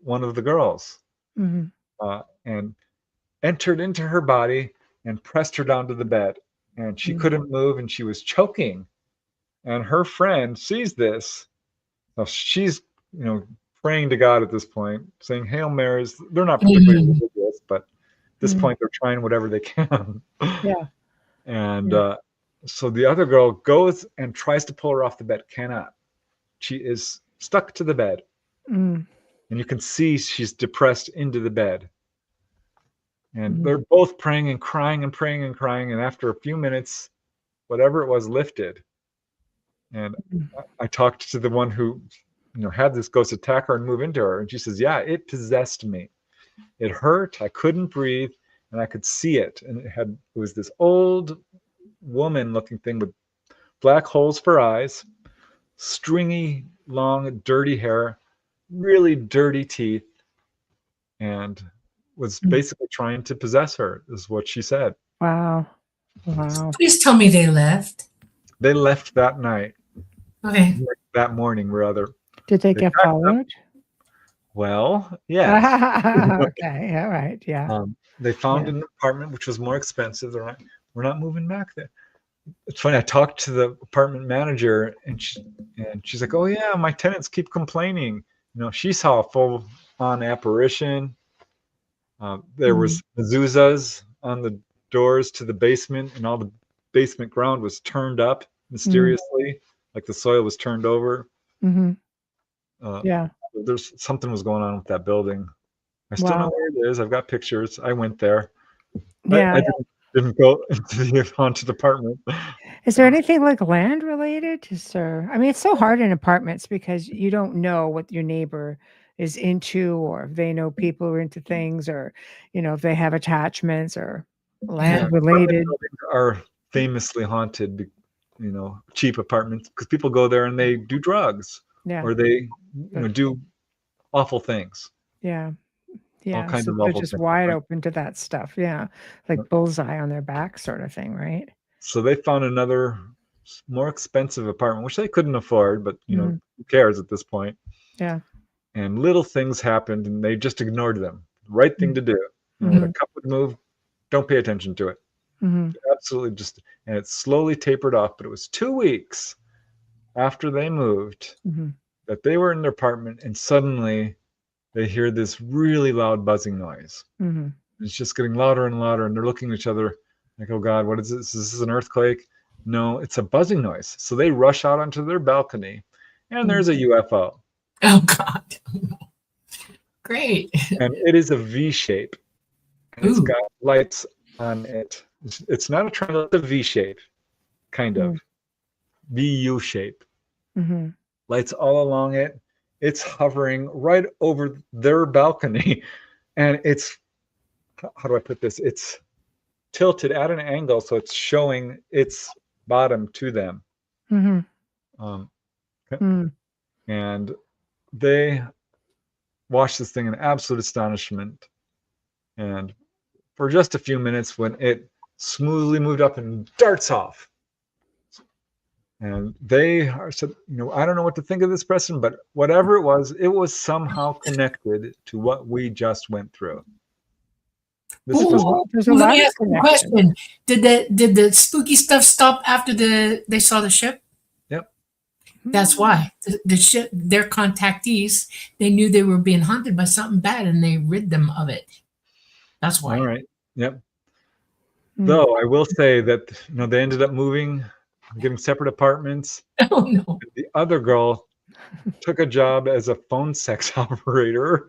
Speaker 4: one of the girls and entered into her body and pressed her down to the bed. And she couldn't move, and she was choking. And her friend sees this. Now she's, praying to God at this point, saying Hail Marys. They're not particularly religious, but at this point they're trying whatever they can. And so the other girl goes and tries to pull her off the bed, cannot. She is stuck to the bed. And you can see she's depressed into the bed. And they're both praying and crying and praying and crying. And after a few minutes, whatever it was lifted. And I talked to the one who, had this ghost attack her and move into her. And she says, yeah, it possessed me. It hurt. I couldn't breathe. And I could see it. And it was this old woman looking thing with black holes for eyes, stringy, long, dirty hair, really dirty teeth, and was basically trying to possess her, is what she said.
Speaker 2: Wow.
Speaker 3: Please tell me they left.
Speaker 4: They left that night.
Speaker 3: Okay.
Speaker 4: That morning, rather.
Speaker 2: Did they get followed?
Speaker 4: Well, yes.
Speaker 2: Okay, all right, yeah.
Speaker 4: They found
Speaker 2: Yeah.
Speaker 4: an apartment which was more expensive. We're not moving back there. It's funny. I talked to the apartment manager, and she's like, "Oh yeah, my tenants keep complaining. She saw a full-on apparition. There was mezuzahs on the doors to the basement, and all the basement ground was turned up mysteriously, like the soil was turned over.
Speaker 2: Mm-hmm.
Speaker 4: Uh,
Speaker 2: Yeah.
Speaker 4: there's something was going on with that building. I still know
Speaker 2: Wow.
Speaker 4: where it is. I've got pictures. I went there.
Speaker 2: Yeah.
Speaker 4: I didn't go into the haunted apartment.
Speaker 2: Is there anything like land related? I mean, it's so hard in apartments because you don't know what your neighbor is into, or if they know people are into things, or if they have attachments or land
Speaker 4: Apartment
Speaker 2: related.
Speaker 4: buildings are famously haunted, cheap apartments, because people go there and they do drugs
Speaker 2: Yeah.
Speaker 4: or they do awful things.
Speaker 2: Yeah.
Speaker 4: All
Speaker 2: Yeah.
Speaker 4: kinds
Speaker 2: So
Speaker 4: of
Speaker 2: they're
Speaker 4: awful
Speaker 2: just
Speaker 4: things.
Speaker 2: wide
Speaker 4: Right?
Speaker 2: open to that stuff. Yeah. Like bullseye on their back sort of thing, right?
Speaker 4: So they found another more expensive apartment, which they couldn't afford, but
Speaker 2: Mhm.
Speaker 4: who cares at this point?
Speaker 2: Yeah.
Speaker 4: And little things happened and they just ignored them. Right thing to do. When a
Speaker 2: Mhm.
Speaker 4: cup would move, don't pay attention to it.
Speaker 2: Mhm.
Speaker 4: Absolutely just, and it slowly tapered off, but it was 2 weeks after they moved
Speaker 2: Mhm.
Speaker 4: that they were in their apartment and suddenly they hear this really loud buzzing noise.
Speaker 2: Mhm.
Speaker 4: It's just getting louder and louder, and they're looking at each other like, oh God, what is this? Is this an earthquake? No, it's a buzzing noise. So they rush out onto their balcony and there's a UFO.
Speaker 3: Oh God. Great.
Speaker 4: And it is a V shape. And it's
Speaker 3: Ooh.
Speaker 4: got lights on it. It's not a triangle, it's a V shape, kind of. VU shape.
Speaker 2: Mhm.
Speaker 4: Lights all along it. It's hovering right over their balcony. And it's, how do I put this? It's tilted at an angle, so it's showing its bottom to them.
Speaker 2: Mhm.
Speaker 4: Um,
Speaker 2: Mhm.
Speaker 4: and they watched this thing in absolute astonishment. And for just a few minutes, when it smoothly moved up and darts off, and they are said, I don't know what to think of this, Preston, but whatever it was somehow connected to what we just went through.
Speaker 2: There's a lot
Speaker 3: Let me
Speaker 2: of
Speaker 3: ask you a
Speaker 2: connection.
Speaker 3: question. Did the spooky stuff stop after they saw the ship?
Speaker 4: Yep.
Speaker 3: That's why the ship, their contactees, they knew they were being haunted by something bad, and they rid them of it. That's why.
Speaker 4: All right. Yep. Though I will say that they ended up moving, getting separate apartments.
Speaker 3: Oh no.
Speaker 4: The other girl took a job as a phone sex operator.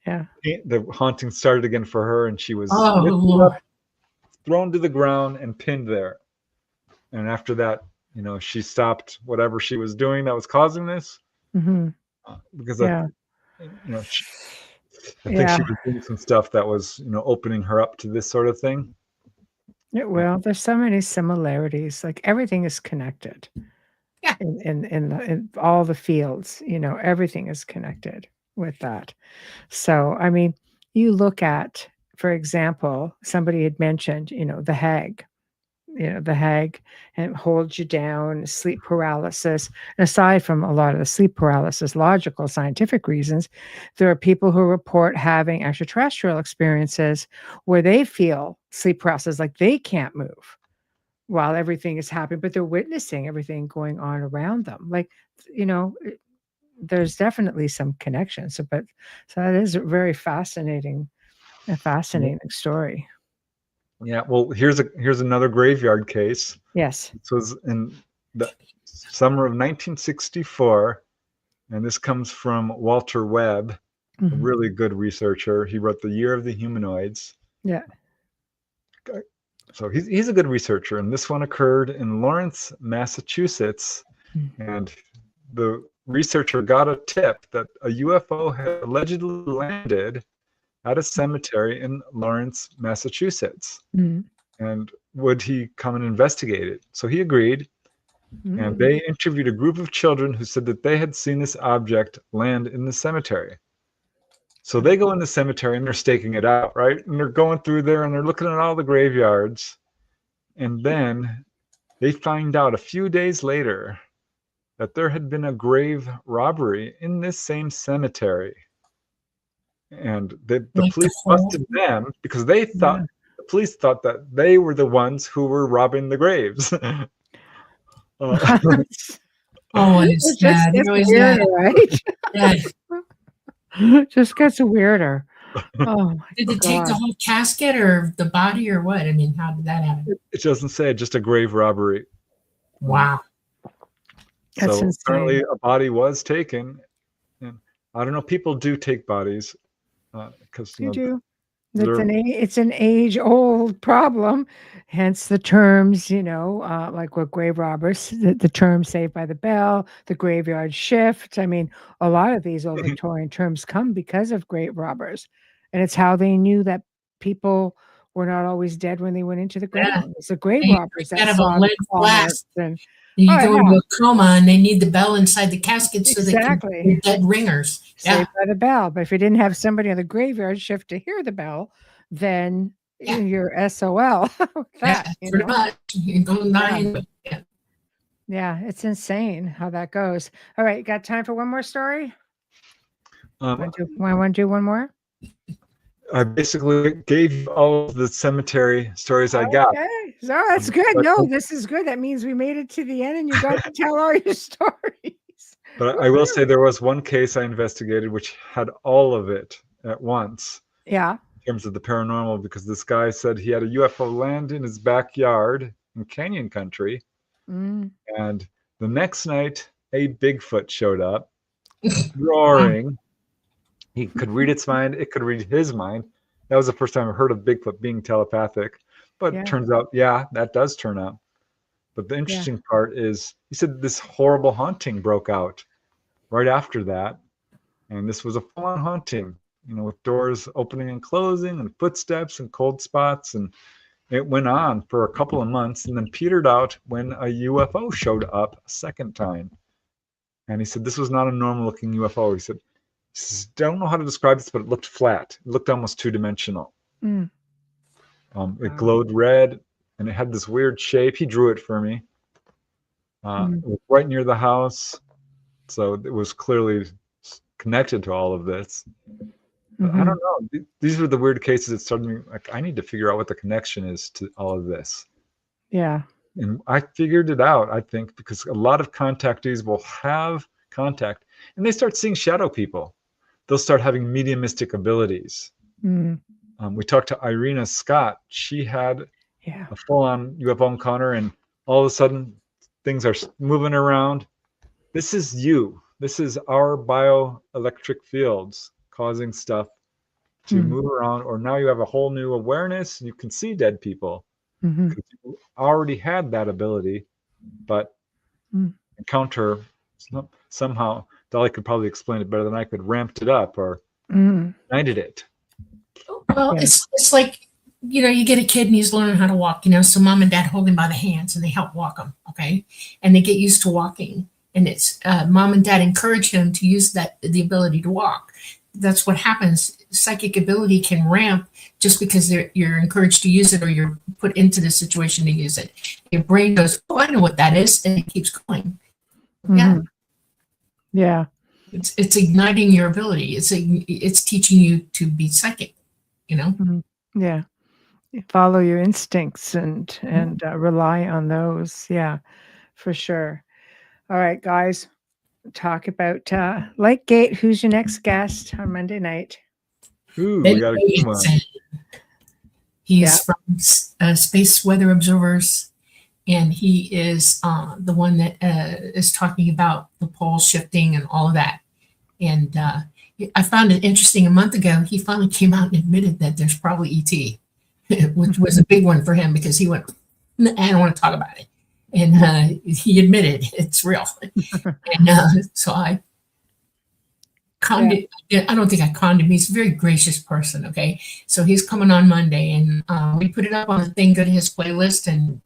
Speaker 2: Yeah.
Speaker 4: The haunting started again for her, and she was
Speaker 3: Oh
Speaker 4: lifted
Speaker 3: Lord.
Speaker 4: up, thrown to the ground, and pinned there. And after that, she stopped whatever she was doing that was causing this.
Speaker 2: Mhm.
Speaker 4: Because
Speaker 2: Yeah.
Speaker 4: I think she was doing some stuff that was, opening her up to this sort of thing.
Speaker 2: Yeah, well, there's so many similarities. Like everything is connected.
Speaker 3: Yeah.
Speaker 2: In all the fields, everything is connected with that. So, I mean, you look at, for example, somebody had mentioned, the hag. The hag, and it holds you down, sleep paralysis. And aside from a lot of the sleep paralysis, logical, scientific reasons, there are people who report having extraterrestrial experiences where they feel sleep paralysis, like they can't move while everything is happening, but they're witnessing everything going on around them. Like, there's definitely some connection. So that is a very fascinating story.
Speaker 4: Yeah. Well, here's another graveyard case.
Speaker 2: Yes.
Speaker 4: This was in the summer of 1964, and this comes from Walter Webb, a really good researcher. He wrote The Year of the Humanoids.
Speaker 2: Yeah.
Speaker 4: So he's a good researcher, and this one occurred in Lawrence, Massachusetts, and the researcher got a tip that a UFO had allegedly landed at a cemetery in Lawrence, Massachusetts. And would he come and investigate it? So he agreed, and they interviewed a group of children who said that they had seen this object land in the cemetery. So they go in the cemetery and they're staking it out, right? And they're going through there and they're looking at all the graveyards. And then they find out a few days later that there had been a grave robbery in this same cemetery. And the
Speaker 3: Like the
Speaker 4: police
Speaker 3: whole,
Speaker 4: busted them because they thought, the police thought that they were the ones who were robbing the graves.
Speaker 3: oh, it's
Speaker 2: It just
Speaker 3: sad.
Speaker 2: gets
Speaker 3: There was
Speaker 2: weirder, right?
Speaker 3: that.
Speaker 2: Just gets weirder. Oh my
Speaker 3: Did they take the
Speaker 2: God.
Speaker 3: whole casket or the body or what? I mean, how did that happen?
Speaker 4: It doesn't say, just a grave robbery.
Speaker 3: Wow.
Speaker 2: That's
Speaker 4: So
Speaker 2: insane.
Speaker 4: apparently a body was taken. And I don't know, people do take bodies because
Speaker 2: You do. It's an age-old problem, hence the terms, like with grave robbers, the term "saved by the bell," the graveyard shift. I mean, a lot of these old Victorian terms come because of grave robbers, and it's how they knew that people were not always dead when they went into the
Speaker 3: Yeah.
Speaker 2: ground. It's the grave
Speaker 3: And you
Speaker 2: robbers
Speaker 3: break
Speaker 2: that
Speaker 3: out of a
Speaker 2: saw the
Speaker 3: lead
Speaker 2: claw
Speaker 3: blast.
Speaker 2: marks and
Speaker 3: You
Speaker 2: Oh,
Speaker 3: go
Speaker 2: yeah.
Speaker 3: into a coma and they need the bell inside the casket so they can
Speaker 2: Exactly.
Speaker 3: be dead ringers. Yeah.
Speaker 2: Saved by the bell. But if you didn't have somebody on the graveyard shift to hear the bell, then
Speaker 3: Yeah.
Speaker 2: you're SOL. with that,
Speaker 3: Yeah, pretty much. You don't die anyway. Yeah.
Speaker 2: Yeah, it's insane how that goes. All right, got time for one more story? Want to do one more?
Speaker 4: I basically gave you all of the cemetery stories I got.
Speaker 2: Okay, so that's good. No, this is good. That means we made it to the end and you got to tell all your stories.
Speaker 4: But I will say there was one case I investigated which had all of it at once.
Speaker 2: Yeah.
Speaker 4: In terms of the paranormal, because this guy said he had a UFO land in his backyard in Canyon Country.
Speaker 2: Mm.
Speaker 4: And the next night, a Bigfoot showed up, roaring. He could read its mind. It could read his mind. That was the first time I heard of Bigfoot being telepathic. But it turns out, that does turn out. But the interesting part is, he said this horrible haunting broke out right after that. And this was a full-on haunting, with doors opening and closing and footsteps and cold spots. And it went on for a couple of months and then petered out when a UFO showed up a second time. And he said this was not a normal-looking UFO. He said, don't know how to describe this, but it looked flat. It looked almost two-dimensional.
Speaker 2: Mm.
Speaker 4: It glowed red, and it had this weird shape. He drew it for me. It was right near the house, so it was clearly connected to all of this. But I don't know. These were the weird cases that started me, like, I need to figure out what the connection is to all of this.
Speaker 2: Yeah.
Speaker 4: And I figured it out, I think, because a lot of contactees will have contact, and they start seeing shadow people. They'll start having mediumistic abilities.
Speaker 2: Mm.
Speaker 4: We talked to Irina Scott. She had a full-on UFO encounter, and all of a sudden, things are moving around. This is you. This is our bioelectric fields causing stuff to move around, or now you have a whole new awareness. You can see dead people. You already had that ability, but encounter somehow, Dolly could probably explain it better than I could, ramped it up or ignited it.
Speaker 3: Well, it's like, you get a kid and he's learning how to walk, so mom and dad hold him by the hands and they help walk him, okay? And they get used to walking. And it's mom and dad encourage him to use the ability to walk. That's what happens. Psychic ability can ramp just because you're encouraged to use it or you're put into the situation to use it. Your brain goes, oh, I know what that is, and it keeps going. Yeah. It's igniting your ability. It's teaching you to be psychic,
Speaker 2: Yeah. Follow your instincts and rely on those. Yeah, for sure. All right, guys. Talk about Lake Gate. Who's your next guest on Monday night?
Speaker 4: Ooh, we got a good one.
Speaker 3: He's from Space Weather Observers, and he is the one that is talking about the pole shifting and all of that. And I found it interesting. A month ago, he finally came out and admitted that there's probably ET, which was a big one for him because he went, I don't want to talk about it. And he admitted it's real. And so I don't think I conned him. He's a very gracious person. Okay. So he's coming on Monday, and we put it up on the thing, go to his playlist and,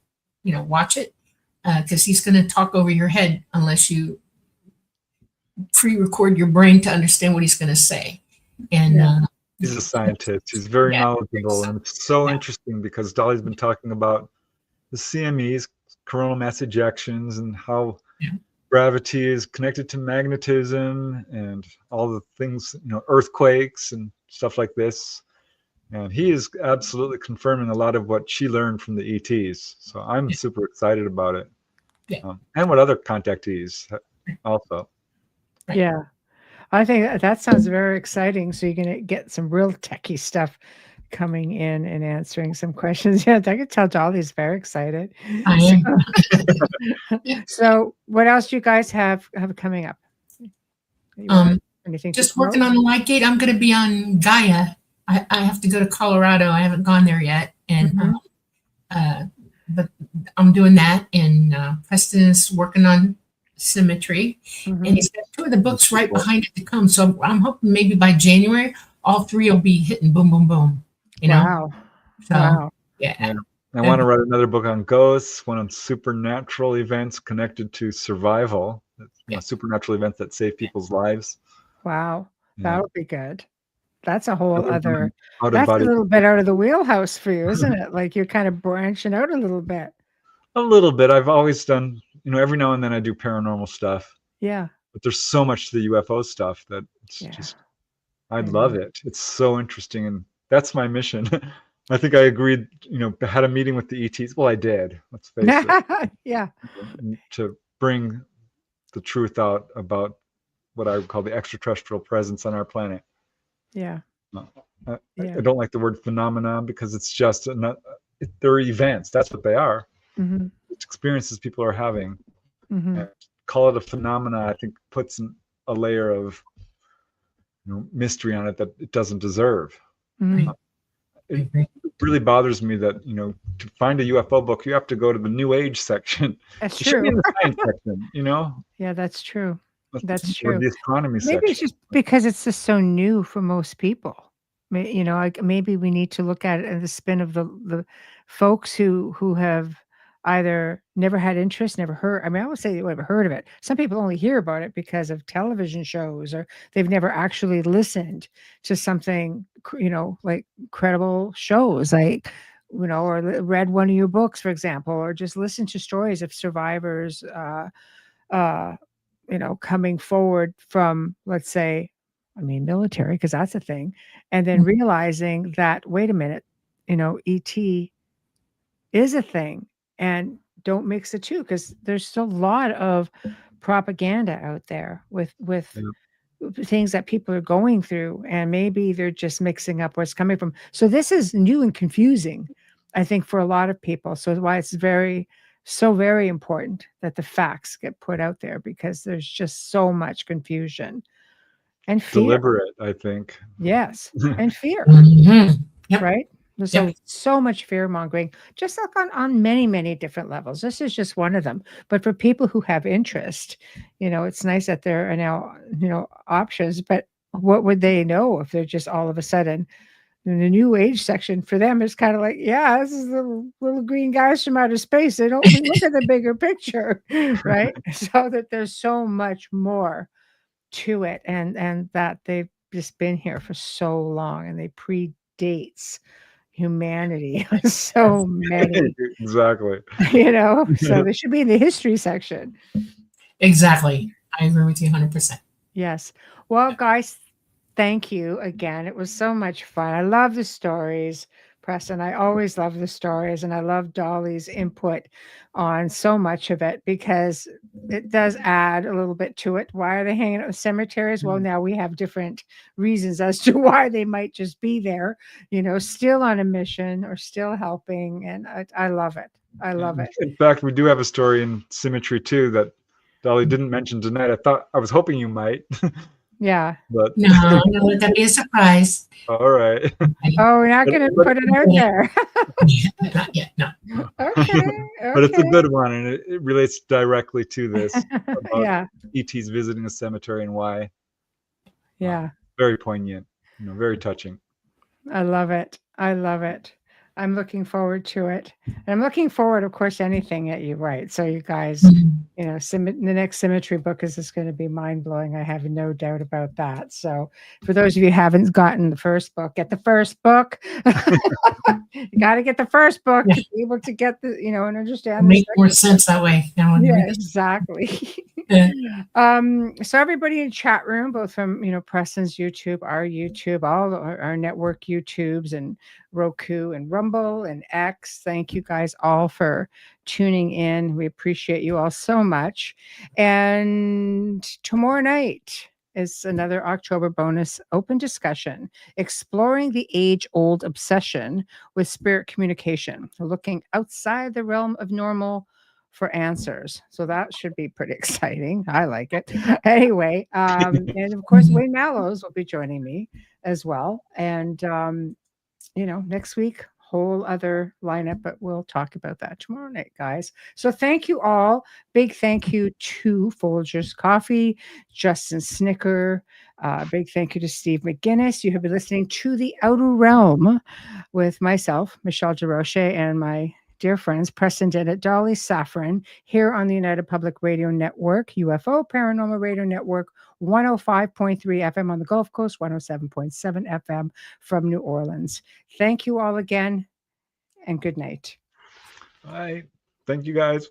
Speaker 3: watch it. Cause he's going to talk over your head unless you pre-record your brain to understand what he's going to say. And
Speaker 4: he's a scientist. He's very knowledgeable. And it's so interesting because Dolly's been talking about the CMEs, coronal mass ejections, and how gravity is connected to magnetism and all the things, earthquakes and stuff like this. And he is absolutely confirming a lot of what she learned from the ETs. So I'm super excited about it.
Speaker 3: Yeah.
Speaker 4: And what other contactees also.
Speaker 2: Yeah. I think that sounds very exciting. So you're going to get some real techie stuff coming in and answering some questions. Yeah, I could tell Dolly's very excited.
Speaker 3: I am.
Speaker 2: So what else do you guys have coming up? Anything?
Speaker 3: Just working on the light gate. I'm going to be on Gaia. I have to go to Colorado. I haven't gone there yet, and but I'm doing that. And Preston is working on symmetry, and he's got 2 of the books right behind it to come. So I'm hoping maybe by January, all 3 will be hitting boom, boom, boom.
Speaker 2: Wow.
Speaker 3: So,
Speaker 2: wow.
Speaker 3: Yeah.
Speaker 4: I want to write another book on ghosts, one on supernatural events connected to survival, supernatural events that save people's lives.
Speaker 2: Wow. That would be good. That's a whole other,
Speaker 4: that's
Speaker 2: a little bit out of the wheelhouse for you, isn't it? Like you're kind of branching out a little bit.
Speaker 4: A little bit. I've always done, every now and then I do paranormal stuff.
Speaker 2: Yeah.
Speaker 4: But there's so much to the UFO stuff that it's just, I love it. It's so interesting. And that's my mission. I think I agreed, had a meeting with the ETs. Well, I did. Let's face it.
Speaker 2: Yeah.
Speaker 4: To bring the truth out about what I would call the extraterrestrial presence on our planet.
Speaker 2: Yeah.
Speaker 4: I don't like the word phenomenon because it's just they're events. That's what they are. It's experiences people are having. And call it a phenomena, I think, puts a layer of mystery on it that it doesn't deserve. It really bothers me that to find a UFO book, you have to go to the New Age section.
Speaker 2: That's
Speaker 4: it should be
Speaker 2: true.
Speaker 4: in the science section.
Speaker 2: Yeah, that's true. That's
Speaker 4: Or
Speaker 2: true.
Speaker 4: the astronomy section.
Speaker 2: Maybe it's just because it's just so new for most people. Maybe we need to look at it in the spin of the folks who have either never had interest, never heard. I mean, I would say they've never heard of it. Some people only hear about it because of television shows, or they've never actually listened to something, like credible shows, like, or read one of your books, for example, or just listened to stories of survivors, coming forward from, let's say, military, because that's a thing. And then realizing that, wait a minute, ET is a thing, and don't mix the two, because there's still a lot of propaganda out there with things that people are going through, and maybe they're just mixing up where it's coming from. So this is new and confusing, I think, for a lot of people. So why it's so very important that the facts get put out there, because there's just so much confusion and fear.
Speaker 4: Deliberate, I think.
Speaker 2: Yes, and fear.
Speaker 3: Yep.
Speaker 2: Right? There's so much fear mongering, just like on many, many different levels. This is just one of them. But for people who have interest, it's nice that there are now, options. But what would they know if they're just all of a sudden in the New Age section? For them, it's kind of like, this is the little green guys from outer space. They don't look at the bigger picture, right? So that there's so much more to it, and that they've just been here for so long, and they predates humanity. So many.
Speaker 4: Exactly.
Speaker 2: So they should be in the history section.
Speaker 3: Exactly. I agree with you 100%.
Speaker 2: Yes. Well, guys, thank you again. It was so much fun. I love the stories, Preston. I always love the stories, and I love Dolly's input on so much of it, because it does add a little bit to it. Why are they hanging out in cemeteries? Well, now we have different reasons as to why they might just be there, still on a mission or still helping. And I love it. I love it.
Speaker 4: In fact, we do have a story in Symmetry too that Dolly didn't mention tonight. I was hoping you might.
Speaker 2: Yeah.
Speaker 4: But
Speaker 3: No, that'd be a surprise.
Speaker 4: All right.
Speaker 2: Oh, we're not going to put it out there.
Speaker 3: Not yet, no.
Speaker 2: Okay.
Speaker 4: But it's a good one, and it relates directly to this
Speaker 2: Yeah.
Speaker 4: ETs visiting a cemetery and why.
Speaker 2: Yeah.
Speaker 4: Very poignant, very touching.
Speaker 2: I love it. I love it. I'm looking forward to it. And I'm looking forward, of course, to anything that you write. So you guys, the next Symmetry book is just going to be mind-blowing. I have no doubt about that. So for those of you who haven't gotten the first book, get the first book. You got to get the first book to be able to get and understand.
Speaker 3: Make more sense that way.
Speaker 2: Yeah, exactly. So everybody in chat room, both from Preston's YouTube, our YouTube, all our network YouTubes, and Roku and Rumble and X, thank you guys all for tuning in. We appreciate you all so much. And tomorrow night is another October bonus open discussion, exploring the age-old obsession with spirit communication, looking outside the realm of normal for answers. So that should be pretty exciting. I like it. Anyway, and of course, Wayne Mallows will be joining me as well. And, next week, whole other lineup, but we'll talk about that tomorrow night, guys. So thank you all. Big thank you to Folgers Coffee, Justin Snicker. Big thank you to Steve McGinnis. You have been listening to The Outer Realm with myself, Michelle DeRoche, and my dear friends, Preston Dennett, Dolly Safran, here on the United Public Radio Network, UFO Paranormal Radio Network, 105.3 FM on the Gulf Coast, 107.7 FM from New Orleans. Thank you all again, and good night.
Speaker 4: Bye. Thank you, guys.